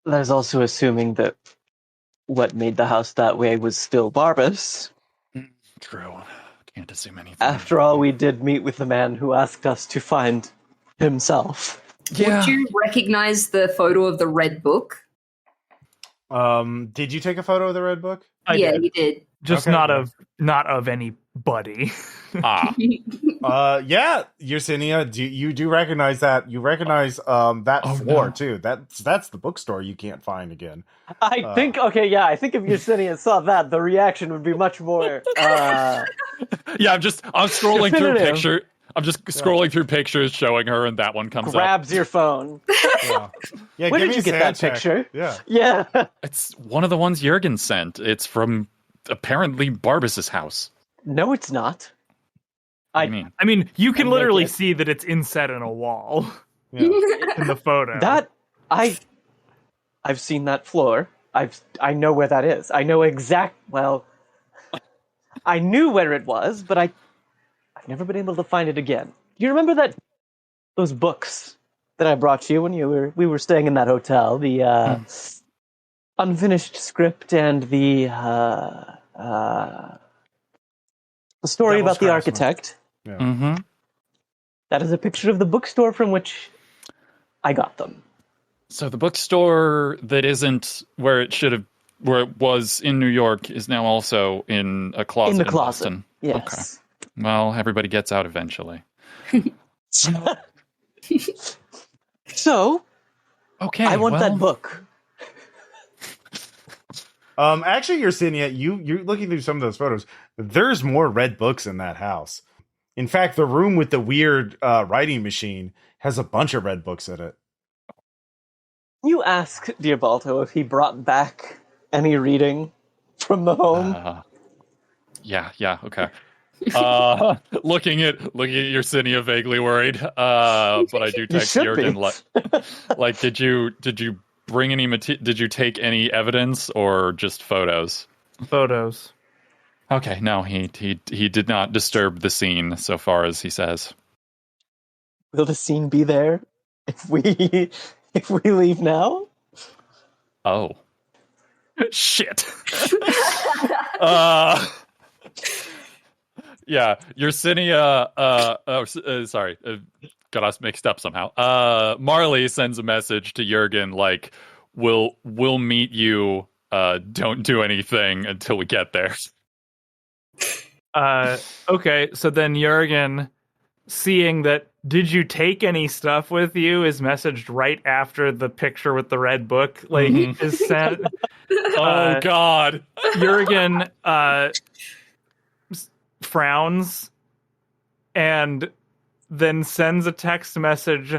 There's also assuming that what made the house that way was still Barbas. True. Can't assume anything. After all, we did meet with the man who asked us to find himself. Yeah. Would you recognize the photo of the red book? Did you take a photo of the red book? Yeah, you did. Just Okay. not of anybody. Yeah, Yersinia, you do recognize that? You recognize that floor no. too. That's the bookstore you can't find again. I think if Yersinia saw that, the reaction would be much more... Yeah, I'm scrolling through Definitive. picture. I'm just scrolling through pictures showing her, and that one comes up. grabs your phone. Yeah, Where give did me you a get that sand check. picture? Yeah. Yeah. It's one of the ones Jørgen sent. It's from apparently Barbas's house. No, it's not. I mean, I mean, you can And literally naked. see that it's inset in a wall Yeah. in the photo. I've seen that floor. I know where that is. I know I knew where it was, but I've never been able to find it again. You remember those books that I brought you when we were staying in that hotel? The unfinished script and the story Devil's about the Craftsman. architect. Yeah. That is a picture of the bookstore from which I got them. So the bookstore that isn't where it was in New York is now also in a closet In the in closet. Boston. Yes. Okay. Well, everybody gets out eventually. So, Okay. I want that book. Actually, Yersinia, you're looking through some of those photos. There's more red books in that house. In fact, the room with the weird writing machine has a bunch of red books in it. You ask Diabalto if he brought back any reading from the home. Yeah, okay. Looking at Yersinia, vaguely worried. But I do text should Jørgen be. like, did you bring any did you take any evidence or just photos? Photos. Okay, no, he did not disturb the scene so far as he says. Will the scene be there if we leave now? Oh. Shit. Yeah, Yersinia, sorry, got us mixed up somehow. Marley sends a message to Jørgen like, we'll meet you, don't do anything until we get there. Okay, so then Jørgen, seeing that "did you take any stuff with you" is messaged right after the picture with the red book is sent. Oh God. Jørgen frowns and then sends a text message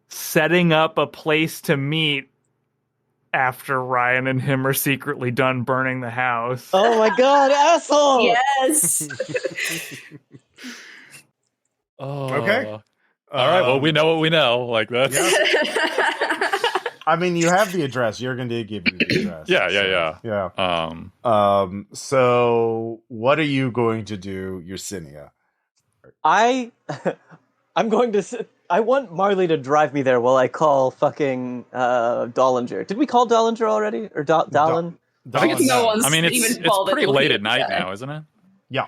setting up a place to meet after Ryan and him are secretly done burning the house. Oh my god, asshole! Yes. Oh. Okay. All right. Well, we know what we know. Like that's. I mean, you have the address. Jørgen did give you the address. Yeah. So what are you going to do, Yersinia? I'm going to... I want Marley to drive me there while I call fucking Dollinger. Did we call Dollinger already? Or Dallin? I think it's, No one's I mean, even it's called it pretty late looking at night at that. now, isn't it? Yeah.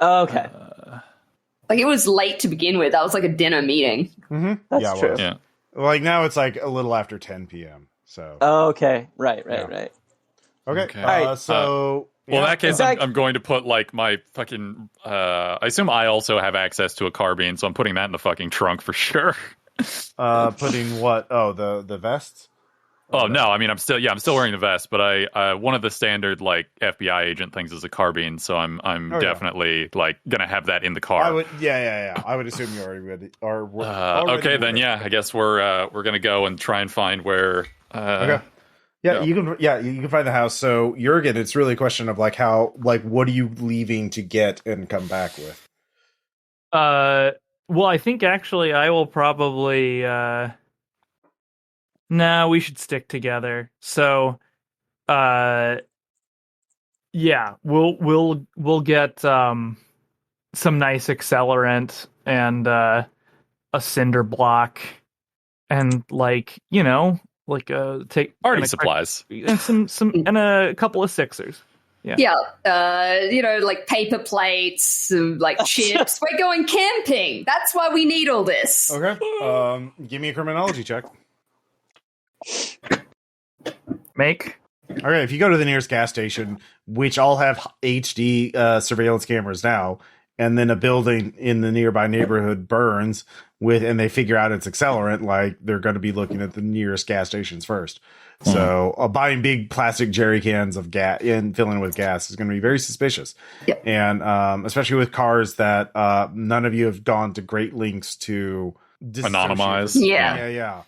Okay. Like, it was late to begin with. That was like a dinner meeting. Mm-hmm. That's yeah, it true. was. Yeah. Like now it's like a little after 10 p.m. So. Oh, okay. Right. Okay. Okay. So. Well, in that case, I'm going to put like my fucking. I assume I also have access to a carbine, so I'm putting that in the fucking trunk for sure. Putting what? Oh, the vests. Oh no! I mean, I'm still wearing the vest, but I one of the standard like FBI agent things is a carbine, so I'm definitely like gonna have that in the car. I would, yeah. I would assume you already ready. Okay, then I guess we're gonna go and try and find where. Okay. Yeah, you can find the house. So Jørgen, it's really a question of like what are you leaving to get and come back with? Well, I think actually I will probably. No, we should stick together. So, yeah, we'll get some nice accelerant and a cinder block, and take party supplies and some and a couple of sixers. Yeah, like paper plates, some, like chips. We're going camping. That's why we need all this. Okay. Give me a criminology check. Make. All right, if you go to the nearest gas station, which all have HD surveillance cameras now, and then a building in the nearby neighborhood burns and they figure out it's accelerant, like they're going to be looking at the nearest gas stations first. So buying big plastic jerry cans of gas and filling with gas is going to be very suspicious. Yep. And especially with cars that none of you have gone to great lengths to anonymize. Yeah.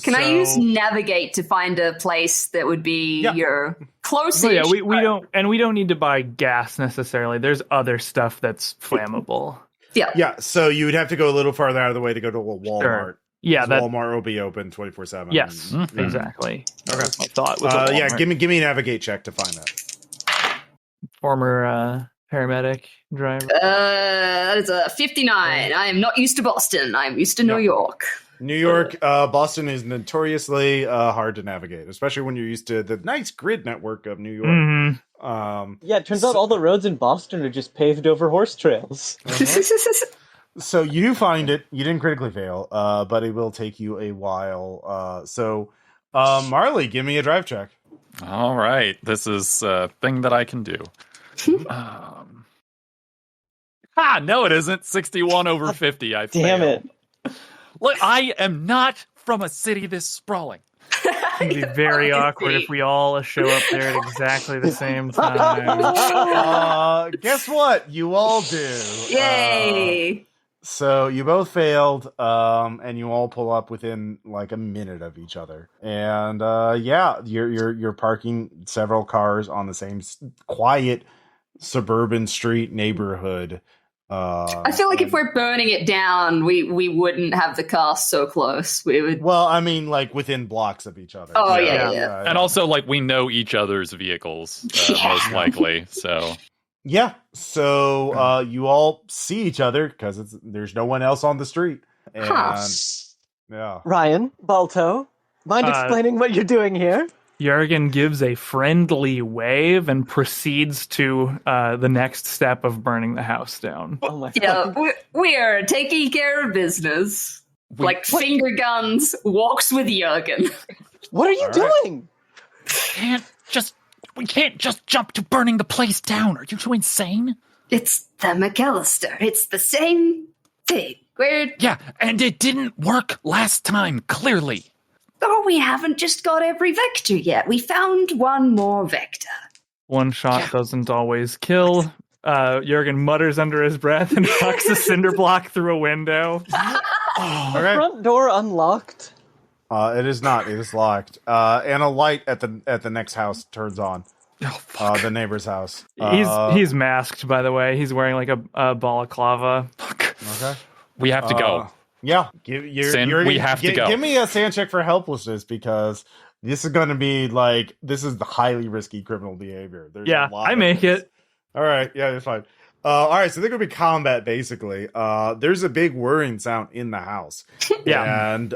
Can I use navigate to find a place that would be your closest? Yeah, we don't need to buy gas necessarily. There's other stuff that's flammable. Yeah. So you would have to go a little farther out of the way to go to a Walmart. Sure. Yeah, Walmart will be open 24/7. Yes, exactly. Okay. My thought was give me a navigate check to find that. Former paramedic driver. That is a 59. I am not used to Boston. I am used to New York. New York, Boston is notoriously hard to navigate, especially when you're used to the nice grid network of New York. Mm-hmm. It turns out all the roads in Boston are just paved over horse trails. So you do find it. You didn't critically fail, but it will take you a while. Marley, give me a drive check. All right. This is a thing that I can do. No, it isn't. 61 over 50. I Damn fail. it. Look, I am not from a city this sprawling. It'd be very awkward if we all show up there at exactly the same time. Guess what? You all do. Yay! So you both failed, and you all pull up within like a minute of each other. And you're parking several cars on the same quiet suburban street neighborhood. I feel like if we're burning it down, we wouldn't have the cars so close. We would. Well, I mean, like within blocks of each other. Oh yeah. And also, like, we know each other's vehicles most likely. So you all see each other because there's no one else on the street. And Ryan, Balto, mind explaining what you're doing here? Jørgen gives a friendly wave and proceeds to the next step of burning the house down. Oh my God. We are taking care of business. Finger guns, walks with Jørgen. What are you doing? We can't just jump to burning the place down. Are you two insane? It's the McAllister. It's the same thing. And it didn't work last time, clearly. Oh, we haven't just got every vector yet. We found one more vector. One shot doesn't always kill. Jørgen mutters under his breath and hucks a cinder block through a window. Front door unlocked? It is not. It is locked. And a light at the next house turns on. Oh, fuck. The neighbor's house. He's masked, by the way. He's wearing like a balaclava. Okay. We have to go. Yeah, we have to go. Give me a sand check for helplessness because this is going to be this is the highly risky criminal behavior. There's a lot I make it. All right, yeah, it's fine. All right, so they're going to be combat basically. There's a big whirring sound in the house. And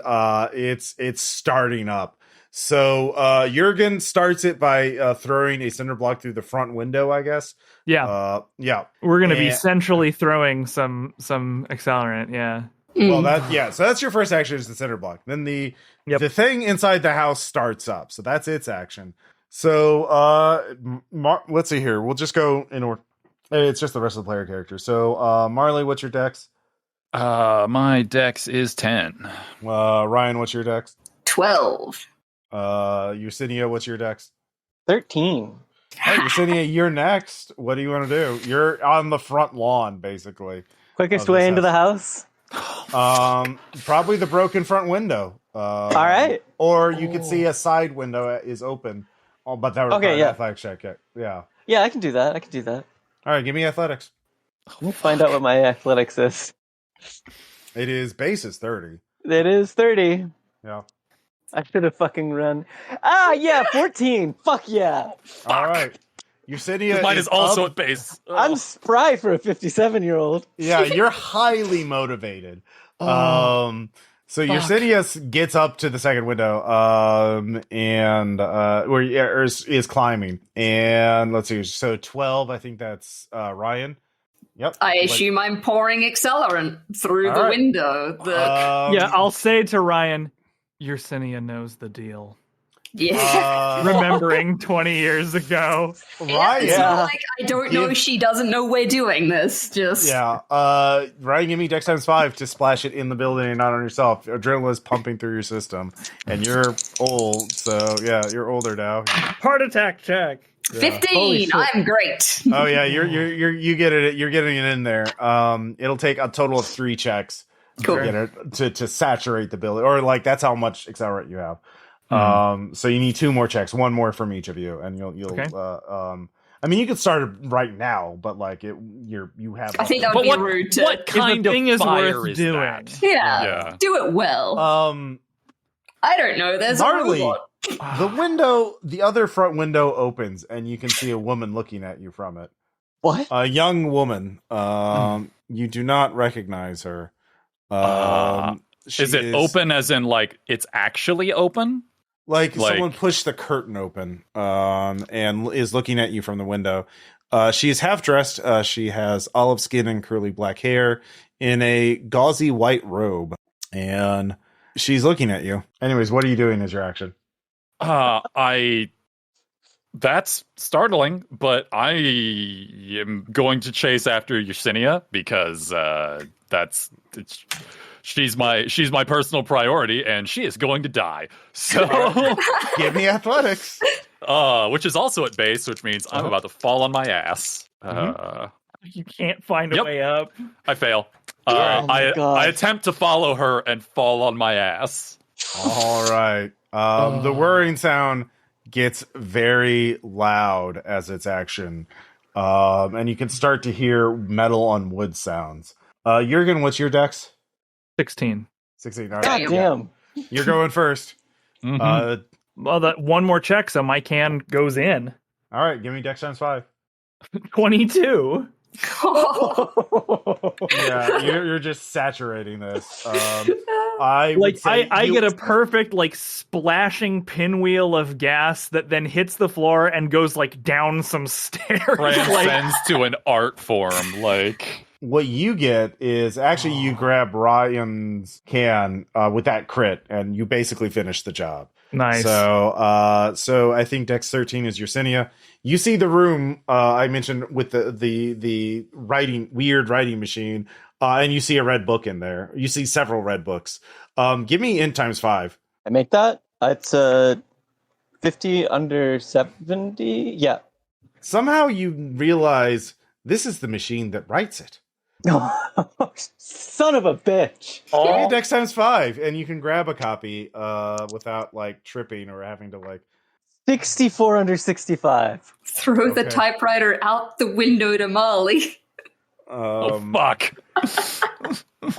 it's starting up. So Jørgen starts it by throwing a cinder block through the front window, I guess. Yeah. We're going to be centrally throwing some accelerant, Well, so that's your first action is the center block. Then the thing inside the house starts up. So that's its action. So let's see here. We'll just go in order. It's just the rest of the player characters. So Marley, what's your dex? My dex is 10. Ryan, what's your dex? 12. Yersinia, what's your dex? 13. All right, Yersinia, you're next. What do you want to do? You're on the front lawn, basically. Quickest way into the house? Probably the broken front window. All right. Or you could see a side window is open. Oh, but that would require an athletics check. Yeah. Yeah, I can do that. All right, give me athletics. Let me find out what my athletics is. It is base is 30. It is 30. Yeah. I should have fucking run. 14. Fuck yeah. Fuck. All right. Yersinia mine is also at base. I'm spry for a 57-year-old. Yeah, you're highly motivated. So Yersinia gets up to the second window, where is climbing. And let's see, so 12, I think that's Ryan. Yep. I assume I'm pouring accelerant through the window. I'll say to Ryan, Yersinia knows the deal. Yeah. Remembering 20 years ago. Ryan. It's not like I don't know she doesn't know we're doing this. Just Ryan, give me Dex times 5 to splash it in the building and not on yourself. Adrenaline is pumping through your system, and you're old, so yeah, you're older now. Heart attack check. 15. I'm great. Oh yeah, you get it. You're getting it in there. It'll take a total of 3 checks Cool. to get it to saturate the building, or like that's how much accelerate you have. So you need 2 more checks, 1 more from each of you, and you'll. Okay. I mean, you could start it right now, but like you have. I think that would be rude to. What kind of thing is fire worth is doing? that? Yeah, do it well. I don't know. There's Marley, a robot. the other front window opens, and you can see a woman looking at you from it. What? A young woman. You do not recognize her. Is it open as in like it's actually open? Like someone pushed the curtain open and is looking at you from the window. She is half dressed. She has olive skin and curly black hair in a gauzy white robe. And she's looking at you. Anyways, what are you doing as your action? That's startling, but I am going to chase after Yersinia because she's my personal priority, and she is going to die. So give me athletics. Which is also at base, which means I'm about to fall on my ass. You can't find a way up. I fail. I attempt to follow her and fall on my ass. All right. The whirring sound gets very loud as its action, and you can start to hear metal on wood sounds. Jørgen, what's your dex? 16. 16. All right. God damn. You're going first. Well, that 1 more check, so my can goes in. All right, give me dex times 5. 22. Yeah, you're just saturating this. I get a perfect like splashing pinwheel of gas that then hits the floor and goes like down some stairs. Transcends to an art form. Like what you get is actually you grab Ryan's can with that crit, and you basically finish the job. Nice. So I think Dex 13 is Yersinia. You see the room I mentioned with the weird writing machine, and you see a red book in there. You see several red books. Give me int times 5. I make that. It's 50 under 70. Yeah. Somehow you realize this is the machine that writes it. Son of a bitch. Give me Dex times 5, and you can grab a copy without like tripping or having to like 64 under 65. Throw the typewriter out the window to Marley. Fuck.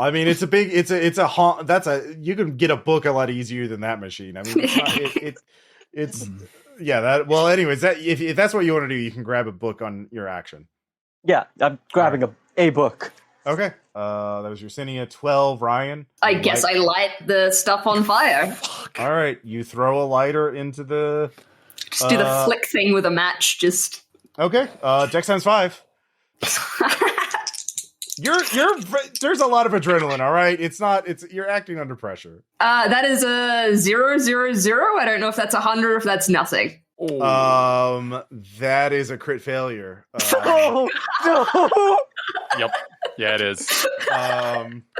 I mean, you can get a book a lot easier than that machine. I mean, it's that. Well, anyways, that if that's what you want to do, you can grab a book on your action. Yeah, I'm grabbing a book. Okay. That was Yersinia. 12, Ryan. I guess I light the stuff on fire. All right, you throw a lighter into the. Just do the flick thing with a match. Just okay. Dex times 5. There's a lot of adrenaline. All right, you're acting under pressure. That is a 0, 0, 0. I don't know if that's 100 or if that's nothing. That is a crit failure. Oh no! Yep. Yeah, it is.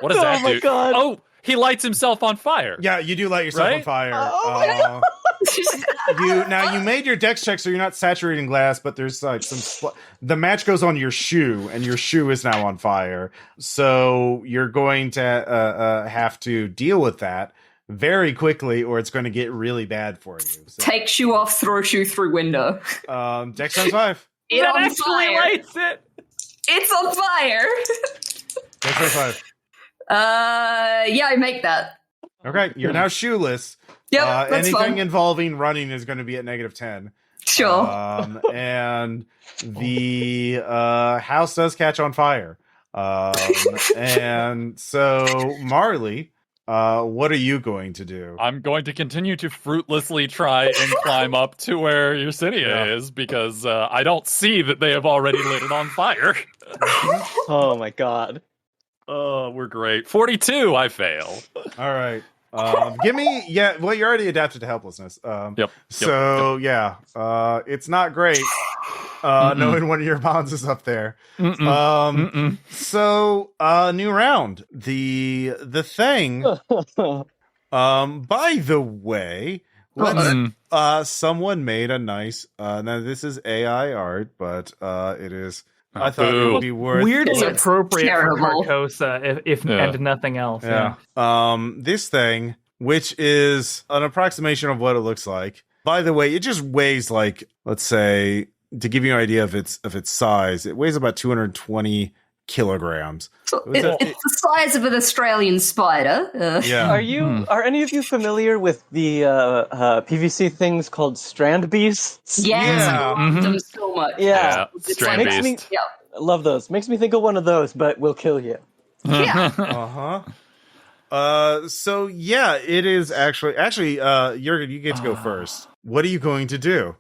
What does that do? My God. Oh, he lights himself on fire. Yeah, you do light yourself on Right? fire. You made your dex check, so you're not saturating glass, but there's like the match goes on your shoe, and your shoe is now on fire. So you're going to have to deal with that very quickly, or it's going to get really bad for you. So, Take shoe off, throw shoe through window. dex times 5. It That on actually fire. lights it. It's on fire. Dex times 5. Yeah, I make that. Okay, you're now shoeless. Yep, that's anything fine. involving running is going to be at -10. Sure. And the house does catch on fire. And so, Marley, what are you going to do? I'm going to continue to fruitlessly try and climb up to where Yersinia is because I don't see that they have already lit it on fire. Oh my God. Oh, we're great. 42, I fail. All right. Give me, well, you're already adapted to helplessness. Yep. So, it's not great knowing one of your bonds is up there. So, new round. The thing, by the way, someone made a nice, now this is AI art, but it is, I thought it would be worth Weirdly It's appropriate for terrible. Carcosa, if Yeah. and nothing else. Yeah. This thing, which is an approximation of what it looks like. By the way, it just weighs like, let's say, to give you an idea of its size, it weighs about 220 kilograms. So it's the size of an Australian spider. Yeah. Are any of you familiar with the PVC things called strand beasts? Yes, Yeah. I love them so much. Yeah. It's Strand like- beast. Yeah. I love those. Makes me think of one of those, but will kill you. Yeah. So yeah, it is actually, Jørgen, you get to go first. What are you going to do?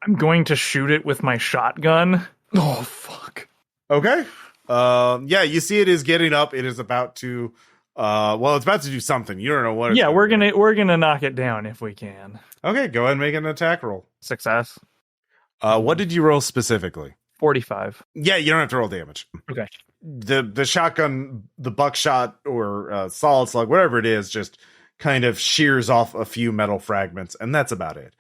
I'm going to shoot it with my shotgun. Oh, fuck. Okay. You see it is getting up. It is about to, it's about to do something. You don't know what it's Yeah, we're do. we're gonna knock it down if we can. Okay, go ahead and make an attack roll. Success. What did you roll specifically? 45. Yeah, you don't have to roll damage. Okay. The shotgun, the buckshot or solid slug, whatever it is, just kind of shears off a few metal fragments, and that's about it.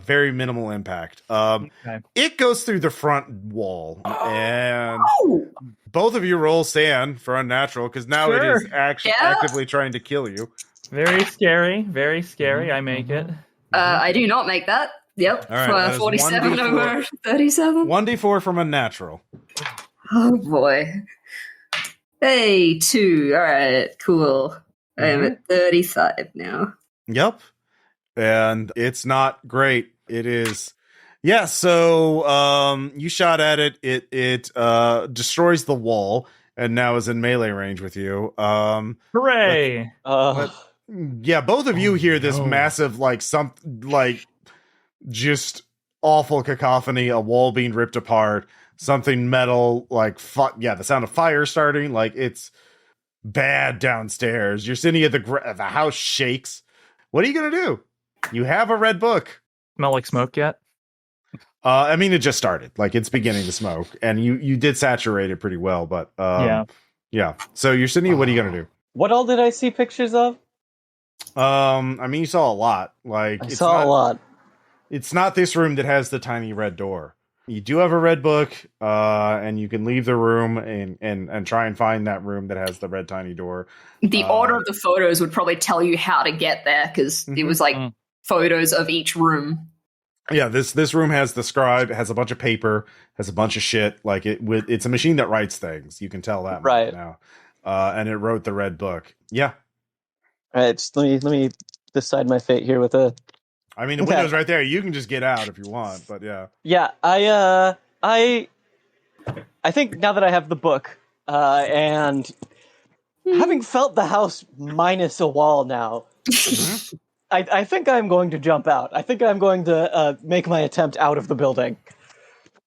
Very minimal impact. Okay. It goes through the front wall, and both of you roll sand for unnatural because now it is actively trying to kill you. Very scary. Very scary. I make it. I do not make that. Yep. All right, that is 47 1d4. over 37. 1d4 from unnatural. Oh boy. Hey, 2. All right, cool. I am at 35 now. Yep. And it's not great. It is. Yeah, so you shot at it. It destroys the wall and now is in melee range with you. Hooray! Yeah, both of you hear this massive, just awful cacophony, a wall being ripped apart, something metal, the sound of fire starting, it's bad downstairs. Yersinia, the house shakes. What are you going to do? You have a red book. Smell like smoke yet? It just started. It's beginning to smoke, and you did saturate it pretty well, but yeah. So Yersinia, what are you going to do? What all did I see pictures of? You saw a lot. I saw a lot. It's not this room that has the tiny red door. You do have a red book, and you can leave the room and try and find that room that has the red tiny door. The order of the photos would probably tell you how to get there because it was photos of each room. Yeah, this room has the scribe, has a bunch of paper, has a bunch of shit. It's a machine that writes things. You can tell that right now. And it wrote the red book. Yeah. All right, just let me decide my fate here with a. The window's right there. You can just get out if you want, but yeah. Yeah, I think now that I have the book, and having felt the house minus a wall now, I think I'm going to jump out. I think I'm going to make my attempt out of the building.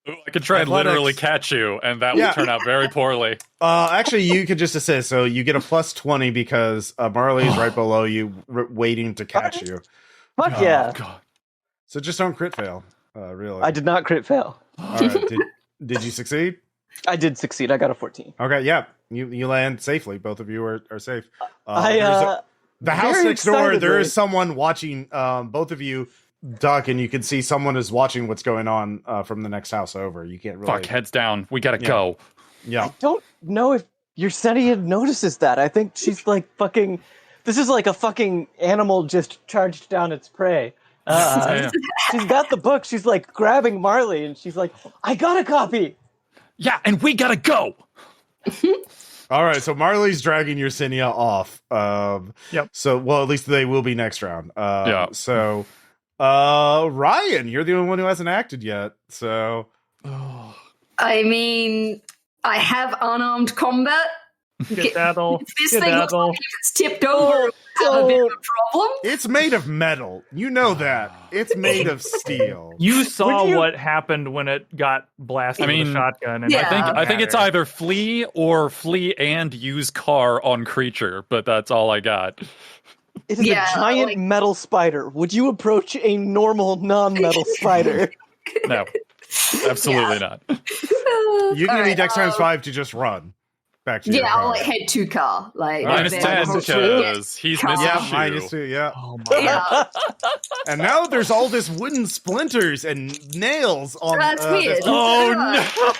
Ooh, I could try and literally catch you, and that would turn out very poorly. Actually, you could just assist. So you get a plus 20 because Marley is right below you, waiting to catch you. Fuck yeah. God. So just don't crit fail, really. I did not crit fail. All right. Did you succeed? I did succeed. I got a 14. Okay, yeah. You land safely. Both of you are safe. The house next door, there is someone watching both of you duck, and you can see someone is watching what's going on from the next house over. You can't really... Fuck, heads down. We gotta go. Yeah. I don't know if Yersinia notices that. I think she's like fucking... This is like a fucking animal just charged down its prey. She's got the book. She's like grabbing Marley, and she's like, I got a copy! Yeah, and we gotta go! All right, so Marley's dragging Yersinia off. Yep. So, well, at least they will be next round. Yeah. So, Ryan, you're the only one who hasn't acted yet. So, I mean, I have unarmed combat. Skedaddle. This thing looks like if it's tipped over, it would have a bit of a problem. it's made of metal. You know that. It's made of steel. You saw what happened when it got blasted with a shotgun. And Yeah. I think it's either flee and use car on creature, but that's all I got. It is a giant metal spider. Would you approach a normal non-metal spider? No, absolutely not. You can give me Dex times 5 to just run back to your car. I'll like head to car. Like Minus then 10 because he's missing Yeah, a shoe. -2, yeah. oh my Yeah, And now there's all this wooden splinters and nails on that's weird. Oh, no.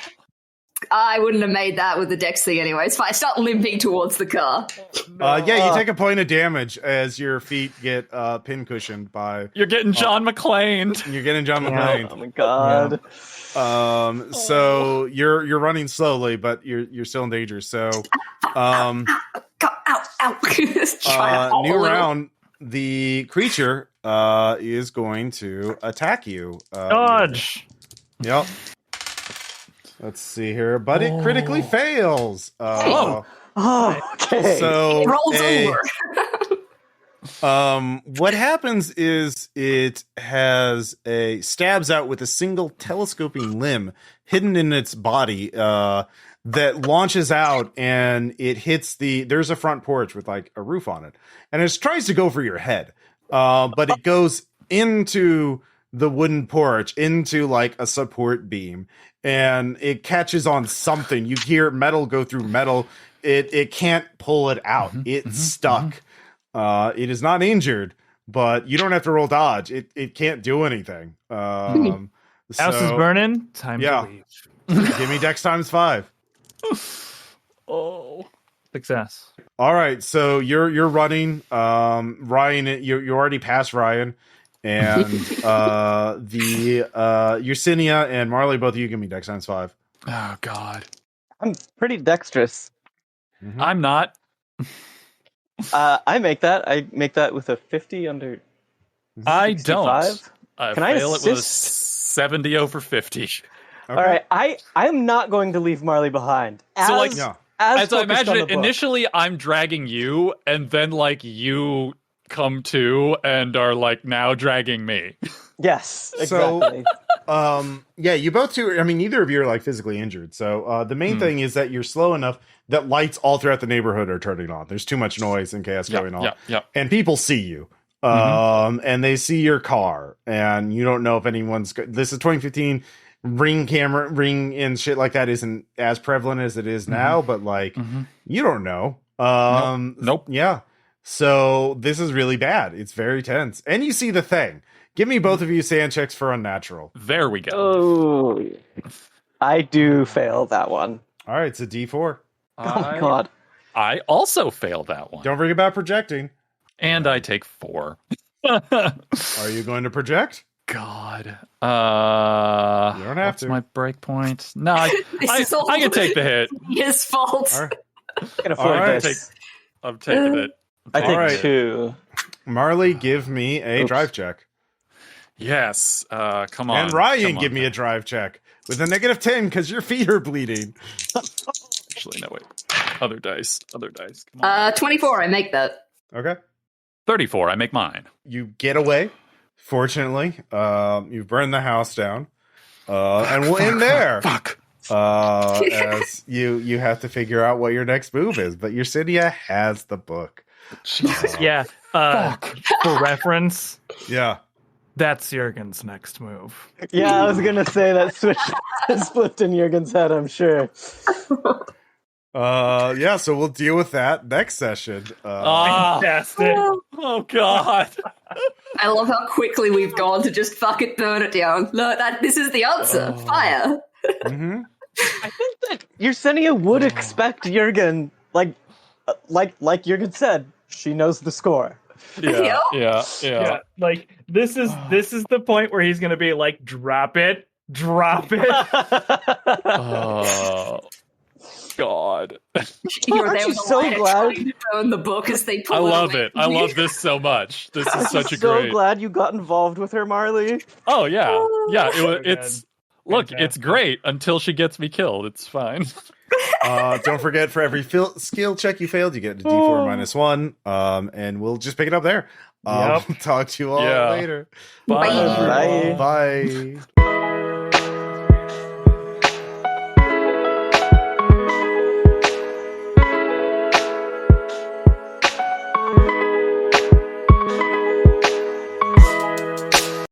I wouldn't have made that with the Dex thing anyway. It's fine. I start limping towards the car. Yeah, you take a point of damage as your feet get pincushioned by... You're getting John McClane. You're getting John McClane. Oh my god. So you're running slowly, but you're still in danger. So, Ow, ow. Try to new haul it. round, the creature is going to attack you. Dodge. Yep. Let's see here, but it critically fails. Oh, okay. So It rolls over. what happens is it has stabs out with a single telescoping limb hidden in its body that launches out, and it hits there's a front porch with like a roof on it, and it tries to go for your head, but it goes into the wooden porch, into like a support beam, and it catches on something. You hear metal go through metal. It can't pull it out. It's stuck. It is not injured, but you don't have to roll dodge. It can't do anything. House is burning. Time to leave. Give me Dex times 5. Oh. Success. All right, so you're running. Ryan, you already passed Ryan, and the Yersinia and Marley, both of you give me Dex times 5. Oh, God. I'm pretty dexterous. Mm-hmm. I'm not. I make that with a 50 under. I 65? don't. Can I fail it with a assist? 70 over 50. Okay. All right, I'm not going to leave Marley behind. So, like, as I imagine on it, the book. initially I'm dragging you, and then, like, you come to and are, like, now dragging me. Yes, So- exactly. Yeah, you both two. I mean, neither of you are like physically injured. So the main thing is that you're slow enough that lights all throughout the neighborhood are turning on. There's too much noise and chaos going on, and people see you. And they see your car, and you don't know if anyone's. This is 2015. Ring and shit like that isn't as prevalent as it is now, but like you don't know. Nope. Yeah. So this is really bad. It's very tense, and you see the thing. Give me both of you sand checks for unnatural. There we go. Oh, I do fail that one. All right, it's a D4. Oh God. I also failed that one. Don't forget about projecting. And I take 4. Are you going to project? God. You don't have what's to. my break point? No, I all can take the hit. His fault. All right. I can afford right. this. I'm taking it. I take All right. 2. Marley, give me a drive check. Yes. Come on. And Ryan, Come on. give me a drive check with a -10 because your feet are bleeding. Actually, no, wait. Other dice. Come on. 24. I make that. Okay. 34. I make mine. You get away. Fortunately, you've burned the house down. And we'll end there. Fuck. As you have to figure out what your next move is, but Yersinia has the book. Yeah. For reference, Yeah. that's Jørgen's next move. Yeah, I was gonna say that switch split in Jørgen's head, I'm sure. Yeah, so we'll deal with that next session. Fantastic. Oh God. I love how quickly we've gone to just fuck it, burn it down. Look, this is the answer. Fire. Mm-hmm. I think that Yersinia would expect Jørgen, like Jørgen said, she knows the score. Yeah. Like this is the point where he's gonna be like, drop it. Oh God. You're there you with a so lighter glad? trying to burn the book as they pull I love away it. I from you. love this so much. This is such a so great. glad you got involved with her, Marley. Oh yeah. So It's good. look. Fantastic. It's great until she gets me killed. It's fine. Don't forget, for every skill check you failed, you get a D4 -1. And we'll just pick it up there. Yep. Talk to you all Yeah. later. Bye. Bye. Bye.